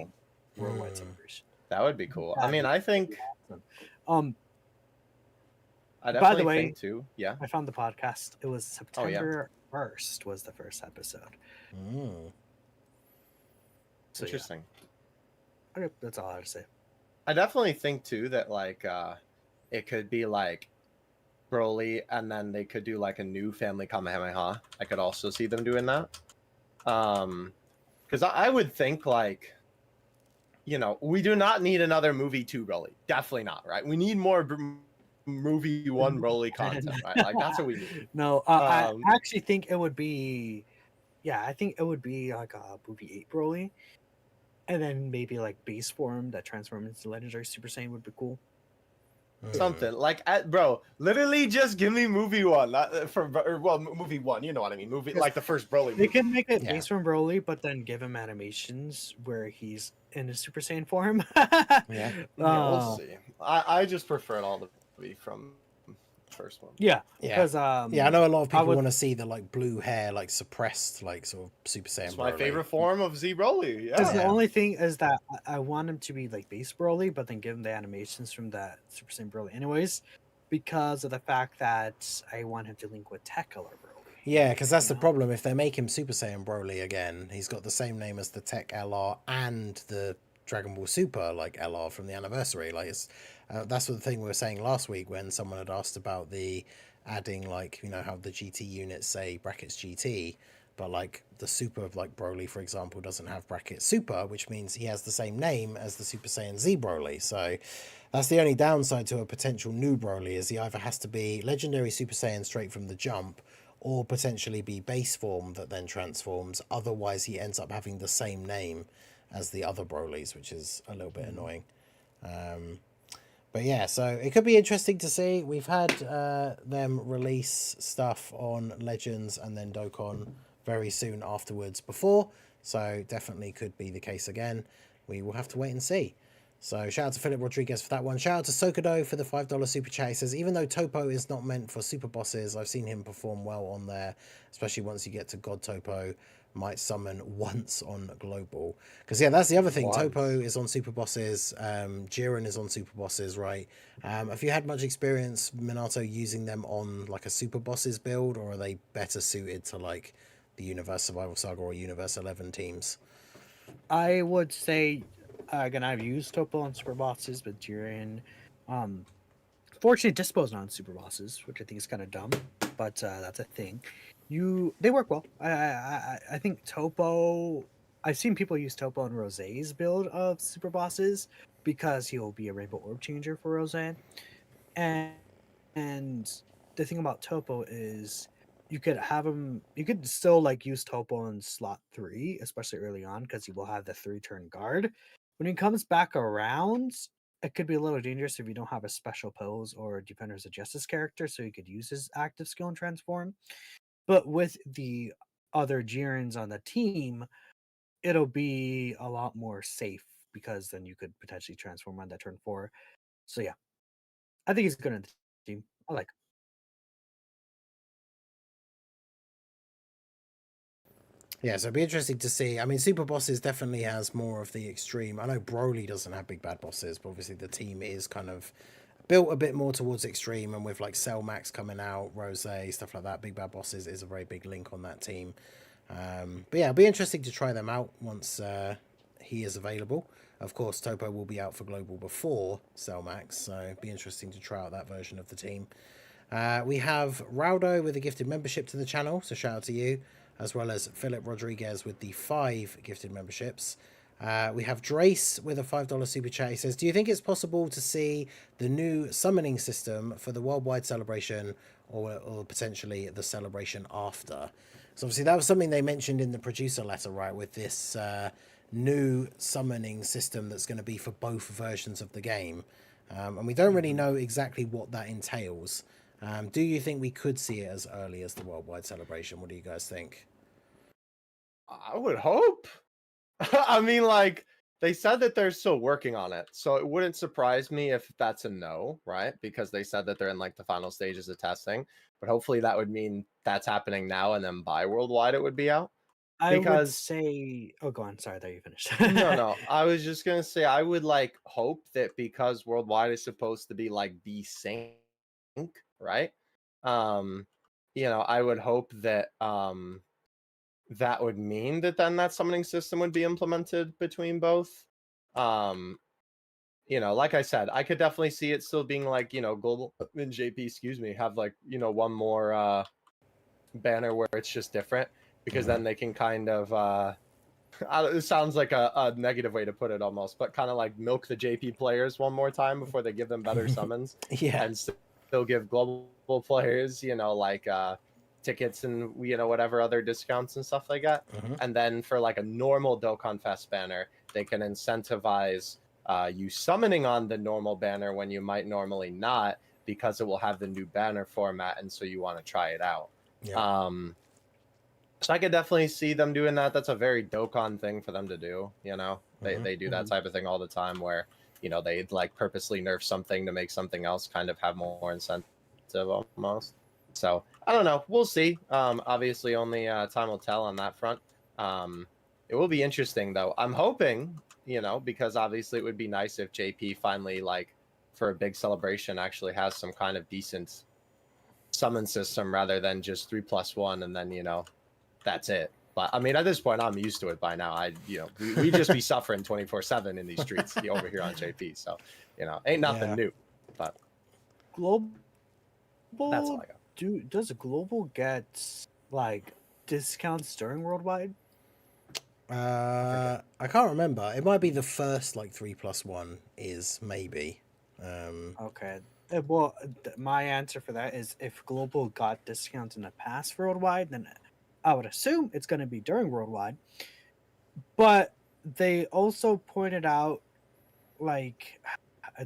cool. worldwide celebration. That would be cool. I mean, I think I By the definitely way, think too. Yeah. I found the podcast. It was Oh, yeah. September 1st was the first episode. So, yeah. Interesting. Okay, that's all I have to say. I definitely think too that like it could be like Broly, and then they could do like a new family Kamehameha. I could also see them doing that. Because I would think like, you know, we do not need another movie 2 Broly. Definitely not, right? We need more movie 1 Broly content, right? Like that's what we need. No, I actually think it would be, yeah, I think it would be like a movie 8 Broly, and then maybe like base form that transforms into Legendary Super Saiyan would be cool. Something like, bro, literally just give me movie 1, not movie 1. You know what I mean? Movie like the first Broly movie. They could make it Yeah. base from Broly, but then give him animations where he's in a Super Saiyan form. Yeah. We'll see. I just prefer it all to be from first one. Yeah, Yeah. because Yeah, I know a lot of people would- want to see the like blue hair, like suppressed, like sort of Super Saiyan. It's my Broly. favorite form of Z Broly. Yeah. Because the only thing is that I want him to be like base Broly, but then give him the animations from that Super Saiyan Broly anyways, because of the fact that I want him to link with Tech Color Broly. Yeah, because that's the problem. If they make him Super Saiyan Broly again, he's got the same name as the Tech LR and the Dragon Ball Super like LR from the anniversary. Like it's that's the thing we were saying last week when someone had asked about the adding, like, you know, how the GT units say brackets GT, but like the Super, like Broly for example, doesn't have brackets Super, which means he has the same name as the Super Saiyan Z Broly. So that's the only downside to a potential new Broly, is he either has to be Legendary Super Saiyan straight from the jump, or potentially be base form that then transforms. Otherwise he ends up having the same name as the other Brolys, which is a little bit annoying. But yeah, so it could be interesting to see. We've had them release stuff on Legends and then Dokkan very soon afterwards before, so definitely could be the case again. We will have to wait and see. So shout out to Philip Rodriguez for that one. Shout out to Sokado for the $5 super chat. He says, even though Toppo is not meant for super bosses, I've seen him perform well on there, especially once you get to God Toppo. Might summon once on global, because yeah, that's the other thing. Once. Toppo is on super bosses. Jiren is on super bosses, right? Have you had much experience, Minato, using them on like a super bosses build, or are they better suited to like the Universe Survival Saga or Universe 11 teams? I would say, again, I've used Toppo on super bosses, but Jiren, fortunately, disposed on super bosses, which I think is kind of dumb, but that's a thing. They work well. I think Toppo. I've seen people use Toppo in Rosé's build of super bosses because he'll be a Rainbow Orb changer for Rosé, and the thing about Toppo is you could have him. You could still like use Toppo in slot 3, especially early on, because he will have the 3-turn guard. When he comes back around, it could be a little dangerous if you don't have a special pose or Defenders of Justice character, so you could use his active skill and transform. But with the other Jirens on the team, it'll be a lot more safe, because then you could potentially transform on that turn 4. So yeah, I think he's good in the team. I like him. Yeah, so it'd be interesting to see. I mean, Super Bosses definitely has more of the extreme. I know Broly doesn't have big bad bosses, but obviously the team is kind of built a bit more towards extreme, and with like Cell Max coming out, Rose, stuff like that, big bad bosses is a very big link on that team. But yeah, it'll be interesting to try them out once he is available. Of course, Toppo will be out for global before Cell Max, so it'd be interesting to try out that version of the team. We have Raudo with a gifted membership to the channel, so shout out to you, as well as Philip Rodriguez with the 5 gifted memberships. We have Drace with a $5 super chat. He says, do you think it's possible to see the new summoning system for the worldwide celebration, or potentially the celebration after? So obviously that was something they mentioned in the producer letter, right, with this new summoning system that's going to be for both versions of the game. And we don't really know exactly what that entails. Do you think we could see it as early as the worldwide celebration? What do you guys think? I would hope. I mean, like, they said that they're still working on it, so it wouldn't surprise me if that's a no, right? Because they said that they're in like the final stages of testing. But hopefully that would mean that's happening now, and then by worldwide it would be out. I would Because say, oh, go on. Sorry, I thought you finished. no, I was just gonna say I would like hope that because worldwide is supposed to be like the sync, right? You know, I would hope that that would mean that then that summoning system would be implemented between both. You know, like I said, I could definitely see it still being like, you know, global and JP, excuse me, have like, you know, one more banner where it's just different, because then they can kind of it sounds like a negative way to put it almost, but kind of like milk the JP players one more time before they give them better summons. Yeah. And still give global players, you know, like tickets and, you know, whatever other discounts and stuff like that. And then for like a normal Dokkan Fest banner, they can incentivize you summoning on the normal banner when you might normally not, because it will have the new banner format, and so you want to try it out. Yeah. So I could definitely see them doing that. That's a very Dokkan thing for them to do, you know. They do that type of thing all the time, where, you know, they like purposely nerf something to make something else kind of have more incentive almost. So I don't know. We'll see. Obviously only time will tell on that front. It will be interesting though. I'm hoping, you know, because obviously it would be nice if JP finally, like, for a big celebration, actually has some kind of decent summon system rather than just 3+1 and then, you know, that's it. But I mean, at this point, I'm used to it by now. You know, we just be suffering 24/7 in these streets over here on JP. So, you know, ain't nothing new. But Global, that's all I got. Does Global get like discounts during Worldwide? I can't remember. It might be the first like 3+1 is maybe. Okay. Well, my answer for that is if Global got discounts in the past for Worldwide, then I would assume it's going to be during Worldwide. But they also pointed out, like,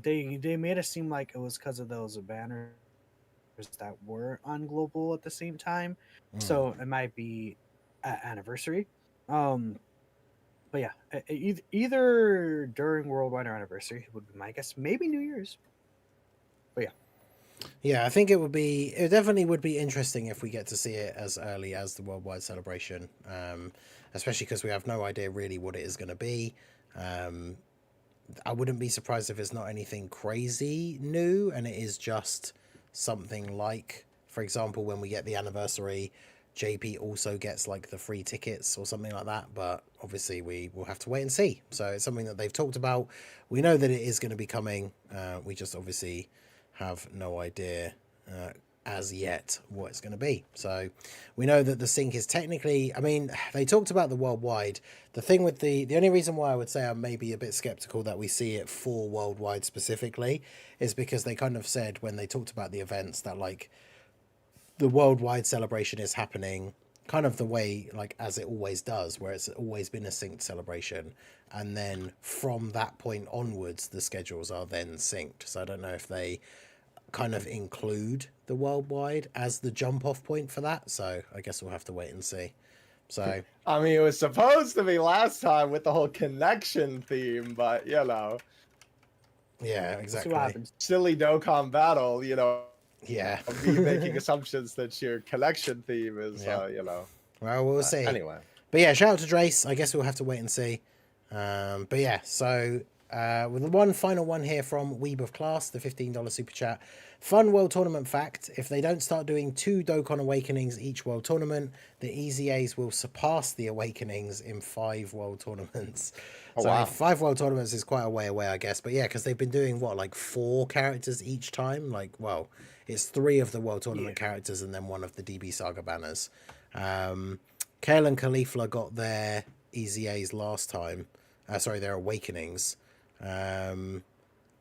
they made it seem like it was because of those banners that were on Global at the same time. So it might be anniversary. But yeah, either during Worldwide or anniversary would be my guess. Maybe New Year's. But yeah. Yeah, I think it definitely would be interesting if we get to see it as early as the worldwide celebration, especially because we have no idea really what it is going to be. I wouldn't be surprised if it's not anything crazy new and it is just something like, for example, when we get the anniversary, JP also gets like the free tickets or something like that, but obviously we will have to wait and see. So it's something that they've talked about. We know that it is going to be coming. We just obviously have no idea as yet what it's going to be. So we know that the sync is technically, I mean, they talked about the worldwide. The thing with the only reason why I would say I'm maybe a bit skeptical that we see it for worldwide specifically is because they kind of said when they talked about the events that like the worldwide celebration is happening kind of the way like as it always does, where it's always been a synced celebration, and then from that point onwards the schedules are then synced. So I don't know if they kind of include the worldwide as the jump off point for that, so I guess we'll have to wait and see. So I mean, it was supposed to be last time with the whole connection theme, but you know, yeah, exactly. See what happens. Silly Dokkan Battle, you know. Yeah. Me making assumptions that your collection theme is, Yeah. you know. Well, we'll see. Anyway. But yeah, shout out to Drace. I guess we'll have to wait and see. But yeah, so with one final one here from Weeb of Class, the $15 super chat. Fun World Tournament fact: if they don't start doing 2 Dokkan Awakenings each World Tournament, the EZAs will surpass the Awakenings in 5 World Tournaments. Oh, so wow. 5 World Tournaments is quite a way away, I guess. But yeah, because they've been doing what, like 4 characters each time? Like, well, it's 3 of the World Tournament characters and then 1 of the DB Saga banners. Kale and Caulifla got their EZAs last time. Sorry, their Awakenings.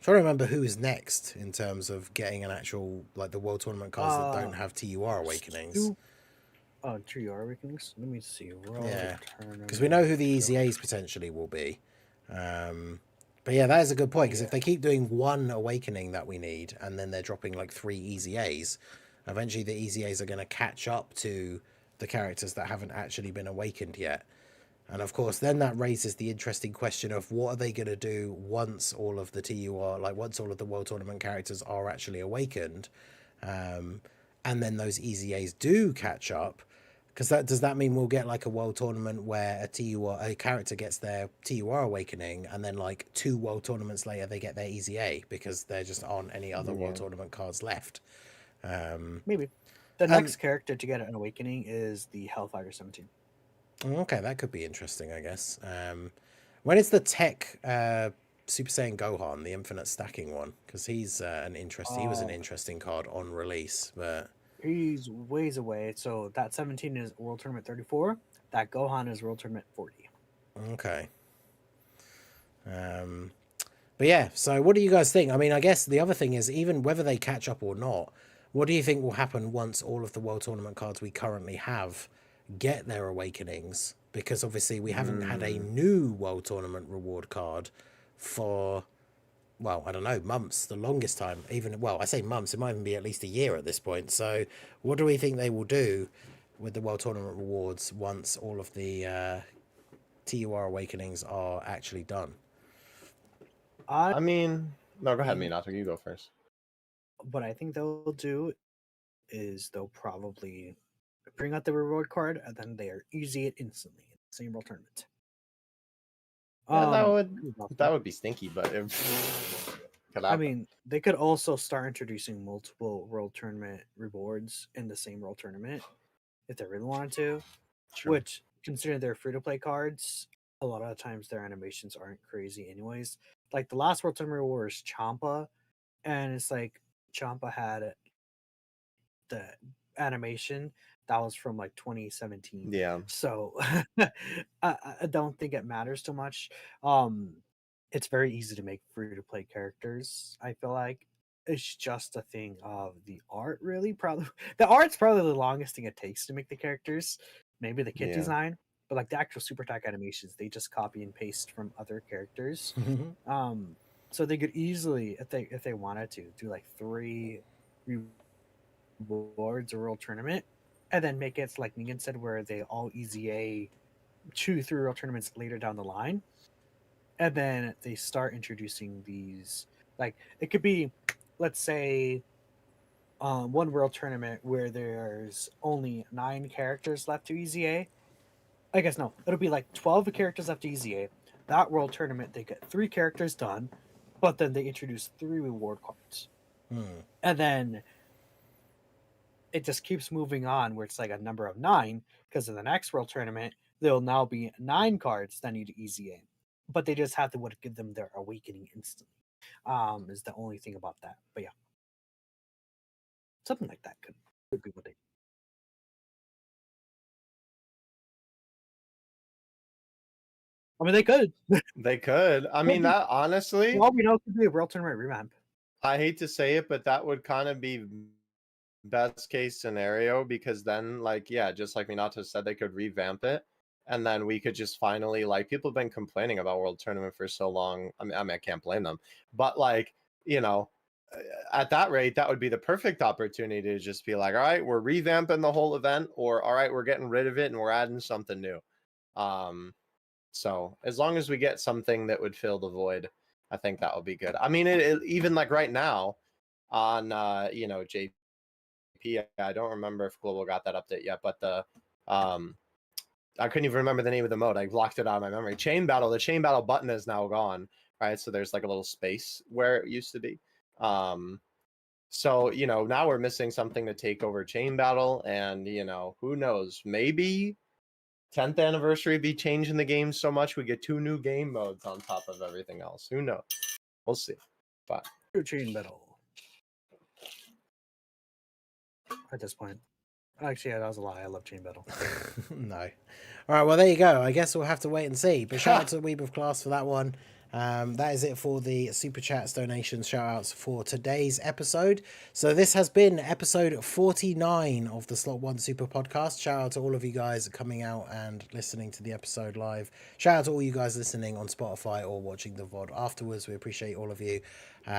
Trying to remember who is next in terms of getting an actual, like, the World Tournament cards that don't have TUR Awakenings. TUR Awakenings? Let me see. Yeah, because we know who the EZAs potentially will be. But yeah, that is a good point, because if they keep doing 1 Awakening that we need, and then they're dropping, like, 3 EZAs, eventually the EZAs are going to catch up to the characters that haven't actually been awakened yet. And of course, then that raises the interesting question of what are they going to do once all of the TUR, like once all of the World Tournament characters are actually awakened, and then those EZAs do catch up. Because does that mean we'll get like a World Tournament where a character gets their TUR Awakening, and then like 2 World Tournaments later they get their EZA because there just aren't any other World Tournament cards left. Maybe. The next character to get an Awakening is the Hellfighter 17. Okay, that could be interesting, I guess. When is the tech Super Saiyan Gohan, the infinite stacking one? Because he's he was an interesting card on release, but he's ways away. So that 17 is World Tournament 34. That Gohan is World Tournament 40. okay. But yeah, so what do you guys think? I mean, I guess the other thing is, even whether they catch up or not, what do you think will happen once all of the World Tournament cards we currently have get their awakenings? Because obviously we haven't had a new World Tournament reward card for, well, I don't know, months, the longest time. Even, well, I say months, it might even be at least a year at this point. So what do we think they will do with the World Tournament rewards once all of the TUR awakenings are actually done? I mean, no, go ahead, Minato. You go first. What I think they'll do is they'll probably bring out the reward card and then they are easy it instantly in the same World Tournament. Yeah, that would be stinky, but I mean, they could also start introducing multiple World Tournament rewards in the same World Tournament if they really wanted to. True. Which, considering they're free-to-play cards, a lot of the times their animations aren't crazy anyways. Like the last World Tournament reward was Champa, and it's like Champa had the animation that was from like 2017. Yeah. So I don't think it matters too much. It's very easy to make free-to-play characters. I feel like it's just a thing of the art. Really, probably the art's probably the longest thing it takes to make the characters. Maybe the kit design, but like the actual super attack animations, they just copy and paste from other characters. So they could easily, if they wanted to, do like 3 rewards or World Tournament, and then make it like Ningen said, where they all EZA 2-3 World Tournaments later down the line, and then they start introducing these. Like it could be, let's say, one World Tournament where there's only 9 characters left to EZA. I guess no, it'll be like 12 characters left to EZA. That World Tournament, they get 3 characters done, but then they introduce 3 reward cards. And then it just keeps moving on where it's like a number of 9, because in the next World Tournament, there'll now be 9 cards that need to EZA. But they just have to give them their awakening instantly. Is the only thing about that. But yeah. Something like that could be what they do. I mean, they could. They could. I mean, that honestly, Well, we know it could be a World Tournament revamp. I hate to say it, but that would kind of be best case scenario, because then, like, yeah, just like Minato said, they could revamp it, and then we could just finally, like, people have been complaining about World Tournament for so long. I mean, I can't blame them, but like, you know, at that rate, that would be the perfect opportunity to just be like, all right, we're revamping the whole event, or all right, we're getting rid of it and we're adding something new. So as long as we get something that would fill the void, I think that would be good. I mean, it even like right now on you know, JP, I don't remember if Global got that update yet, but the I couldn't even remember the name of the mode. I blocked it out of my memory. Chain Battle. The Chain Battle button is now gone, right? So there's like a little space where it used to be. So, you know, now we're missing something to take over Chain Battle, and, you know, who knows? Maybe 10th anniversary be changing the game so much we get 2 new game modes on top of everything else. Who knows? We'll see. But Chain Battle. At this point. Actually, yeah, that was a lie. I love Chain Battle. No. All right, well, there you go. I guess we'll have to wait and see. But shout out to Weeb of Class for that one. That is it for the Super Chats, donations, shout outs for today's episode. So this has been episode 49 of the Slot 1 Super Podcast. Shout out to all of you guys coming out and listening to the episode live. Shout out to all you guys listening on Spotify or watching the VOD afterwards. We appreciate all of you.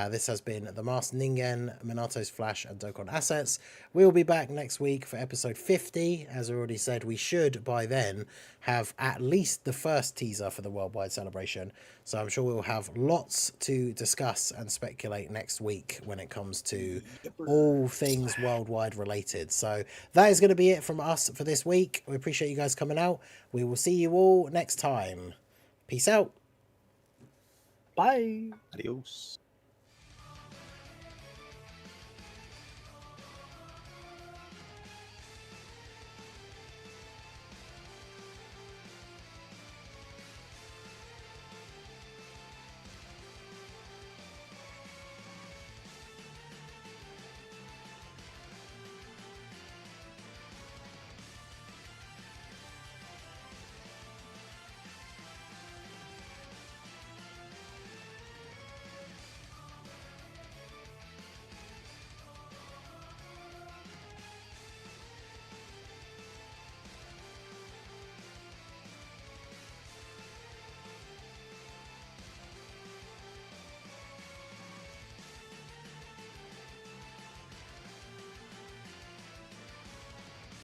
This has been the Masked Ningen, Minato's Flash, and Dokkan Assets. We'll be back next week for episode 50. As I already said, we should by then have at least the first teaser for the worldwide celebration. So I'm sure we'll have lots to discuss and speculate next week when it comes to all things worldwide related. So that is going to be it from us for this week. We appreciate you guys coming out. We will see you all next time. Peace out. Bye. adios.